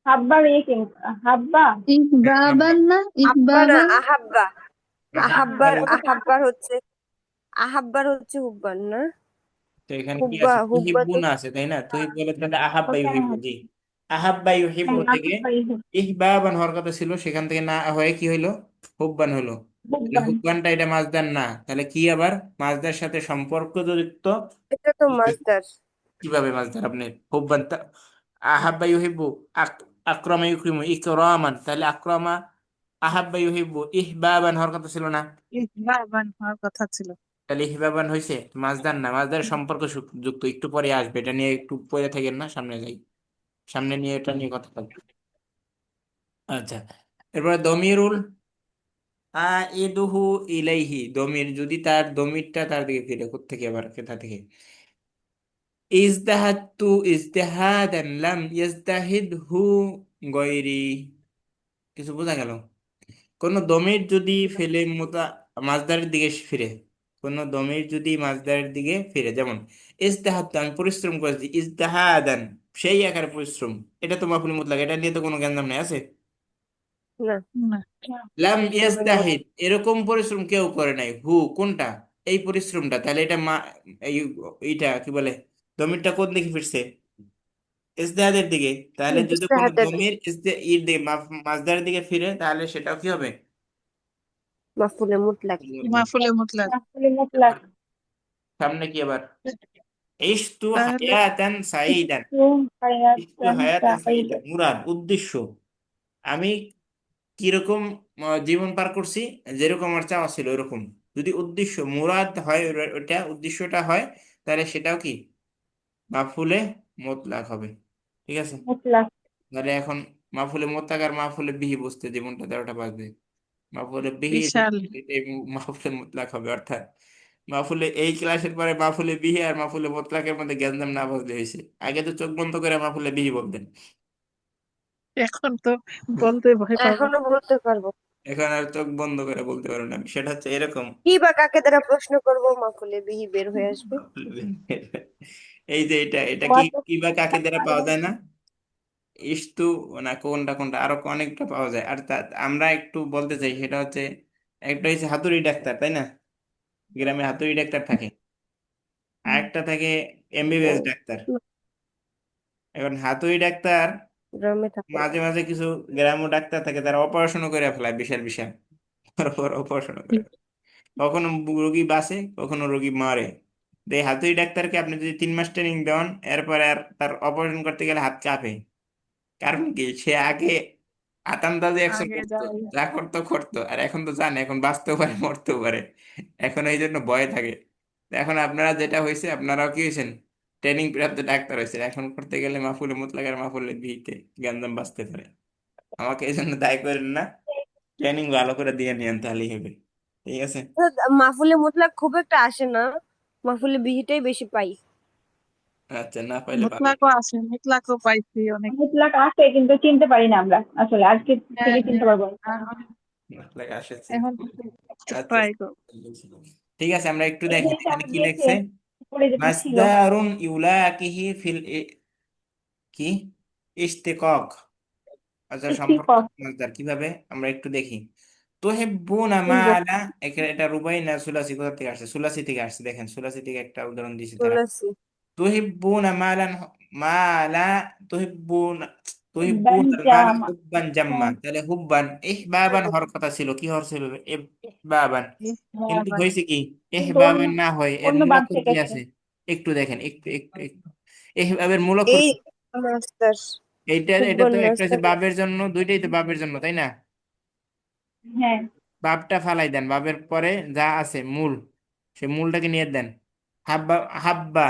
হাব্বার কি হাব্বা হ্যাঁ, হাব্বা। ইহবাবান না হাব্বা না, ইহবাবান। আহাব্বা। আহাব্বা আহাব্বার, ইউহিব্বু। আহাব্বার হচ্ছে হুব্বান না? তো এখানে কি হুব্বা, আছে? হুব্বা তো। তুহিব্বুনা আছে, তাই না? তুহিব বলে তাহলে আহাব্বা ওকে ইউহিব্বু, জি। আহাব্বা ইউহিব্বু থেকে আহাব্বাই ইহবাবান হওয়ার কথা ছিল, সেখান থেকে না হয়ে কি হইলো? হুব্বান হলো। তাহলে হুব্বান হুব্বানটা এটা মাসদার না, তাহলে কি আবার? মাসদার সাথে সম্পর্ক যুক্ত। এটা তো মাসদার। কিভাবে মাসদার? আপনি হুব্বান আহাব্বা ইউহিব্বু, আকরামা ইউকরিমু ইকরামান, তাহলে আকরামা আহাব্বা ইউহিব্বু ইহবাবান হওয়ার কথা ছিল না? ইহবাবান হওয়ার কথা ছিল। তাহলে ইহবাবান হয়েছে, মাসদার না। মাসদার সম্পর্ক যুক্ত, একটু পরে আসবে, এটা নিয়ে একটু পরে থাকেন না, সামনে যাই, সামনে নিয়ে এটা নিয়ে কথা বলবো। আচ্ছা, এরপরে দমিরুল আইদুহু ইলাইহি, দমির যদি তার দমিরটা তার দিকে ফিরে, কোত্থেকে আবার? কোথা থেকে? ইজদাহাদতু ইজতিহাদান লাম ইয়াজতাহিদহু গয়রি, কিছু বোঝা গেল? কোন দমির যদি ফেলে মাসদারের দিকে ফিরে, কোন দমির যদি মাসদারের দিকে ফিরে, যেমন ইজতাহাদ, আমি পরিশ্রম করেছি, ইজতাহাদান, সেই আকারে পরিশ্রম, এটা তো মাফুল মুতলাক, এটা নিয়ে তো কোনো গ্যাঞ্জাম নাই আছে। না, না লাম ইয়াজতাহিদ, এরকম পরিশ্রম কেউ করে নাই। হু কোনটা? এই পরিশ্রমটা, তাহলে এটা এই এইটা কি বলে, দমিরটা কোন দিকে ফিরছে? ইজতিহাদের দিকে। তাহলে যদি কোনো ইজতিহাদের দমির ইর দিকে মাজদারের দিকে ফিরে, তাহলে সেটাও কি হবে? মাফুলে মুতলাক। মাহফুলে মুতলাক। মাফুলে মুতলাক। সামনে কি আবার? ইশতু তাহলে হায়াতান সাইদান, ইস্তু ইশতু হায়াতান হায়াতান সাইদান, সাঈদা। মুরাদ উদ্দেশ্য, আমি কিরকম জীবন পার করছি, যেরকম আমার চাওয়া ছিল ওরকম। যদি উদ্দেশ্য মুরাদ হয়, ওটা উদ্দেশ্যটা হয়, তাহলে সেটাও কি মাফুলে মুতলাক হবে। ঠিক আছে, মুতলাক। তাহলে এখন মাফুলে মুতলাক আর মাফুলে বিহি বুঝতে জীবনটা 13টা বাজবে। মাফুলে বিহি বিশাল। এটাই মাফুলে মুতলাক হবে, অর্থাৎ মাহফুলে এই ক্লাসের পরে মাহফুলে বিহি আর মাহফুলে মোতলাকের মধ্যে গ্যাঞ্জাম না বুঝলে হয়েছে। আগে তো চোখ বন্ধ করে মাহফুলে বিহি বলতেন, এখন তো বলতে ভয় পাবো। এখনো বলতে পারবো। এখন আর চোখ বন্ধ করে বলতে পারো না। সেটা হচ্ছে এরকম, কি বা কাকে দ্বারা প্রশ্ন করবো, মাফুলে বিহি বের হয়ে আসবে। মাহফুলে বিহি। এই যে এটা এটা কি ওয়াত কি বা কাকে দ্বারা পাওয়া যায় না? ইস্তু না, কোনটা কোনটা আরো অনেকটা পাওয়া যায়। আর আমরা একটু বলতে চাই, সেটা হচ্ছে একটা হচ্ছে হাতুড়ি ডাক্তার, তাই না? গ্রামে হাতুড়ি ডাক্তার থাকে, আর একটা থাকে এমবিবিএস ডাক্তার। এখন হাতুড়ি ডাক্তার, গ্রামে থাকে। মাঝে মাঝে কিছু গ্রাম্য ডাক্তার থাকে, তারা অপারেশনও করে ফেলায় বিশাল বিশাল, তারপর অপারেশন করে। কখনো রোগী বাঁচে, কখনো রোগী মারে। তো এই হাতুড়ি ডাক্তারকে আপনি যদি 3 মাস ট্রেনিং দেন, এরপরে আর তার অপারেশন করতে গেলে হাত কাঁপে। কারণ কি, সে আগে আতান্দাজে অ্যাকশন আগে করতো, যাই। যা করতো করতো, আর এখন তো জানে এখন বাঁচতেও পারে মরতেও পারে, এখন এই জন্য ভয় থাকে। তো এখন আপনারা যেটা হয়েছে, আপনারাও কি হয়েছেন, ট্রেনিং প্রাপ্ত ডাক্তার হয়েছে, এখন করতে গেলে মাহফুলে মুতলাক আর মাহফুলে বিহিতে গ্যাঞ্জাম বাঁচতে পারে। আমাকে এই জন্য দায় করেন না, ট্রেনিং ভালো করে দিয়ে নিয়েন, তাহলেই হবে। ঠিক আছে, মাহফুলে মুতলাক খুব একটা আসে না, মাহফুলে বিহিটাই বেশি পাই। আচ্ছা, না পাইলে ভালো। মুতলাকও আছে, মুতলাকও পাইছি অনেক। মুতলাক আছে কিন্তু চিনতে পারি না আমরা, আসলে আজকে হ্যাঁ থেকে চিনতে হ্যাঁ। পারবো। মুতলাক আসেছে। এখন থেকে আচ্ছা, ট্রাই করব। ঠিক আছে, আমরা একটু এই যে দেখেন চাপ এখানে কি দিয়েছে লেখছে। উপরে যেটা ছিল। মাসদারুন ইউলাকিহি ফিল কি ইশতিকাক। আচ্ছা, সম্পর্ক ইস্তিফাক। মাসদার কিভাবে আমরা একটু দেখি। তুহিব্বুনা মালা, এখানে এটা রুবাই না সুলাসি, কোথা থেকে আসছে? সুলাসি থেকে আসছে। দেখেন সুলাসি থেকে একটা উদাহরণ দিয়েছি তারা। তুলসী। তুহিব্বুনা মালান, মালা, তুহিব্বুনা, তুহিব্বুনা মালা বানজামা। হুব্বান জাম্মা, তাহলে হুব্বান ইহবাবান হওয়ার কথা ছিল। কি হওয়ার ছিল? ইহবাবান। কিন্তু হয়েছে কি, কিন্তু ইহবাবান অন্য না হয়, এর অন্য মূল বাদ অক্ষর থেকে কি আসছে। আছে? একটু দেখেন, একটু একটু একটু, ইহবাবের মূল অক্ষর এই কি? মাস্টার এইটা এটা হুব্বান তো একটা হচ্ছে মাস্টার। বাবের জন্য, দুইটাই তো বাবের জন্য, তাই না? হ্যাঁ। বাবটা ফালাই দেন, বাবের পরে যা আছে মূল, সে মূলটাকে নিয়ে দেন। হাব্বা, হাব্বা,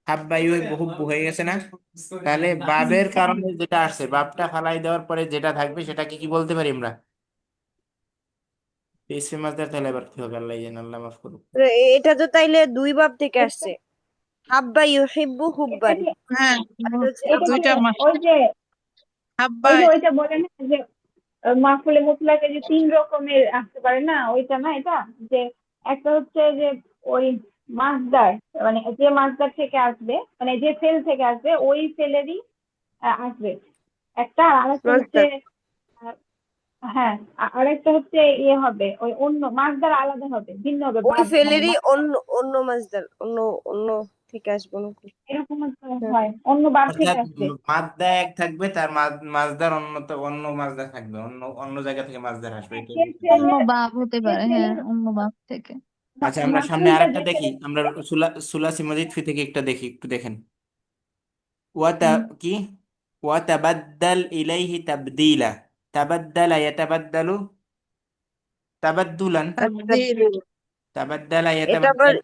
হাব্বা ইউহিব্বু, হুব্বু হয়ে গেছে না? তাহলে বাবের কারণে যেটা আসছে, বাবটা ফালাই দেওয়ার পরে যেটা থাকবে সেটাকে কি বলতে পারি আমরা? ইসমি মাসদার। তাহলে এবার কি হবে? আল্লাহ জানে, আল্লাহ মাফ করুক। এটা তো তাইলে দুই বাব থেকে আসছে, হাব্বা ইউহিব্বু এটা হুব্বান। কি হ্যাঁ আর হচ্ছে এটা কি দুইটা মাস। ওই যে হাব্বা। ওইটা বলে না যে মাহফুলে মুতলাকে যে 3 রকমের আসতে পারে না, ওইটা না এটা, যে একটা হচ্ছে যে ওই মাসদার, মানে যে মাসদার থেকে আসবে, মানে যে সেল থেকে আসবে ওই সেলেরই আসবে একটা, আর আরেকটা হচ্ছে মাসদার। আহ, হ্যাঁ, আরেকটা হচ্ছে ইয়ে হবে, ওই অন্য মাসদার আলাদা হবে, ভিন্ন হবে, ওই বাদ মানে ফেলেরই অন্য অন্য মাসদার, অন্য অন্য থেকে আসবে নাকি? এরকম হ্যাঁ। হয়, অন্য বাদ থেকে অর্থাৎ আসবে। মাদ্দা এক থাকবে, তার মাসদার অন্য, তো অন্য মাসদার থাকবে, অন্য অন্য জায়গা থেকে মাসদার আসবে, এটাই যে বলতে অন্য চাচ্ছি। সেলের বাপ হতে যে পারে, হ্যাঁ সেলের অন্য বাপ থেকে। আচ্ছা, আমরা সামনে মাফুলটা আরেকটা যে দেখি, সেলের। আমরা সুলাসি মজিদ ফি থেকে একটা দেখি, একটু দেখেন। ওয়াতা কি, ওয়াতাবাদ্দাল ইলাইহি তাবদীলা, তাবাদ্দালা ইয়াতাবাদ্দালু তাবাদ্দুলান, তাবদীল। তাবাদ্দালা এটা আবার ইয়াতাবাদ্দালু,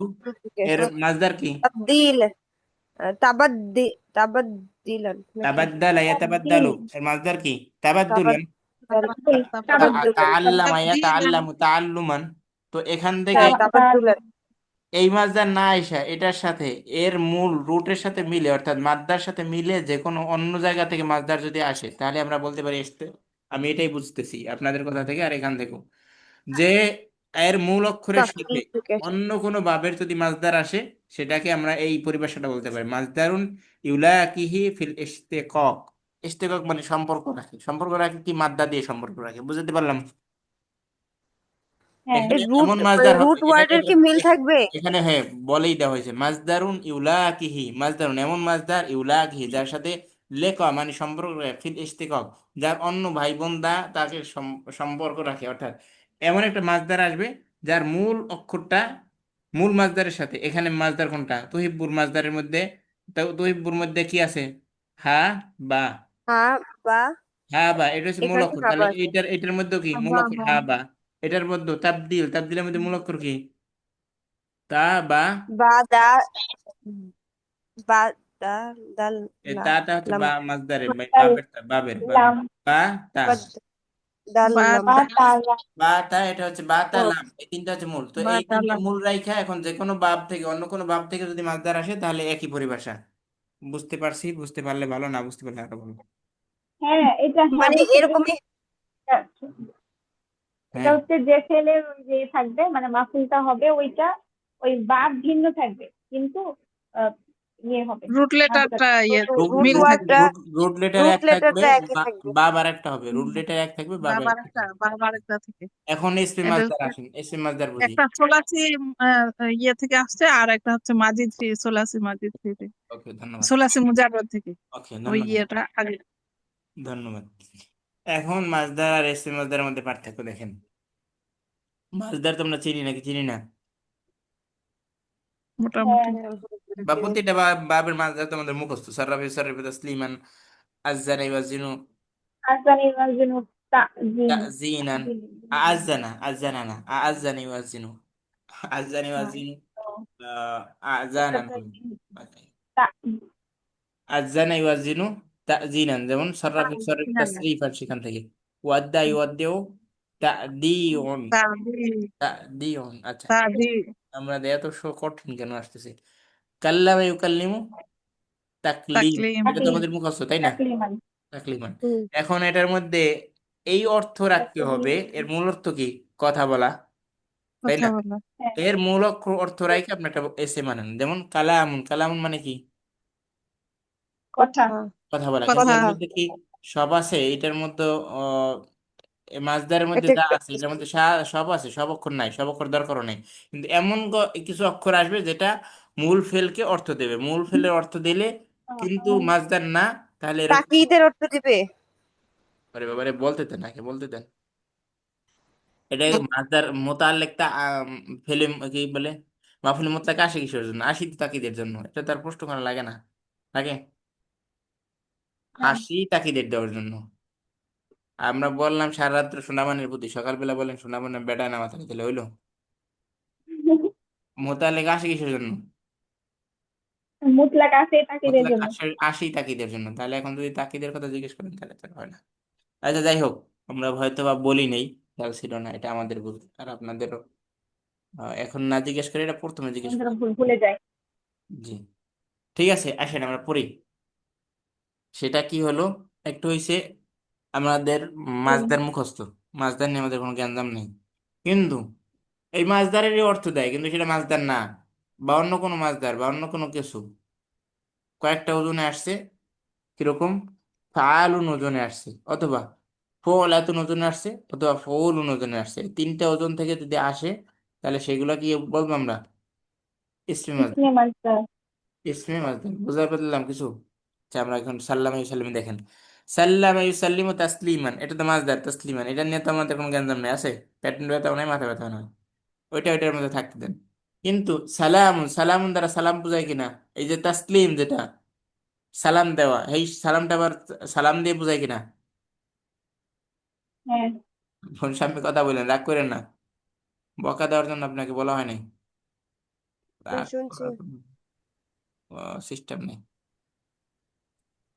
এর মাসদার কি? তাবদিল, তাবাদ্দি, তাবাদ্দিলান নাকি? তাবাদ্দালা ইয়াতাবাদ্দালু, এর মাসদার কি? তাবাদ্দুলান। তাবাদ্দাল। তাবাদ্দুল। তাআল্লামা তাবদীলান। ইয়াতাআল্লামু তাআল্লুমান। তো এখান থেকে হ্যাঁ, তাবাদ্দুলান। এই মাসদার না আইসা এটার সাথে, এর মূল রুটের সাথে মিলে, অর্থাৎ মাদ্দার সাথে মিলে যে কোনো অন্য জায়গা থেকে মাসদার যদি আসে, তাহলে আমরা বলতে পারি এসতে। আমি এটাই বুঝতেছি আপনাদের কথা থেকে আর এখান থেকেও, যে এর মূল অক্ষরের সাথে তাকলিদ থেকে আসে। অন্য কোনো ভাবের যদি মাসদার আসে, সেটাকে আমরা এই পরিভাষাটা বলতে পারি, মাসদারুন ইউলাকিহি ফিল ইশতিকাক। ইশতিকাক মানে সম্পর্ক রাখে। সম্পর্ক রাখে কি? মাদ্দা দিয়ে সম্পর্ক রাখে। বুঝতে পারলাম? হ্যাঁ এখানে রুট এমন মাসদার হবে, রুট ওয়ার্ডের কি মিল থাকবে? এখানে হ্যাঁ বলেই দেওয়া হয়েছে, মাজদারুন ইউলাকিহি, মাজদারুন এমন মাজদার, ইউলাকিহি যার সাথে লেখা মানে সম্পর্ক রাখে, ফিল ইশতিকাক যার অন্য ভাই বোন দা তাকে সম্পর্ক রাখে। অর্থাৎ এমন একটা মাজদার আসবে যার মূল অক্ষরটা মূল মাজদারের সাথে, এখানে মাজদার কোনটা? তুহিব্বুর মাজদারের মধ্যে, তুহিব্বুর মধ্যে কি আছে? হা বা। হ্যাঁ বা, হা বা এটা হচ্ছে মূল এখানে তো অক্ষর। তাহলে খাবার আছে। এটার মধ্যে কি মূল বাহ অক্ষর? বাহ হা বা। এটার মধ্যে তাবদিলের মধ্যে মূল অক্ষর কি? তা বা। বা দা, বা দা, দাল, লাম, তাটা হচ্ছে লাম, বা মাজদারের তাল বাবের লাম বা তা। বা দাল, বা লাম। বা তাল বা তা এটা হচ্ছে বা তা ও, লাম, এই তিনটা হচ্ছে মূল। তো এই তিনটা বাটালাম। মূল রাইখা এখন যে কোনো বাব থেকে অন্য কোনো বাব থেকে যদি মাজদার আসে তাহলে একই পরিভাষা। বুঝতে পারছি? বুঝতে পারলে ভালো, না বুঝতে পারলে আরো ভালো। হ্যাঁ এটা হ্যাঁ মানে বুঝতে পেরেছি। এরকমই। এটা হ্যাঁ হচ্ছে যে ফেলের যে থাকবে মানে মাফুলটা হবে ওইটা, ওই বাপ ভিন্ন থাকবে কিন্তু আহ, ইয়ে হবে রুট মাঝখানে। লেটারটা ইয়ে রুট মিল থাকবে। ওয়ার্ডটা, রুট লেটার রুট এক থাকবে, লেটারটা একই থাকবে। বাব আর একটা হবে। হুম, রুট লেটার এক থাকবে, বাব বাবার একটা একটা থাকবে। বাবার একটা থেকে। এখন এসপি এটা মাজদার হচ্ছে আসেন, এসপি মাজদার বুঝি। একটা সোলাসি ইয়ে থেকে আসছে, আর একটা হচ্ছে মাজিদ থ্রি, সোলাসি মাজিদ থ্রি থেকে, ওকে ধন্যবাদ। সোলাসি মুজাররদ থেকে। ওকে ওই ধন্যবাদ। ইয়েটা আগে ধন্যবাদ। এখন মাজদার আর এসপি মাজদারের মধ্যে পার্থক্য দেখেন। মাজদার তোমরা চিনি নাকি চিনি না? মোটামুটি। হ্যাঁ বা চিনি। প্রতিটা বাবের মাজদার তোমাদের মুখস্থ, সাররাফি সাররিফি তাসলিমান, আযযানা ইউযাযিনু, আসানি মাজনু তাজিন তাযিনান, আযযানা না, আযযানা ইউযাযিনু, আযযানা ইউযাযিনু, আযানান হবে। আযযানা ইউযাযিনু তাযিনান, যেমন সাররাফি সাররিফ তাসরিফান সেখান থেকে। ওয়াদ্দা ইউয়াদ্দিউ তাদিউন, তাদি, তাদিউন। আচ্ছা, তাদি, আমরা এত কঠিন কেন আসতেছে? কাল্লামা ইউকাল্লিমু তাকলিম, তাকলিম। এটা তো আমাদের মুখস্থ তাই না? তাকলিমান তাকলিমান। হুম। এখন এটার মধ্যে এই অর্থ রাখতে হবে, এর মূল অর্থ কি? কথা বলা, তাই কথা না? বলা। হ্যাঁ এর মূল অর্থ রাখে আপনি একটা এসে মানেন, যেমন কালামুন। কালামুন মানে কি? কথা কথা, কথা বলা। কিন্তু কথা। এর মধ্যে কি সব আছে? এটার মধ্যে মাছদারের মধ্যে এটা যা একটা আছে এটার মধ্যে সব আছে, সব অক্ষর নাই, সব অক্ষর দরকারও নেই। কিন্তু এমন কিছু অক্ষর আসবে যেটা মূল ফেলকে অর্থ দেবে। মূল ফেলের অর্থ দিলে কিন্তু মাছদার না, তাহলে এরকম। তাকিদের অর্থ দিবে। আরে বাবারে, বলতে দেন, নাকি বলতে দেন। এটা মাছদার মোতালেকটা ফেলে কি বলে, মাফুল মোতলাক আসে কিসের জন্য? আসি তো তাকিদের জন্য। এটা তার প্রশ্ন করা লাগে না? লাগে? হাসি তাকিদের দেওয়ার জন্য। আমরা বললাম সারা রাত্র সোনামানের প্রতি, সকালবেলা বলেন সোনামানের বেটা না মাথা তাহলে হইলো? মোতালেক আসে কিসের জন্য? মুতলাক আছে তাকিদের মোতলাক জন্য। আসি তাকিদের জন্য। তাহলে এখন যদি তাকিদের কথা জিজ্ঞেস করেন তাহলে তো আর হয় না। আচ্ছা যাই হোক, আমরা হয়তো বা বলি নেই, খেয়াল ছিল না, এটা আমাদের ভুল। আর আপনাদেরও এখন না জিজ্ঞেস করে এটা প্রথমে জিজ্ঞেস আমরা করি। ভুলে যাই। জি, ঠিক আছে, আসেন আমরা পড়ি। সেটা কি হলো? একটু হইছে আমাদের মাছদার মুখস্থ, মাছদার নিয়ে আমাদের কোনো জ্ঞানজাম নেই। কিন্তু এই মাছদারেরই অর্থ দেয়, কিন্তু সেটা মাছদার না, বা অন্য কোনো মাছদার বা অন্য কোনো কিছু। কয়েকটা ওজনে আসছে, কিরকম? ফালুন ওজনে আসছে, অথবা ফলাতুন ওজনে আসছে, অথবা ফৌলুন ওজনে আসছে। এই তিনটা ওজন থেকে যদি আসে তাহলে সেগুলা কি বলবো আমরা? ইসমি মাছদার। ইসমে মাসদার। ইসমি মাছদার। বুঝতে পারলাম কিছু? আচ্ছা, আমরা এখন সাল্লাম ইউসাল্লিম দেখেন। সাল্লাম ইউসাল্লিমু তাসলিমান, এটা তো মাছদার। তাসলিমান এটা নিয়ে তো আমাদের কোনো জ্ঞানজাম নেই, আছে? পেট ব্যথাও নাই, মাথা ব্যথাও নাই, ওইটার মধ্যে থাকতে দেন। কিন্তু সালামুন দ্বারা সালাম বোঝায় কিনা? এই যে তাসলিম যেটা সালাম দেওয়া, এই সালামটা আবার সালাম দিয়ে বোঝায় কিনা? হ্যাঁ বোন সামনে কথা বলেন, রাগ করেন না। বকা দেওয়ার জন্য আপনাকে বলা হয় নাই, রাগ শুনছি। করার সিস্টেম নেই।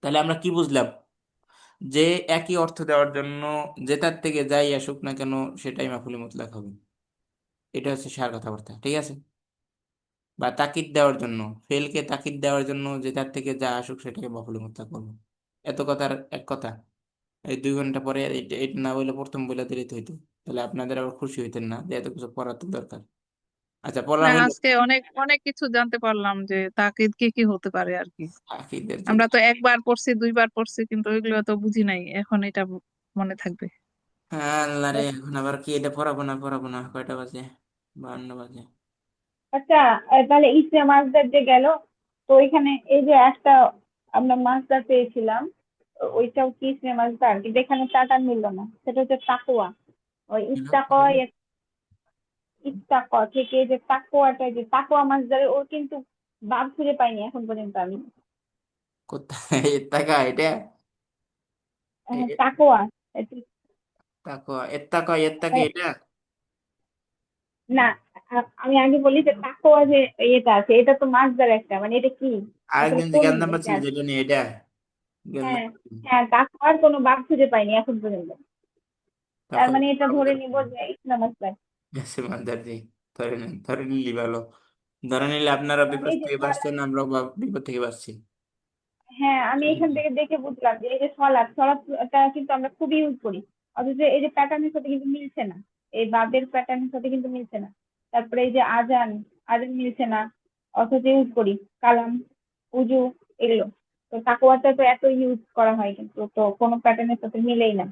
তাহলে আমরা কি বুঝলাম? যে একই অর্থ দেওয়ার জন্য যেটার থেকে যাই আসুক না কেন সেটাই মাফুলি মুতলাক হবে। এটা হচ্ছে সার কথাবার্তা, ঠিক আছে? বা তাকিদ দেওয়ার জন্য, ফেলকে তাকিদ দেওয়ার জন্য যেটার থেকে যা আসুক সেটাকে মাফুলি মুতলাক করবো। এত কথার এক কথা। এই 2 ঘন্টা পরে এটা এটা না বলে প্রথম বলে দিলে তো হইতো। তাহলে আপনাদের আবার খুশি হইতেন না যে এত কিছু পড়ার তো দরকার। আচ্ছা, পড়া না, হইলো আজকে অনেক অনেক কিছু জানতে পারলাম যে তাকিদ কি কি হতে পারে আর কি। আকিদের যে। আমরা তো একবার পড়ছি, দুইবার পড়ছি, কিন্তু ওইগুলো তো বুঝি নাই, এখন এটা মনে থাকবে। হ্যাঁ আল্লাহ রে, এখন আবার কি এটা পড়াবো না কয়টা বাজে? 52 বাজে। আচ্ছা, তাহলে ইসে মাছদার যে গেল, তো ওইখানে এই যে একটা আমরা মাছদার পেয়েছিলাম, ওইটাও কি ইসে মাছদার, কিন্তু এখানে টাটা মিললো না, সেটা হচ্ছে তাকোয়া। ওই ইস্তাক থেকে যে তাকোয়াটা, যে তাকোয়া মাছদারের ওর কিন্তু বাদ খুঁজে পাইনি এখন পর্যন্ত আমি। কোথায় এর টাকা এটা? তাকোয়া, তাকো এর টাকা এর টাকা এটা? না, আমি আগে বলি যে তাকোয়া যে এটা আছে, এটা তো মাছদার একটা, মানে এটা কি আসলে আরেকদিন যে কোন গেন্দাম এটা ছিল আছে? যেটা নিয়ে এটা গেন্দাম। হ্যাঁ, হ্যাঁ, তাকোয়ার কোনো বাদ খুঁজে পাইনি এখন পর্যন্ত। তার তখন মানে এটা ধরে নিব যে ইসলাম মাছদার। মাদারজি ধরে নিলি ভালো। ধরে নিলে আপনারা কারণ বিপদ এই যে থেকে বাঁচছেন, আমরা বিপদ থেকে বাঁচছি। হ্যাঁ, আমি এখান থেকে দেখে বুঝলাম যে এই যে সলাৎটা কিন্তু আমরা খুবই ইউজ করি, অথচ এই যে প্যাটার্নের সাথে কিন্তু মিলছে না, এই বাদের প্যাটার্নের সাথে কিন্তু মিলছে না। তারপরে এই যে আজান, আজান মিলছে না, অথচ ইউজ করি কালাম, উজু, এগুলো। তো তাকওয়াটা তো এত ইউজ করা হয়, কিন্তু তো কোনো প্যাটার্নের সাথে মিলেই না।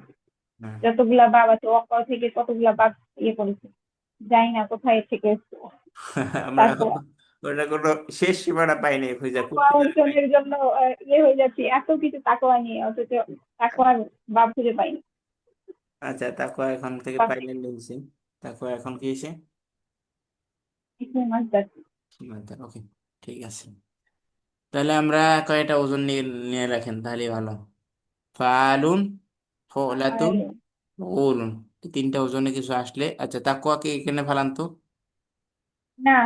হ্যাঁ। যতগুলা বাব আছে, ওয়াক্কা থেকে কতগুলা বাব ইয়ে করেছে, জানি না কোথায় থেকে এসছে। আমরা তারপর ওটা কোনো শেষ সীমানা পাইনি, খুঁজে তাকওয়া করতে পারি। অর্জনের জন্য ইয়ে হয়ে যাচ্ছি, এত কিছু তাকওয়া নিয়ে, অথচ তাকওয়ার বাব খুঁজে পাইনি। আচ্ছা, তাকো এখন থেকে পাইলেন নিয়েছি। তাকো এখন কি এসে ইসলাম মাসদার। ওকে, ঠিক আছে। তাহলে আমরা কয়টা ওজন নিয়ে নিয়ে রাখেন তাহলে ভালো। ফালুন, ফলাতুন, ওলুন, এই তিনটা ওজনে কিছু আসলে, আচ্ছা তাকওয়াকে এখানে ফালান তো। না,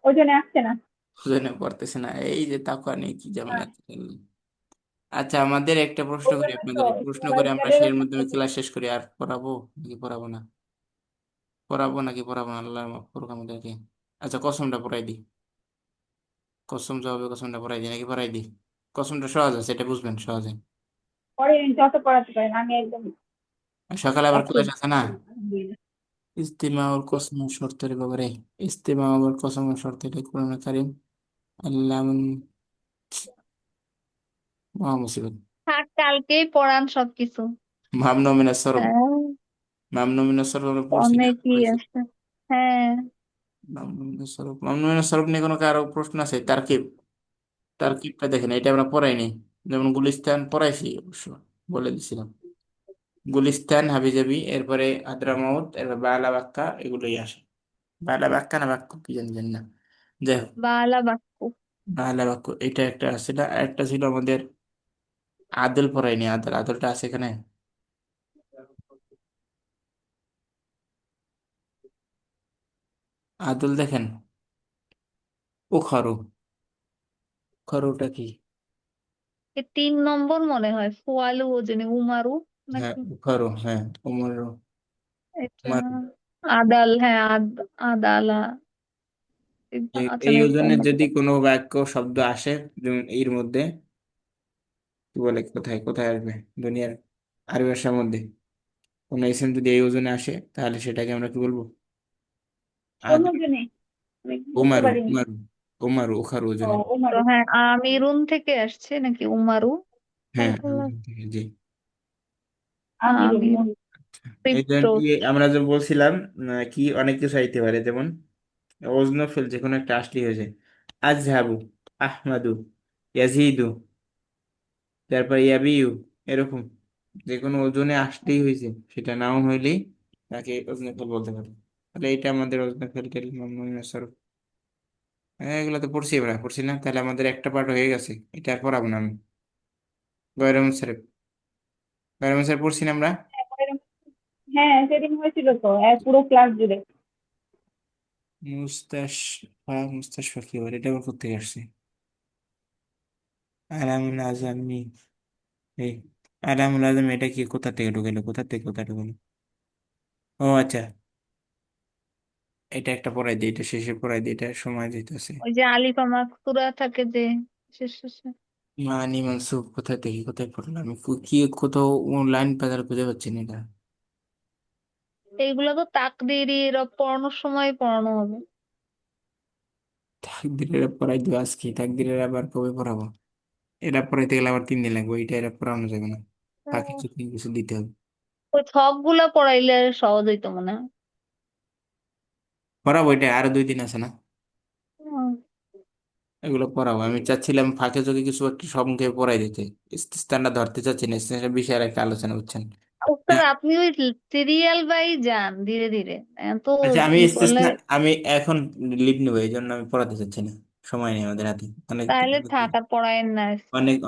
ওজনে আসছে না। ওজনে পড়তেছে না, এই যে তাকওয়া নিয়ে কি ঝামেলা আছে। আচ্ছা, আমাদের একটা প্রশ্ন করি ওজনে তো আপনাদের, প্রশ্ন করে আমরা সবাইকারেরও সেই মাধ্যমে থাকতেছে। ক্লাস শেষ করি। আর পড়াবো নাকি পড়াবো না? পড়াবো না, আল্লাহ মাফ করুক আমাদেরকে। আচ্ছা, কসমটা পড়াই দিই। কসম জবাবে কসমটা পড়াই দিই নাকি পড়াই দিই? কসমটা সহজ আছে, এটা বুঝবেন সহজে। পরে যত পড়াতে পারেন, আমি একদম আর সকালে আবার অ্যাক্টিভ। ক্লাস আছে না? ইস্তেমা ওর কসম শর্তের ব্যাপারে। ইস্তেমা ওর কসম শর্ত, এটা কোরআন কারীম আল্লাহ মহা মুসিবত। থাক, কালকেই পড়ান সবকিছু। মামনু মিনাস সরফ, হ্যাঁ, মামনু মিনাস সরফ আমরা পড়ছি না, অনেকই পড়াইছি। আছে। হ্যাঁ, মামনু মিনাস সরফ নিয়ে কোনো কারো প্রশ্ন আছে? তারকিব, তারকিবটা দেখেন, এটা আমরা পড়াইনি। যেমন গুলিস্তান পড়াইছি অবশ্য, বলে দিছিলাম। গুলিস্তান হাবিজাবি, এরপরে আদ্রামাউত, এরপর বালা বাক্কা, এগুলোই আসে। বালা বাক্কা না বাক্য কি জানি জানি না, যাই হোক। বালা বাক্য। বালা বাক্য এটা একটা আছে না, একটা ছিল আমাদের আদল পড়াইনি, আদলটা আছে এখানে। আদল দেখেন, উখারু, উখারুটা কি? এ 3 নম্বর মনে হয়, ফুয়ালু ওজনে উমারু হ্যাঁ নাকি? উখারু, হ্যাঁ উমরু, এটা উমারু। আদাল, হ্যাঁ আদালা। আচ্ছা এই না, এটা ওজনে অন্য যদি কিছু। কোনো বাক্য শব্দ আসে, যেমন এর মধ্যে কি বলে, কোথায় কোথায় আসবে দুনিয়ার আরবি ভাষার মধ্যে কোনো ইসেম যদি এই ওজনে আসে, তাহলে সেটাকে আমরা কি বলবো? কোন আদল। জনে আমি বুঝতে উমারু, পারিনি। উমারু, উমারু উখারু ও, ওজনে। ওমর। তো হ্যাঁ, আমিরুন থেকে আসছে নাকি উমারু? হ্যাঁ তাহলে জি। আমিরুল আমির, মুমিন। এই জন্য কি পিপ্রোচ। আমরা যে বলছিলাম, কি অনেক কিছু আইতে পারে, যেমন ওজন ফেল যে কোনো একটা আসলি হয়ে যায়। আজহাবু, আহমাদু, ইয়াজিদু, তারপর ইয়াবিউ, এরকম যে কোনো ওজনে আসলেই হয়েছে, সেটা নাও হইলেই তাকে ওজনে ফেল বলতে পারে। তাহলে এটা আমাদের ওজনে ফেল টেল মামনুন সরফ। হ্যাঁ, এগুলো তো পড়ছি, আমরা পড়ছি না, তাহলে আমাদের একটা পার্ট হয়ে গেছে, এটা আর পড়াবো না আমি। গয়রুল মুনসারিফ, গয়রুল মুনসারিফ পড়ছি না আমরা? হ্যাঁ, সেদিন হয়েছিল তো পুরো ক্লাস জুড়ে। মুস্তাশফা কি বলে, এটা আবার কোথেকে আসছে? আলামুল আজমি, এই আলামুল আজম, এটা কি কোথা থেকে ঢুকেলো, কোথা থেকে কোথা ঢুকেলো? ও আচ্ছা, এটা একটা পড়াই দিই, এটা শেষে পড়াই দিই, এটা সময় দিতেছে। ওই যে আলিফা মাকসুরা থাকে যে শেষ শেষে। মানি মানসুব কোথায় থেকে কোথায় পড়লাম আমি, কি কোথাও লাইন বাজার খুঁজে পাচ্ছি না এটা। এইগুলা তো তাকদিরি, এরা পড়ানোর সময় পড়ানো হবে। তাকদিরের পড়াই তো আজকে, তাকদিরের আবার কবে পড়াবো? এরা পড়াইতে গেলে আবার 3 দিন লাগবে, ওইটা এরা পড়ানো যাবে না, ফাঁকি হুম, চুকি কিছু দিতে হবে। ওই ছক গুলা পড়াইলে সহজ হইতো মনে হয়। পড়াবো, এটা আরো 2 দিন আছে না, হুম। এগুলো পড়াবো। আমি চাচ্ছিলাম ফাঁকে চোখে কিছু একটু সম্মুখে পড়াই দিতে, ইস্তেস্তানটা ধরতে চাচ্ছি না, ইস্তেস্তানের বিষয়ের একটা আলোচনা বুঝছেন। ওস্তাদ আপনি ওই সিরিয়াল বাই যান ধীরে ধীরে, এত আচ্ছা, আমি ই করলে। ইস্তেস্না, আমি এখন লিভ নেবো, এই জন্য আমি পড়াতে চাচ্ছি না, সময় নেই আমাদের হাতে। অনেক তাহলে থাক আর পড়ায়েন না।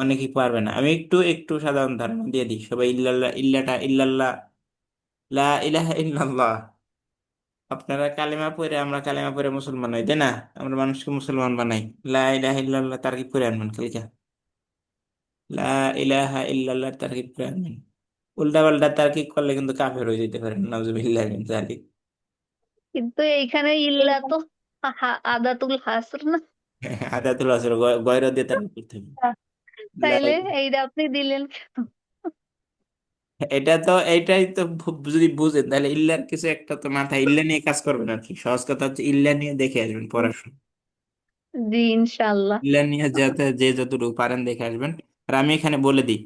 অনেকেই পারবে না। আমি একটু একটু সাধারণ ধারণা দিয়ে দিই, সবাই ইল্লাল্লাহ, ইল্লাটা ইল্লাল্লাহ, লা ইলাহা ইল্লাল্লাহ। আপনারা কালেমা পড়ে, আমরা কালেমা পড়ে মুসলমান হই, তাই না? আমরা মানুষকে মুসলমান বানাই। লা ইলাহা ইল্লাল্লাহ তারকিব করে আনবেন কালকে, লা ইলাহা ইল্লাল্লাহ তারকিব করে আনবেন। উল্টা পাল্টা তারকিব করলে কিন্তু কাফের হয়ে যেতে পারেন, নাউজুবিল্লাহি মিন যালিক। কিন্তু এইখানে ইল্লা তো আদাতুল হাসর না। আদাতুল আসর, গয়রা দিয়ে তারকিব করতে হবে। লা তাইলে ইলাহা- এইটা আপনি দিলেন কেন? এটা তো, এইটাই তো যদি বুঝেন তাহলে ইল্লার কিছু একটা তো মাথায় ইল্লা নিয়ে কাজ করবেন আর কি। সহজ কথা হচ্ছে ইল্লা নিয়ে দেখে আসবেন পড়াশোনা, জি ইনশাল্লাহ। ইল্লা নিয়ে যাতে যে যতটুকু পারেন দেখে আসবেন। আর আমি এখানে বলে দিই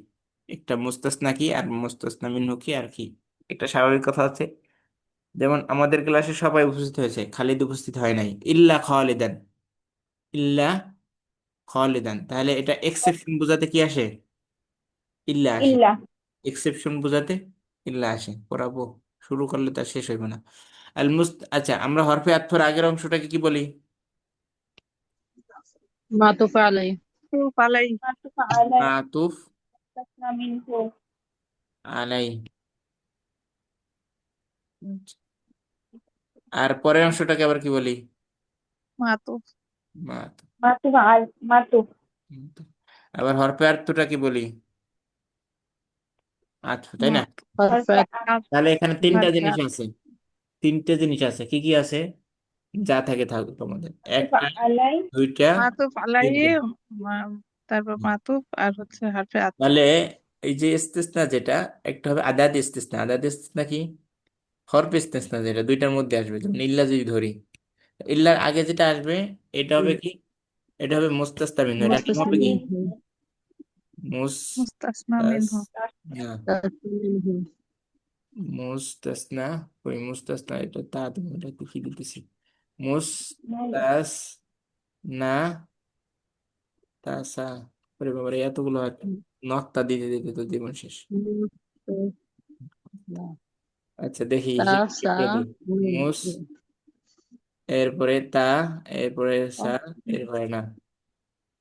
একটা মুস্তাসনা কি আর মুস্তাসনা মিনহু কি আর কি। একটা স্বাভাবিক কথা আছে, যেমন আমাদের ক্লাসে সবাই উপস্থিত হয়েছে, খালিদ উপস্থিত হয় নাই, ইল্লা খালিদান, ইল্লা খালিদান, তাহলে এটা এক্সেপশন বোঝাতে কি আসে? ইল্লা আসে। ইল্লা। এক্সেপশন বোঝাতে ইল্লা আসে। পড়াবো, শুরু করলে তার শেষ হইবে না। আচ্ছা, আমরা হরফে আতফার আগের অংশটাকে কি বলি? মাতুফ আলাই। তো পালাই। মাতুফ আলাই, মাতুফ মুস্তাসনা মিনহু, আলাই। আর পরের অংশটাকে আবার কি বলি? মাতুফ। মাতুফ। মাতুফ। আবার হরফে আতফটা কি বলি? আতফ, তাই না? হরফে তাহলে এখানে তিনটা হরফে জিনিস আছে, তিনটে জিনিস আছে। কি কি আছে? যা থাকে থাকুক তোমাদের, মাতুফ একটা, আলাই, দুইটা, মাতুফ আলাই, তিনটা। তারপর মাতুফ আর হচ্ছে হরফে আতফ। তাহলে এই যে ইস্তিসনা যেটা, একটা হবে আদাদ ইস্তিসনা। আদাদ ইস্তিসনা কি? হরফ ইস্তিসনা, যেটা দুইটার মধ্যে আসবে। যেমন ইল্লা যদি ধরি, ইল্লার আগে যেটা আসবে এটা হবে কি? এটা হবে মুস্তাসনা মিনহু। এটার নাম মুস্তাসনা হবে কি? মিনহু। মুস্তাসনা মিনহু। মুস্তাসনা। মিনহু। মুস্তাসনা, ওই মুস্তাসনা, এটা তা তুমি এটা কি দিতেছি, নাইলে। মুস্তাসনা, তাসা। ওরে বাবারে, এতগুলো নক্তা দিতে দিতে তো জীবন শেষ। আচ্ছা দেখি হিসেব তাসা করে দিই। মুস, মিনহু। এরপরে তা, এরপরে সা, এরপরে না।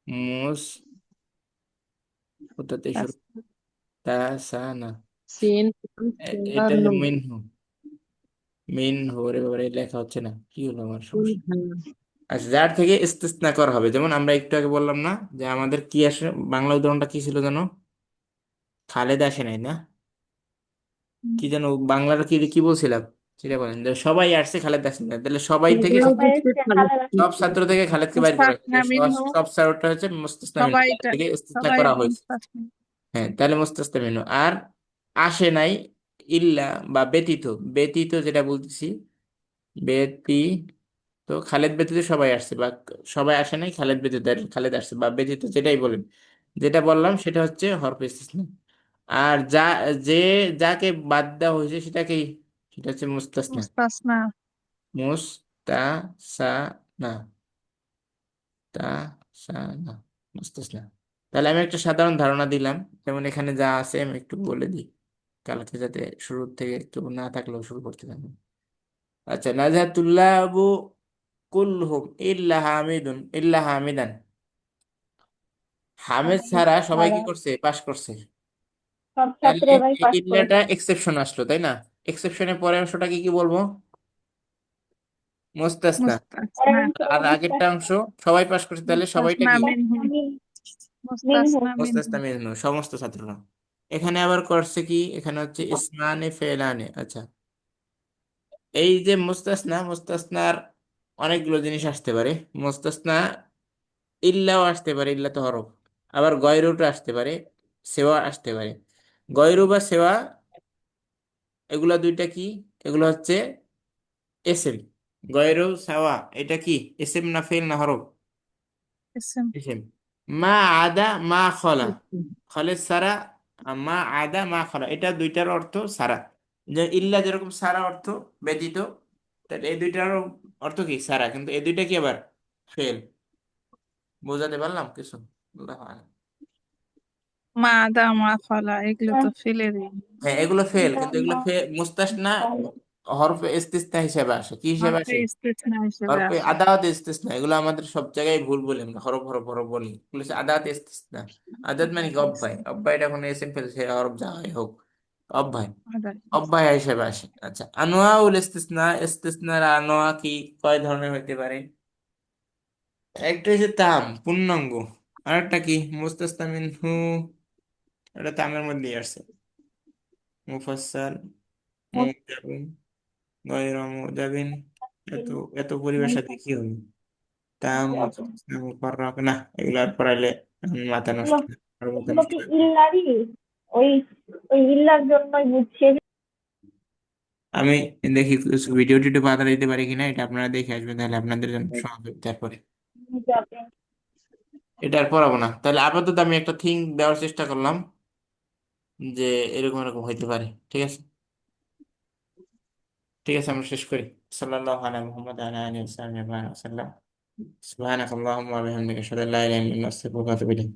মুস, ওটাতে শুরু, তা সা না। সিন এটা হলো নুন। মিনহু। মিনহু, ওরে বাবারে লেখা হচ্ছে না, কি হলো আমার সমস্যা? আচ্ছা, যার থেকে ইস্তিসনা করা হবে, যেমন আমরা একটু আগে বললাম না যে আমাদের কি আসে, বাংলা উদাহরণটা কি ছিল জানো? খালেদ আসে নাই না, কি যেন বাংলার কি কি বলছিলাম সেটা বলেন, যে সবাই আসছে খালেদ আসে না, তাহলে সবাই থেকে সবাই হচ্ছে খালেদ সব আসছে। ছাত্র থেকে খালেদকে বাইর করা হয়েছে, মুস্তাসনা মিনহু, সব ছাত্রটা হচ্ছে মুস্তাসনা মিনহু, যার সবাইটা, থেকে ইস্তিসনা সবাই করা হয়েছে। মুস্তাসনা। হ্যাঁ, তাহলে মুস্তাসনা মিনহু। আর আসে নাই, ইল্লা বা ব্যতীত, ব্যতীত যেটা বলতেছি, ব্যতীত, খালেদ ব্যতীত সবাই আসছে, বা সবাই আসে নাই খালেদ ব্যতীত, আর খালেদ আসছে বা ব্যতীত, যেটাই বলেন, যেটা বললাম সেটা হচ্ছে হরফ ইস্তিসনা। আর যে যাকে বাদ দেওয়া হয়েছে সেটাকে, সেটা হচ্ছে মুস্তাসনা। মুস্তাসনা। মুস্তাসানা, তাসানা, মুস্তাসনা। তাহলে আমি একটা সাধারণ ধারণা দিলাম, যেমন এখানে যা আছে আমি একটু বলে দিই, কালকে যাতে শুরু থেকে একটু না থাকলেও শুরু করতে থাকবো। আচ্ছা, নাজহাতুল্লাহু কুলহুম ইল্লা হামিদুন, ইল্লা হামিদান। হামিদ হামিদ ছাড়া সবাই কি ছাড়া করছে? পাশ করছে। সব তাহলে ছাত্ররাই পাস ইল্লাটা করেছে। এক্সেপশন আসলো, তাই না? এক্সেপশনের পরের অংশটাকে কি বলবো? মুস্তাসনা। মুস্তাসনা। আর আগেরটা অংশ সবাই পাশ করছে, তাহলে সবাইটা মুস্তাসনা কি? মিনহু। মিনহু। মুস্তাসনা মিনহু। মুস্তাসনা মিনহু, সমস্ত ছাত্ররা। এখানে আবার করছে কি, এখানে হচ্ছে ইসমানে ফেলানে। আচ্ছা, এই যে মুস্তাসনা, মুস্তাসনার অনেকগুলো জিনিস আসতে পারে। মুস্তাসনা ইল্লাও আসতে পারে, ইল্লা তো হরফ। আবার গয়রুটা আসতে পারে, সেওয়া আসতে পারে। গয়রু বা সেওয়া, এগুলা দুইটা কি? এগুলো হচ্ছে এসএম। গয়রু সাওয়া এটা কি এসএম না ফেল না হরফ? اسم এসএম। মা আদা মা খলা, খলে সারা, মা আদা মা খলা, এটা দুইটার অর্থ সারা। যে ইল্লা যেরকম সারা অর্থ ব্যতীত, তাহলে এই দুইটার অর্থ কি সারা, কিন্তু এই দুইটা কি আবার ফেল। বোঝাতে পারলাম কিছু? আল্লাহু আ'লাম। মা আদা মা ফলা এগুলো তো ফেলেরই। হ্যাঁ এগুলো ফেল, কিন্তু এগুলো মুস্তাসনা হরফে ইস্তিসনা হিসেবে আসে। কি হিসেবে হরফে আসে? ইস্তিসনা হিসেবে হরফে আসে। আদাওয়াত ইস্তিসনা। এগুলো আমাদের সব জায়গায় ভুল বলি, আমরা হরফ হরফ হরফ বলি, এগুলো হচ্ছে আদাওয়াত ইস্তিসনা। আদাত মানে কি অভ্যায়, অভ্যায়টা কোনো এসএম ফেল সে হরফ যা হয় হোক, অভ্যায়, আদা অভ্যায় হিসেবে আসে। আচ্ছা, আনোয়াউল ইস্তিসনা, ইস্তিসনার আনোয়া কি কয় ধরনের হইতে পারে? একটা হচ্ছে তাম পূর্ণাঙ্গ, আর একটা কি মুস্তাসনা মিনহু, এটা তামের মধ্যেই আসছে। মুফাসসাল, মুজাবিন, গয়র মুজাবিন, এত এত পরিভাষা দেখি হবে। তাম মুস্তাসনা মুফাররাক না, এগুলো আর পড়াইলে মাথা নষ্ট হয়, আর মাথা এগুলো নষ্ট কি হয়। ইল্লারই? ওই ওই ইল্লার জন্যই বুঝছে। আমি দেখি ভিডিও টিডিও বাধা দিতে পারি কিনা, এটা আপনারা দেখে আসবেন, তাহলে আপনাদের জন্য সহজ হবে। তারপরে এটা আর পড়াবো না। তাহলে আপাতত আমি একটা থিং দেওয়ার চেষ্টা করলাম যে এরকম এরকম হইতে পারে। ঠিক আছে, ঠিক আছে, আমরা শেষ করি। সাল্লাল্লাহু আলা মুহাম্মদ ওয়া আলা আলিহি ওয়া সাল্লাম। সুবহানাক আল্লাহুম্মা ওয়া বিহামদিকা আশহাদু আল্লা ইলাহা ইল্লা আনতা আস্তাগফিরুকা ওয়া আতুবু ইলাইক।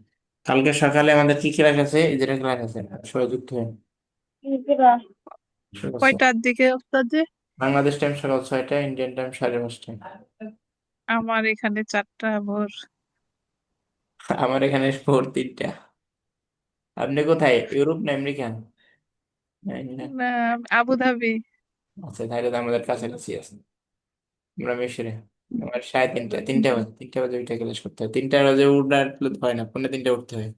কালকে সকালে আমাদের কি ক্লাস আছে? ইজরা ক্লাস আছে, সবাই যুক্ত হন। ঠিক আছে। কয়টার দিকে ওস্তাদ? বাংলাদেশ টাইম সকাল 6টায়, ইন্ডিয়ান টাইম 5:30টায়। আমার এখানে 4টা ভোর। আমার এখানে ভোর 3টা। আপনি কোথায়, ইউরোপ না আমেরিকা? না। না, আবুধাবি। আচ্ছা, তাহলে তো আমাদের কাছাকাছি আছে। আমরা মিশরে। আমার 3:30, 3টা বাজে, 3টা বাজে উঠে ক্লাস করতে হয়। 3টা বাজে উঠলে তো হয় না, 3:45 উঠতে হয়।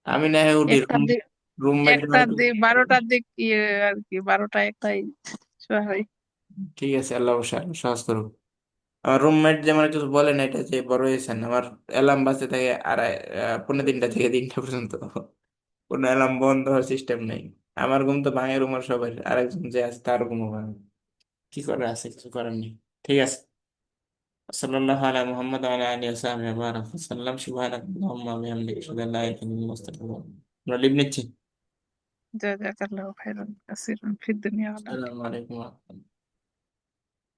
আমি না হয় উঠি, একটার দিক রুমমেট একটার দিক 12টার দিক আর কি 12টা একটাই হয়। ঠিক আছে, আল্লাহ অবশ্যই আরো সহজ করুক। আমার রুমমেট যেমন কিছু বলে না, এটা যে বড় হয়েছেন, আমার অ্যালার্ম বাজতে থাকে 3:30 থেকে 3টা পর্যন্ত, কোনো অ্যালার্ম বন্ধ হওয়ার সিস্টেম নেই। আমার ঘুম তো ভাঙে, রুমের সবাই, আরেকজন যে আছে তার ঘুমও ভাঙে। কি করে, আছে কিছু করার নেই। ঠিক আছে। সাল্লাল্লাহু আলা মুহাম্মদ ওয়া আলা আলিহি ওয়া সাহবিহি ওয়া বারাক ওয়াসাল্লাম। সুবহানাকাল্লাহুম্মা ওয়া বিহামদিকা আশহাদু আল্লা ইলাহা ইল্লা আনতা আস্তাগফিরুকা ওয়া আতুবু ইলাইক। আমরা লিভ নিচ্ছি। জাযাকাল্লাহু খাইরান কাসীরান ফিদ দুনিয়া ওয়াল আখিরাহ। আসসালামু আলাইকুম ওয়া রাহমাতুল্লাহ।